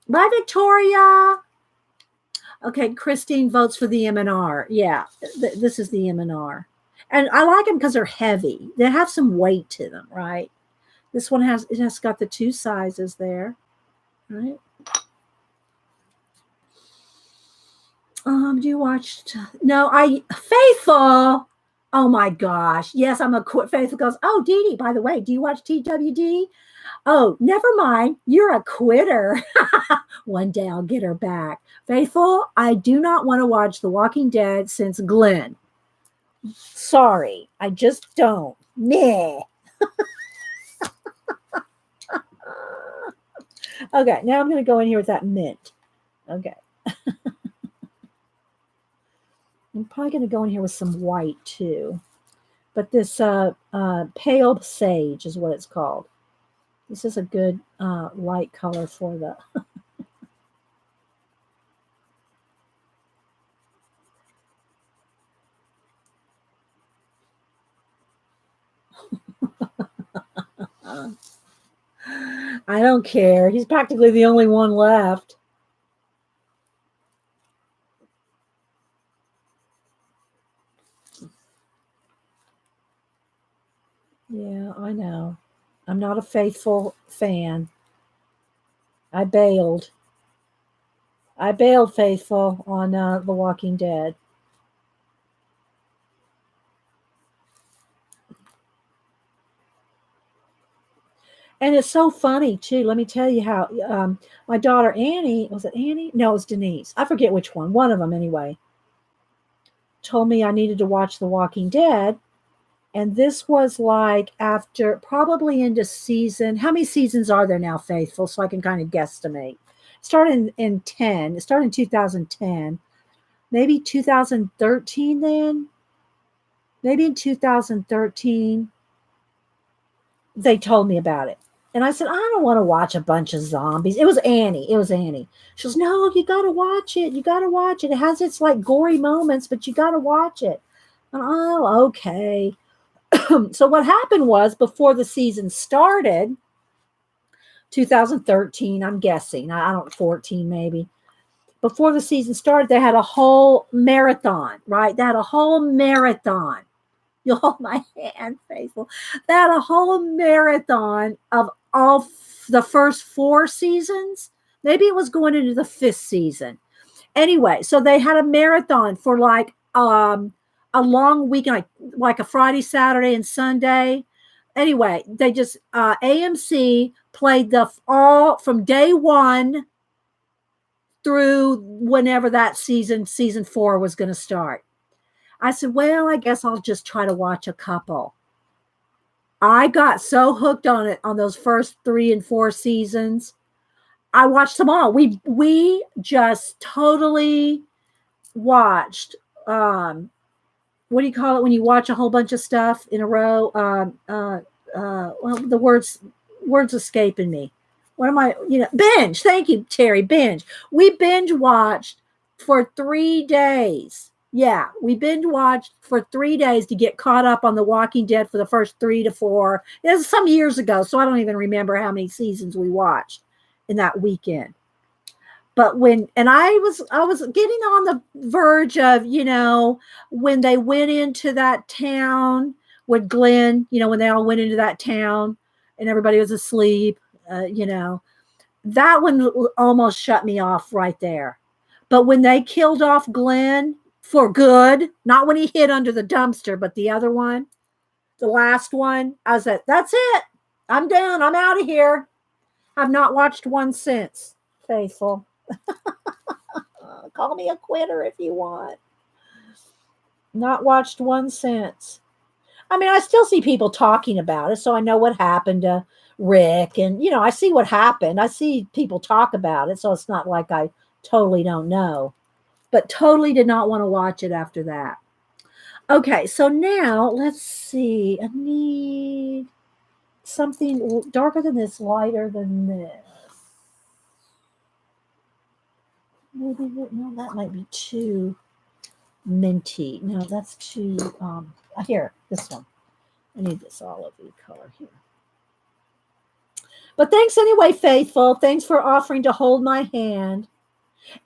Bye, Victoria. Okay, Christine votes for the M&R. Yeah, this is the M&R. And I like them because they're heavy. They have some weight to them, right? This one has got the 2 sizes there, right? Do you watch? No, Faithful. Oh my gosh. Yes, I'm a Faithful goes, oh, Dee Dee, by the way, do you watch TWD? Oh, never mind. You're a quitter. One day I'll get her back. Faithful, I do not want to watch The Walking Dead since Glenn. Sorry, I just don't. Nah. Okay, now I'm going to go in here with that mint. Okay. I'm probably going to go in here with some white too. But this pale sage is what it's called. This is a good light color for the... I don't care. He's practically the only one left. Yeah, I know. I'm not a Faithful fan. I bailed. Faithful on The Walking Dead. And it's so funny too. Let me tell you how my daughter Annie, was it Annie? No, it was Denise. I forget which one. One of them anyway. Told me I needed to watch The Walking Dead. And this was like after probably into season. How many seasons are there now, Faithful? So I can kind of guesstimate. It started in 10. It started in 2010. Maybe 2013 then. Maybe in 2013 they told me about it. And I said, I don't want to watch a bunch of zombies. It was Annie. She goes, no, you got to watch it. You got to watch it. It has its like gory moments, but you got to watch it. And, oh, okay. So what happened was before the season started, 2013, I'm guessing, I don't 14 maybe. Before the season started, they had a whole marathon, right? They had a whole marathon. You'll hold my hand, Faithful. They had a whole marathon of all the first 4 seasons. Maybe it was going into the 5th season. Anyway, so they had a marathon for like a long weekend, like a Friday, Saturday, and Sunday. Anyway, they just AMC played the all from day 1 through whenever that season 4 was going to start. I said, well, I guess I'll just try to watch a couple. I got so hooked on it on those first 3 and 4 seasons. I watched them all. We just totally watched what do you call it when you watch a whole bunch of stuff in a row? Well, the words escaping me. What am I? Binge. Thank you, Terry. Binge. We binge watched for 3 days. Yeah, we binge watched for 3 days to get caught up on The Walking Dead for the first 3 to 4. It was some years ago, so I don't even remember how many seasons we watched in that weekend. But I was getting on the verge of, when they went into that town with Glenn, when they all went into that town and everybody was asleep, that one almost shut me off right there. But when they killed off Glenn for good, not when he hid under the dumpster, but the other one, the last one, I was like, that's it. I'm done. I'm out of here. I've not watched one since, Faithful. Call me a quitter if you want. Not watched one since. I mean, I still see people talking about it, so I know what happened to Rick, and I see what happened. I see people talk about it, so it's not like I totally don't know. But totally did not want to watch it after that. Okay, so now let's see. I need something darker than this, lighter than this. Maybe no, that might be too minty. No, that's too here, this one. I need this olivey color here. But thanks anyway, Faithful. Thanks for offering to hold my hand.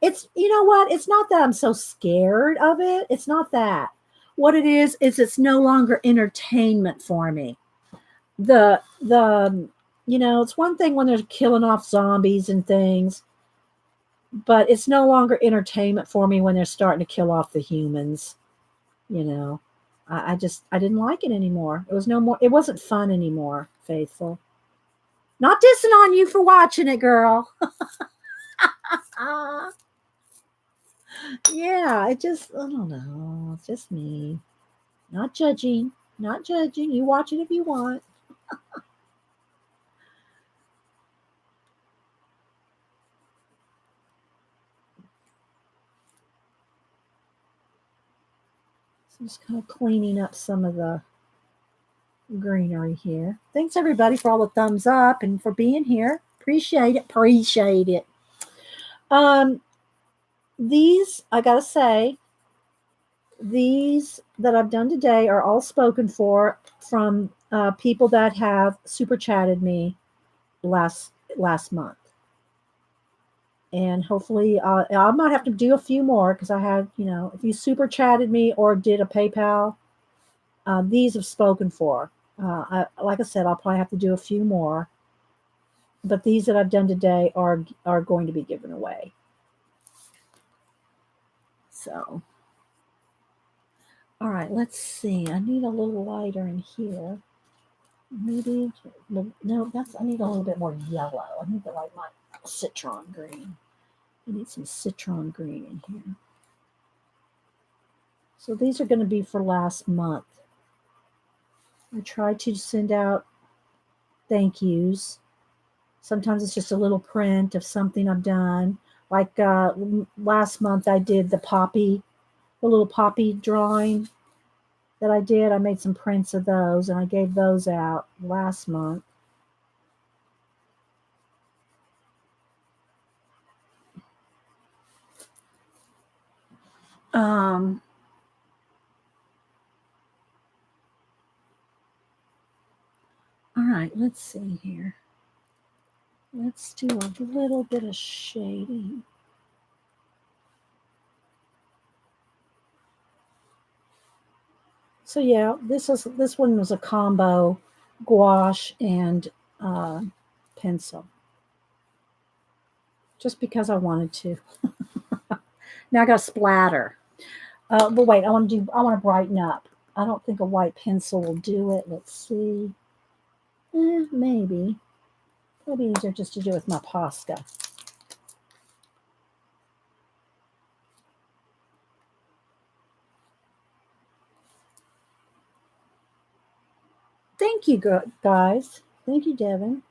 It's, you know what? It's not that I'm so scared of it. It's not that. What it is it's no longer entertainment for me. It's one thing when they're killing off zombies and things. but it's no longer entertainment for me when they're starting to kill off the humans. You know, I didn't like it anymore. It was no more. It wasn't fun anymore. Faithful, not dissing on you for watching it, girl. Yeah, it just I don't know. It's just me. Not judging. Not judging. You watch it if you want. So I'm just kind of cleaning up some of the greenery here. Thanks everybody for all the thumbs up and for being here. Appreciate it. Appreciate it. Um, these I gotta say, these that I've done today are all spoken for from people that have super chatted me last month, and hopefully I might have to do a few more because I had if you super chatted me or did a PayPal, these have spoken for. Like I said, I'll probably have to do a few more, but these that I've done today are going to be given away. So, all right, let's see. I need a little lighter in here. Maybe no. I need a little bit more yellow. I need to like my citron green. I need some citron green in here. So these are going to be for last month. I try to send out thank yous. Sometimes it's just a little print of something I've done. Like last month, I did the little poppy drawing that I did. I made some prints of those, and I gave those out last month. Um, all right, let's see here. Let's do a little bit of shading. So yeah, this one was a combo gouache and pencil, just because I wanted to. Now I got a splatter. But wait, I want to brighten up. I don't think a white pencil will do it. Let's see. Maybe. Probably easier just to do with my Posca. Thank you, guys. Thank you, Devin.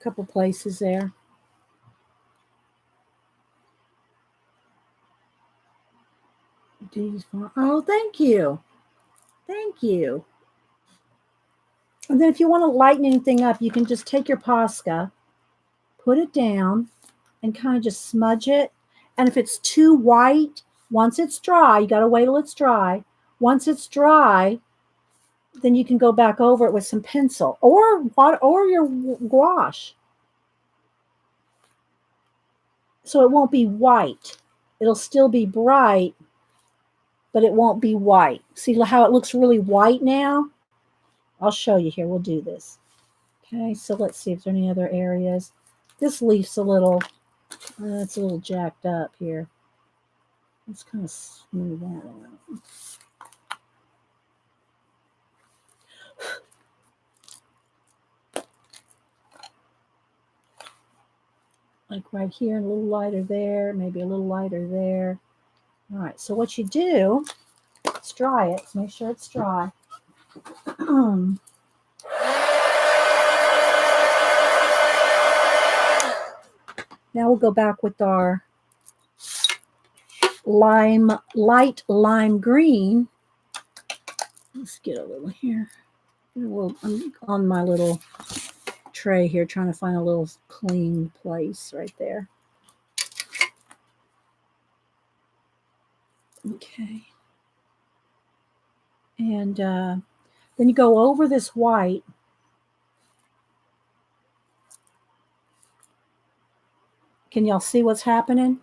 Couple places there. Oh, thank you. Thank you. And then if you want to lighten anything up, you can just take your Posca, put it down, and kind of just smudge it. And if it's too white, once it's dry, you got to wait till it's dry. Once it's dry, then you can go back over it with some pencil or your gouache. So it won't be white. It'll still be bright, but it won't be white. See how it looks really white now? I'll show you here. We'll do this. Okay, so let's see if there's any other areas. This leaf's it's a little jacked up here. Let's kind of smooth that out. Like right here, a little lighter there, maybe a little lighter there. All right, so what you do, let's dry it. Make sure it's dry. Now we'll go back with our light lime green. Let's get a little here. I'm on my little tray here, trying to find a little clean place right there. Okay. And then you go over this white. Can y'all see what's happening?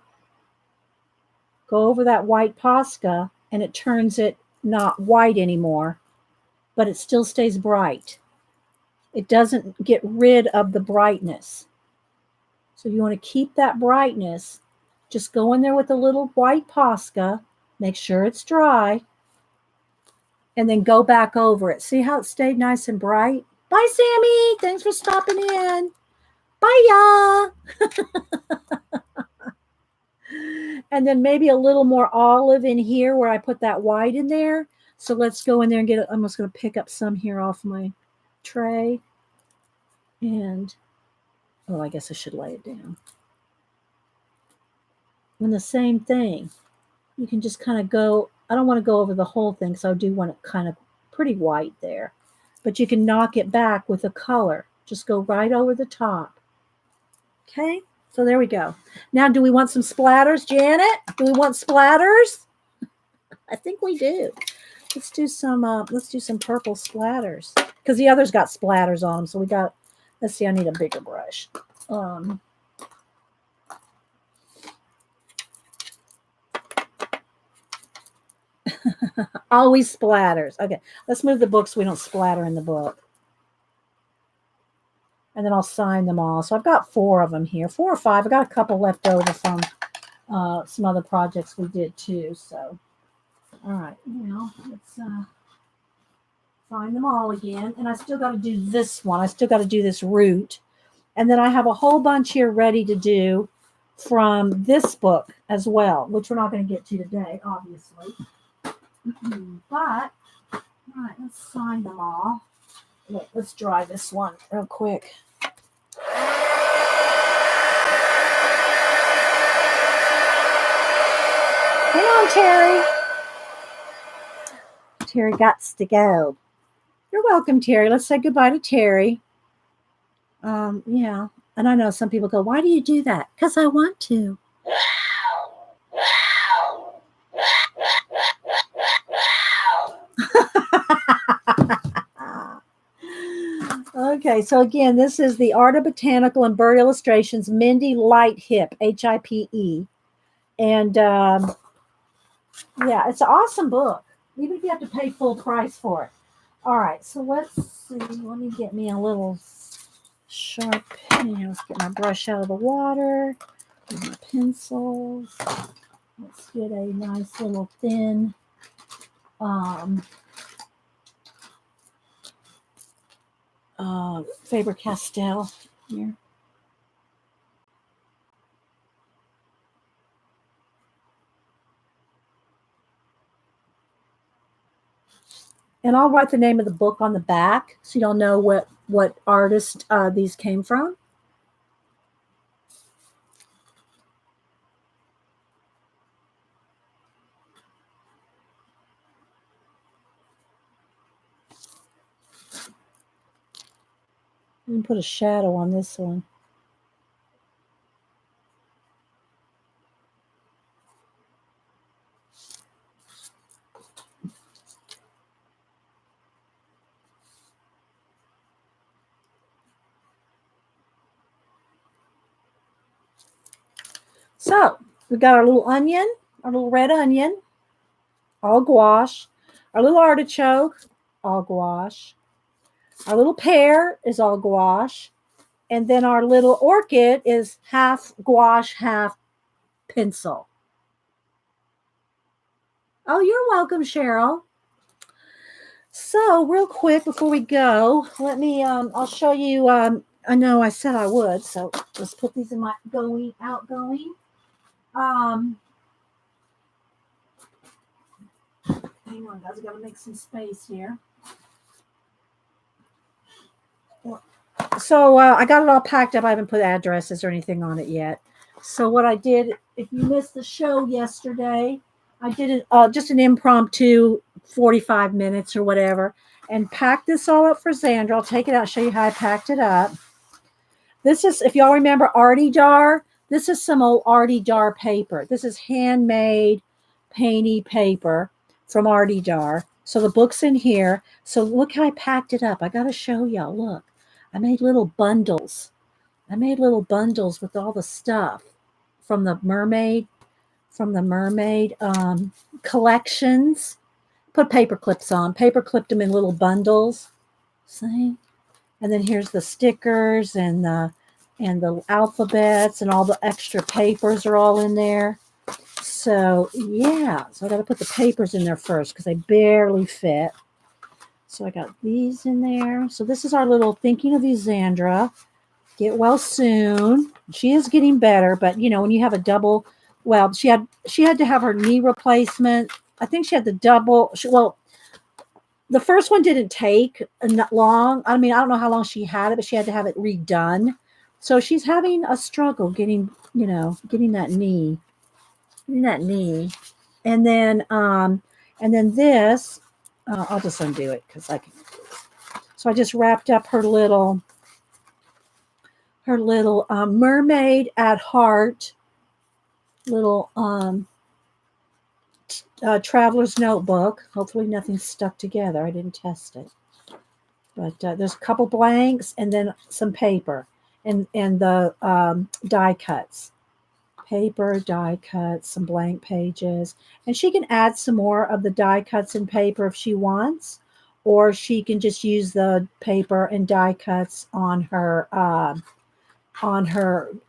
Go over that white Posca and it turns it not white anymore, but it still stays bright. It doesn't get rid of the brightness. So you want to keep that brightness. Just go in there with a little white Posca, make sure it's dry, and then go back over it. See how it stayed nice and bright? Bye, Sammy. Thanks for stopping in. Bye, y'all. And then maybe a little more olive in here where I put that white in there. So let's go in there and get it. I'm just going to pick up some here off my tray. And, oh, I guess I should lay it down. And the same thing. You can just kind of go, I don't want to go over the whole thing because I do want it kind of pretty white there. But you can knock it back with a color. Just go right over the top. Okay, so there we go. Now, do we want some splatters, Janet? Do we want splatters? I think we do. Let's do some purple splatters because the others got splatters on them. So we got, let's see, I need a bigger brush. Always splatters. Okay, let's move the book so we don't splatter in the book. And then I'll sign them all. So I've got 4 of them here, 4 or 5. I got a couple left over from some other projects we did too. So, all right, now let's sign them all again. And I still got to do this one. I still got to do this root. And then I have a whole bunch here ready to do from this book as well, which we're not going to get to today, obviously. But, all right, let's sign them all. Look, let's dry this one real quick. Hang on, Terry. Terry gots to go. You're welcome, Terry. Let's say goodbye to Terry. Yeah. And I know some people go, why do you do that? Because I want to. Okay, so again, this is the Art of Botanical and Bird Illustrations, Mindy Light Hip, H-I-P-E. And yeah, it's an awesome book, even if you have to pay full price for it. All right, so let's see. Let me get me a little sharp pen. Let's get my brush out of the water. Get my pencils. Let's get a nice little thin Faber-Castell here. And I'll write the name of the book on the back so you'll know what artist these came from. And put a shadow on this one. So we've got our little onion, our little red onion, all gouache. Our little artichoke, all gouache. Our little pear is all gouache. And then our little orchid is half gouache, half pencil. Oh, you're welcome, Cheryl. So real quick before we go, let me, I'll show you, I know I said I would, so let's put these in my outgoing. Hang on, guys, I got to make some space here. So I got it all packed up. I haven't put addresses or anything on it yet. So what I did, if you missed the show yesterday, I did just an impromptu 45 minutes or whatever and packed this all up for Xandra. I'll take it out, show you how I packed it up. This is, if y'all remember Artie Jar, this is some old Artie Jar paper. This is handmade painty paper from Artie Jar. So the book's in here. So look how I packed it up. I got to show y'all. Look, I made little bundles. I made little bundles with all the stuff from the mermaid collections. Put paper clips on. Paper clipped them in little bundles. See? And then here's the stickers and the alphabets and all the extra papers are all in there. So yeah, so I got to put the papers in there first because they barely fit. So I got these in there. So this is our little thinking of you, Xandra. Get well soon. She is getting better, but you know, when you have a double, well, she had to have her knee replacement. I think she had the double. Well, the first one didn't take long. I mean, I don't know how long she had it, but she had to have it redone. So she's having a struggle getting that knee. And then this, I'll just undo it because I can. So I just wrapped up her little mermaid at heart little traveler's notebook. Hopefully nothing's stuck together. I didn't test it. But there's a couple blanks and then some paper and the die cuts. Paper, die cuts, some blank pages. And she can add some more of the die cuts and paper if she wants. Or she can just use the paper and die cuts on her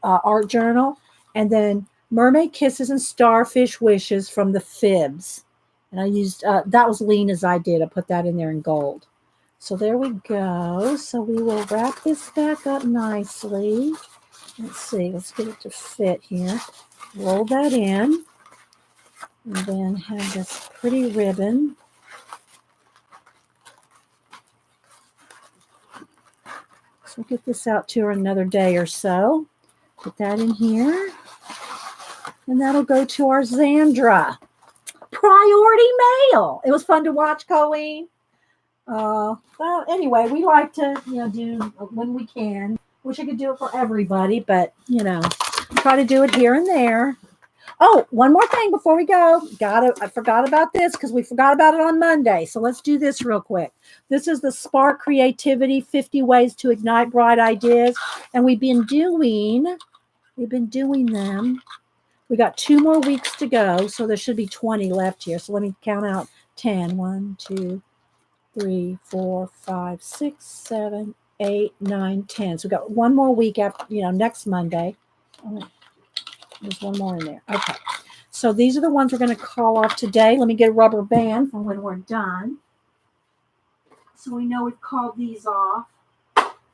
art journal. And then Mermaid Kisses and Starfish Wishes from the Fibs. And I used, that was Lena's idea to put that in there in gold. So there we go. So we will wrap this back up nicely. Let's see, let's get it to fit here. Roll that in. And then have this pretty ribbon. So we'll get this out to her another day or so. Put that in here. And that'll go to our Xandra. Priority mail. It was fun to watch, Colleen. Well, anyway, we like to, do when we can. Wish I could do it for everybody, but, try to do it here and there. Oh, one more thing before we go. I forgot about this because we forgot about it on Monday. So let's do this real quick. This is the Spark Creativity 50 Ways to Ignite Bright Ideas. And we've been doing them. We got 2 more weeks to go. So there should be 20 left here. So let me count out 10. 1, 2, 3, 4, 5, 6, 7, 8, 9, 10. So we've got 1 more week after, next Monday. Oh, there's 1 more in there. Okay. So these are the ones we're going to call off today. Let me get a rubber band for when we're done. So we know we've called these off.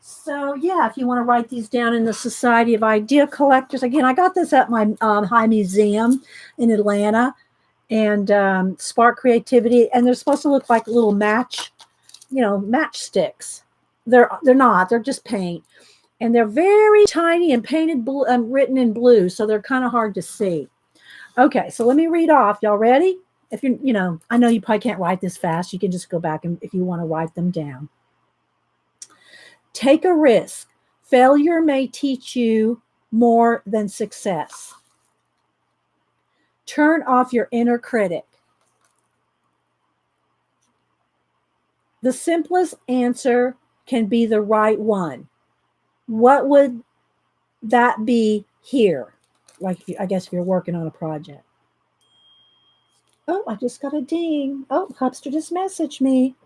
So yeah, if you want to write these down in the Society of Idea Collectors. Again, I got this at my High Museum in Atlanta. And Spark Creativity. And they're supposed to look like little matchsticks. They're not. They're just paint. And they're very tiny and painted blue, written in blue, so they're kind of hard to see. Okay, so let me read off. Y'all ready? If I know you probably can't write this fast. You can just go back and if you want to write them down. Take a risk. Failure may teach you more than success. Turn off your inner critic. The simplest answer can be the right one. What would that be here? Like, I guess if you're working on a project. Oh, I just got a ding. Oh, Hubster just messaged me.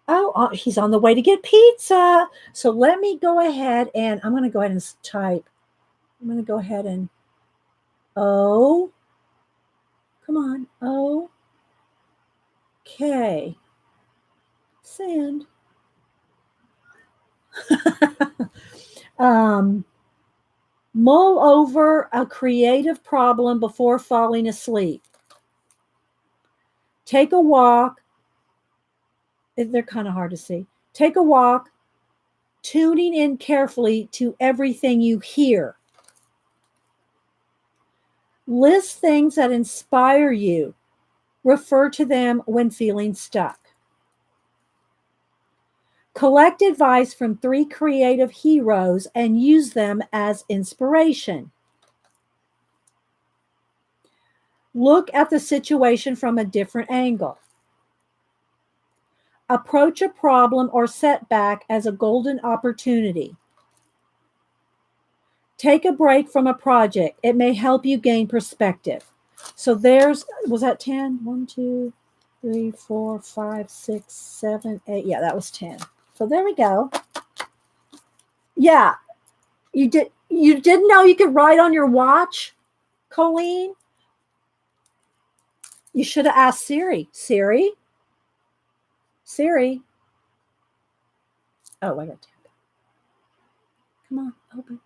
Oh, he's on the way to get pizza. So let me go ahead and I'm going to go ahead and type. I'm going to go ahead and, come on. Okay. Send. Mull over a creative problem before falling asleep. Take a walk. They're kind of hard to see. Take a walk, tuning in carefully to everything you hear. List things that inspire you. Refer to them when feeling stuck. Collect advice from 3 creative heroes and use them as inspiration. Look at the situation from a different angle. Approach a problem or setback as a golden opportunity. Take a break from a project. It may help you gain perspective. So was that 10? 1, 2, 3, 4, 5, 6, 7, 8. Yeah, that was 10. So there we go. Yeah. You didn't know you could write on your watch, Colleen? You should have asked Siri. Siri? Oh, I got to. Come on, open.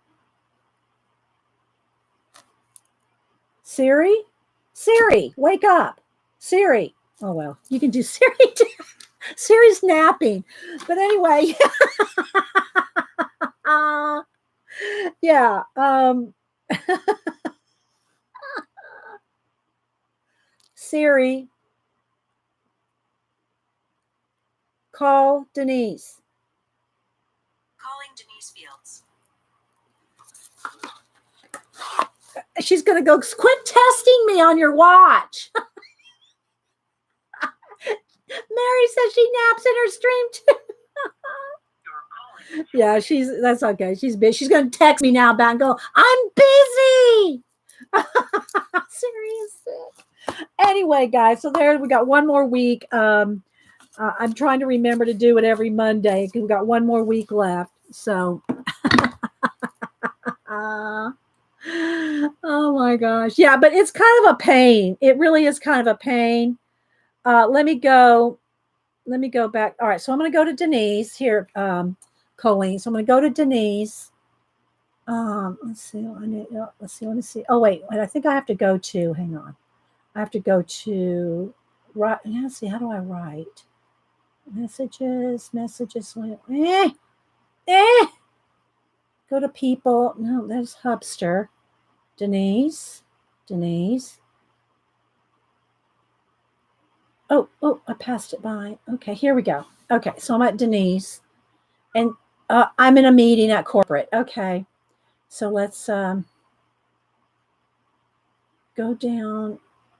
Siri, wake up. Siri. Oh, well, you can do Siri too. Siri's napping. But anyway. Yeah. Siri, call Denise. Calling Denise Fields. She's going to go, quit testing me on your watch. Mary says she naps in her stream too. Yeah, that's okay. She's busy. She's going to text me now back and go, I'm busy. Seriously. Anyway, guys, so there we got one more week. I'm trying to remember to do it every Monday because we got one more week left. So, oh my gosh. Yeah, but it's kind of a pain. It really is kind of a pain. Let me go back. All right, so I'm going to go to Denise here, Colleen. So I'm going to go to Denise. Let's see. Let me see. Oh, wait. I think I have to go to, hang on. I have to go to, right. Let's see. How do I write? Messages. Go to people. No, there's Hubster. Denise. Oh, I passed it by. Okay, here we go. Okay, so I'm at Denise. And I'm in a meeting at corporate. Okay, so let's go down.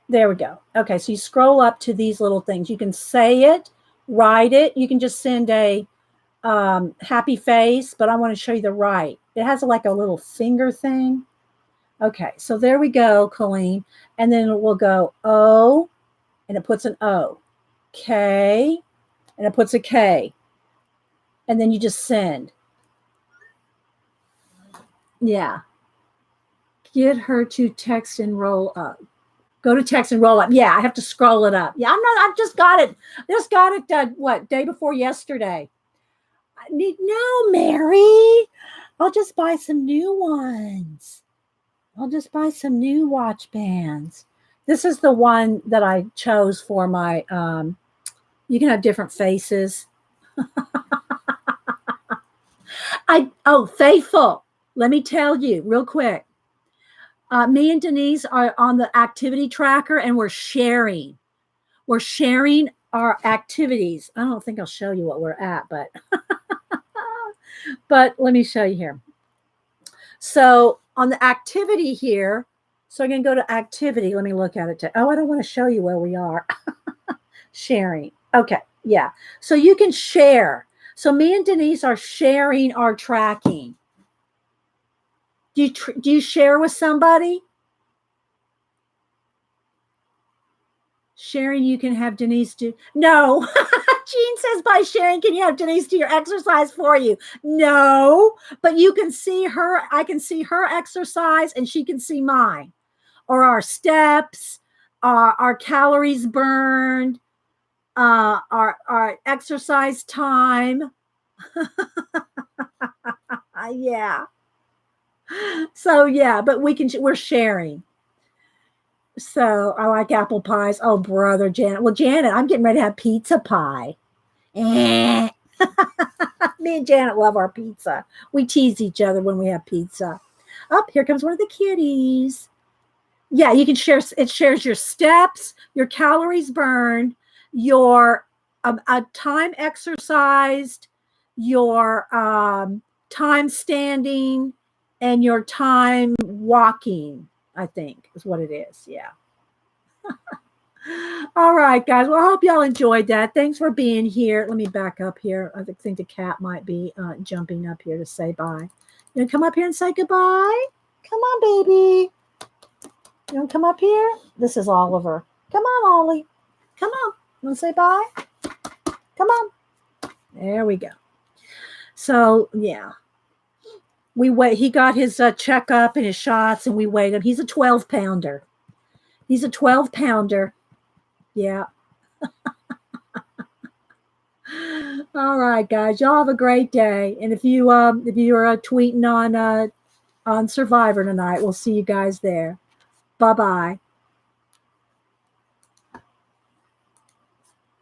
There we go. Okay, so you scroll up to these little things. You can say it, write it. You can just send a happy face, but I want to show you the right. It has like a little finger thing. Okay, so there we go, Colleen. And then we'll go O, and it puts an O. K, and it puts a K. And then you just send. Yeah. Get her to text and roll up. Go to text and roll up. Yeah, I have to scroll it up. Yeah, I've just got it. Day before yesterday. No, Mary. I'll just buy some new ones. I'll just buy some new watch bands. This is the one that I chose for my, you can have different faces. Faithful. Let me tell you real quick. Me and Denise are on the activity tracker and we're sharing. We're sharing our activities. I don't think I'll show you what we're at, but but let me show you here. So on the activity here, so I'm going to go to activity. Let me look at it. I don't want to show you where we are. Sharing. Okay. Yeah. So you can share. So me and Denise are sharing our tracking. Do you share with somebody? Sharing, you can have Denise do. No. Jean says by sharing, can you have Denise do your exercise for you? No, but you can see her. I can see her exercise and she can see mine. Or our steps, our calories burned, our exercise time. Yeah. So yeah, but we're sharing. So I like apple pies. Oh, brother, Janet. Well, Janet, I'm getting ready to have pizza pie. Me and Janet love our pizza. We tease each other when we have pizza. Oh, here comes one of the kitties. Yeah, you can share. It shares your steps, your calories burned, your time exercised, your time standing and your time walking, I think is what it is. Yeah. All right, guys. Well, I hope y'all enjoyed that. Thanks for being here. Let me back up here. I think the cat might be jumping up here to say bye. You want to come up here and say goodbye? Come on, baby. You want to come up here? This is Oliver. Come on, Ollie. Come on. You want to say bye? Come on. There we go. So, yeah. We wait. He got his checkup and his shots, and we weighed him. He's a 12-pounder. He's a 12-pounder. Yeah. All right, guys. Y'all have a great day. And if you are tweeting on Survivor tonight, we'll see you guys there. Bye-bye.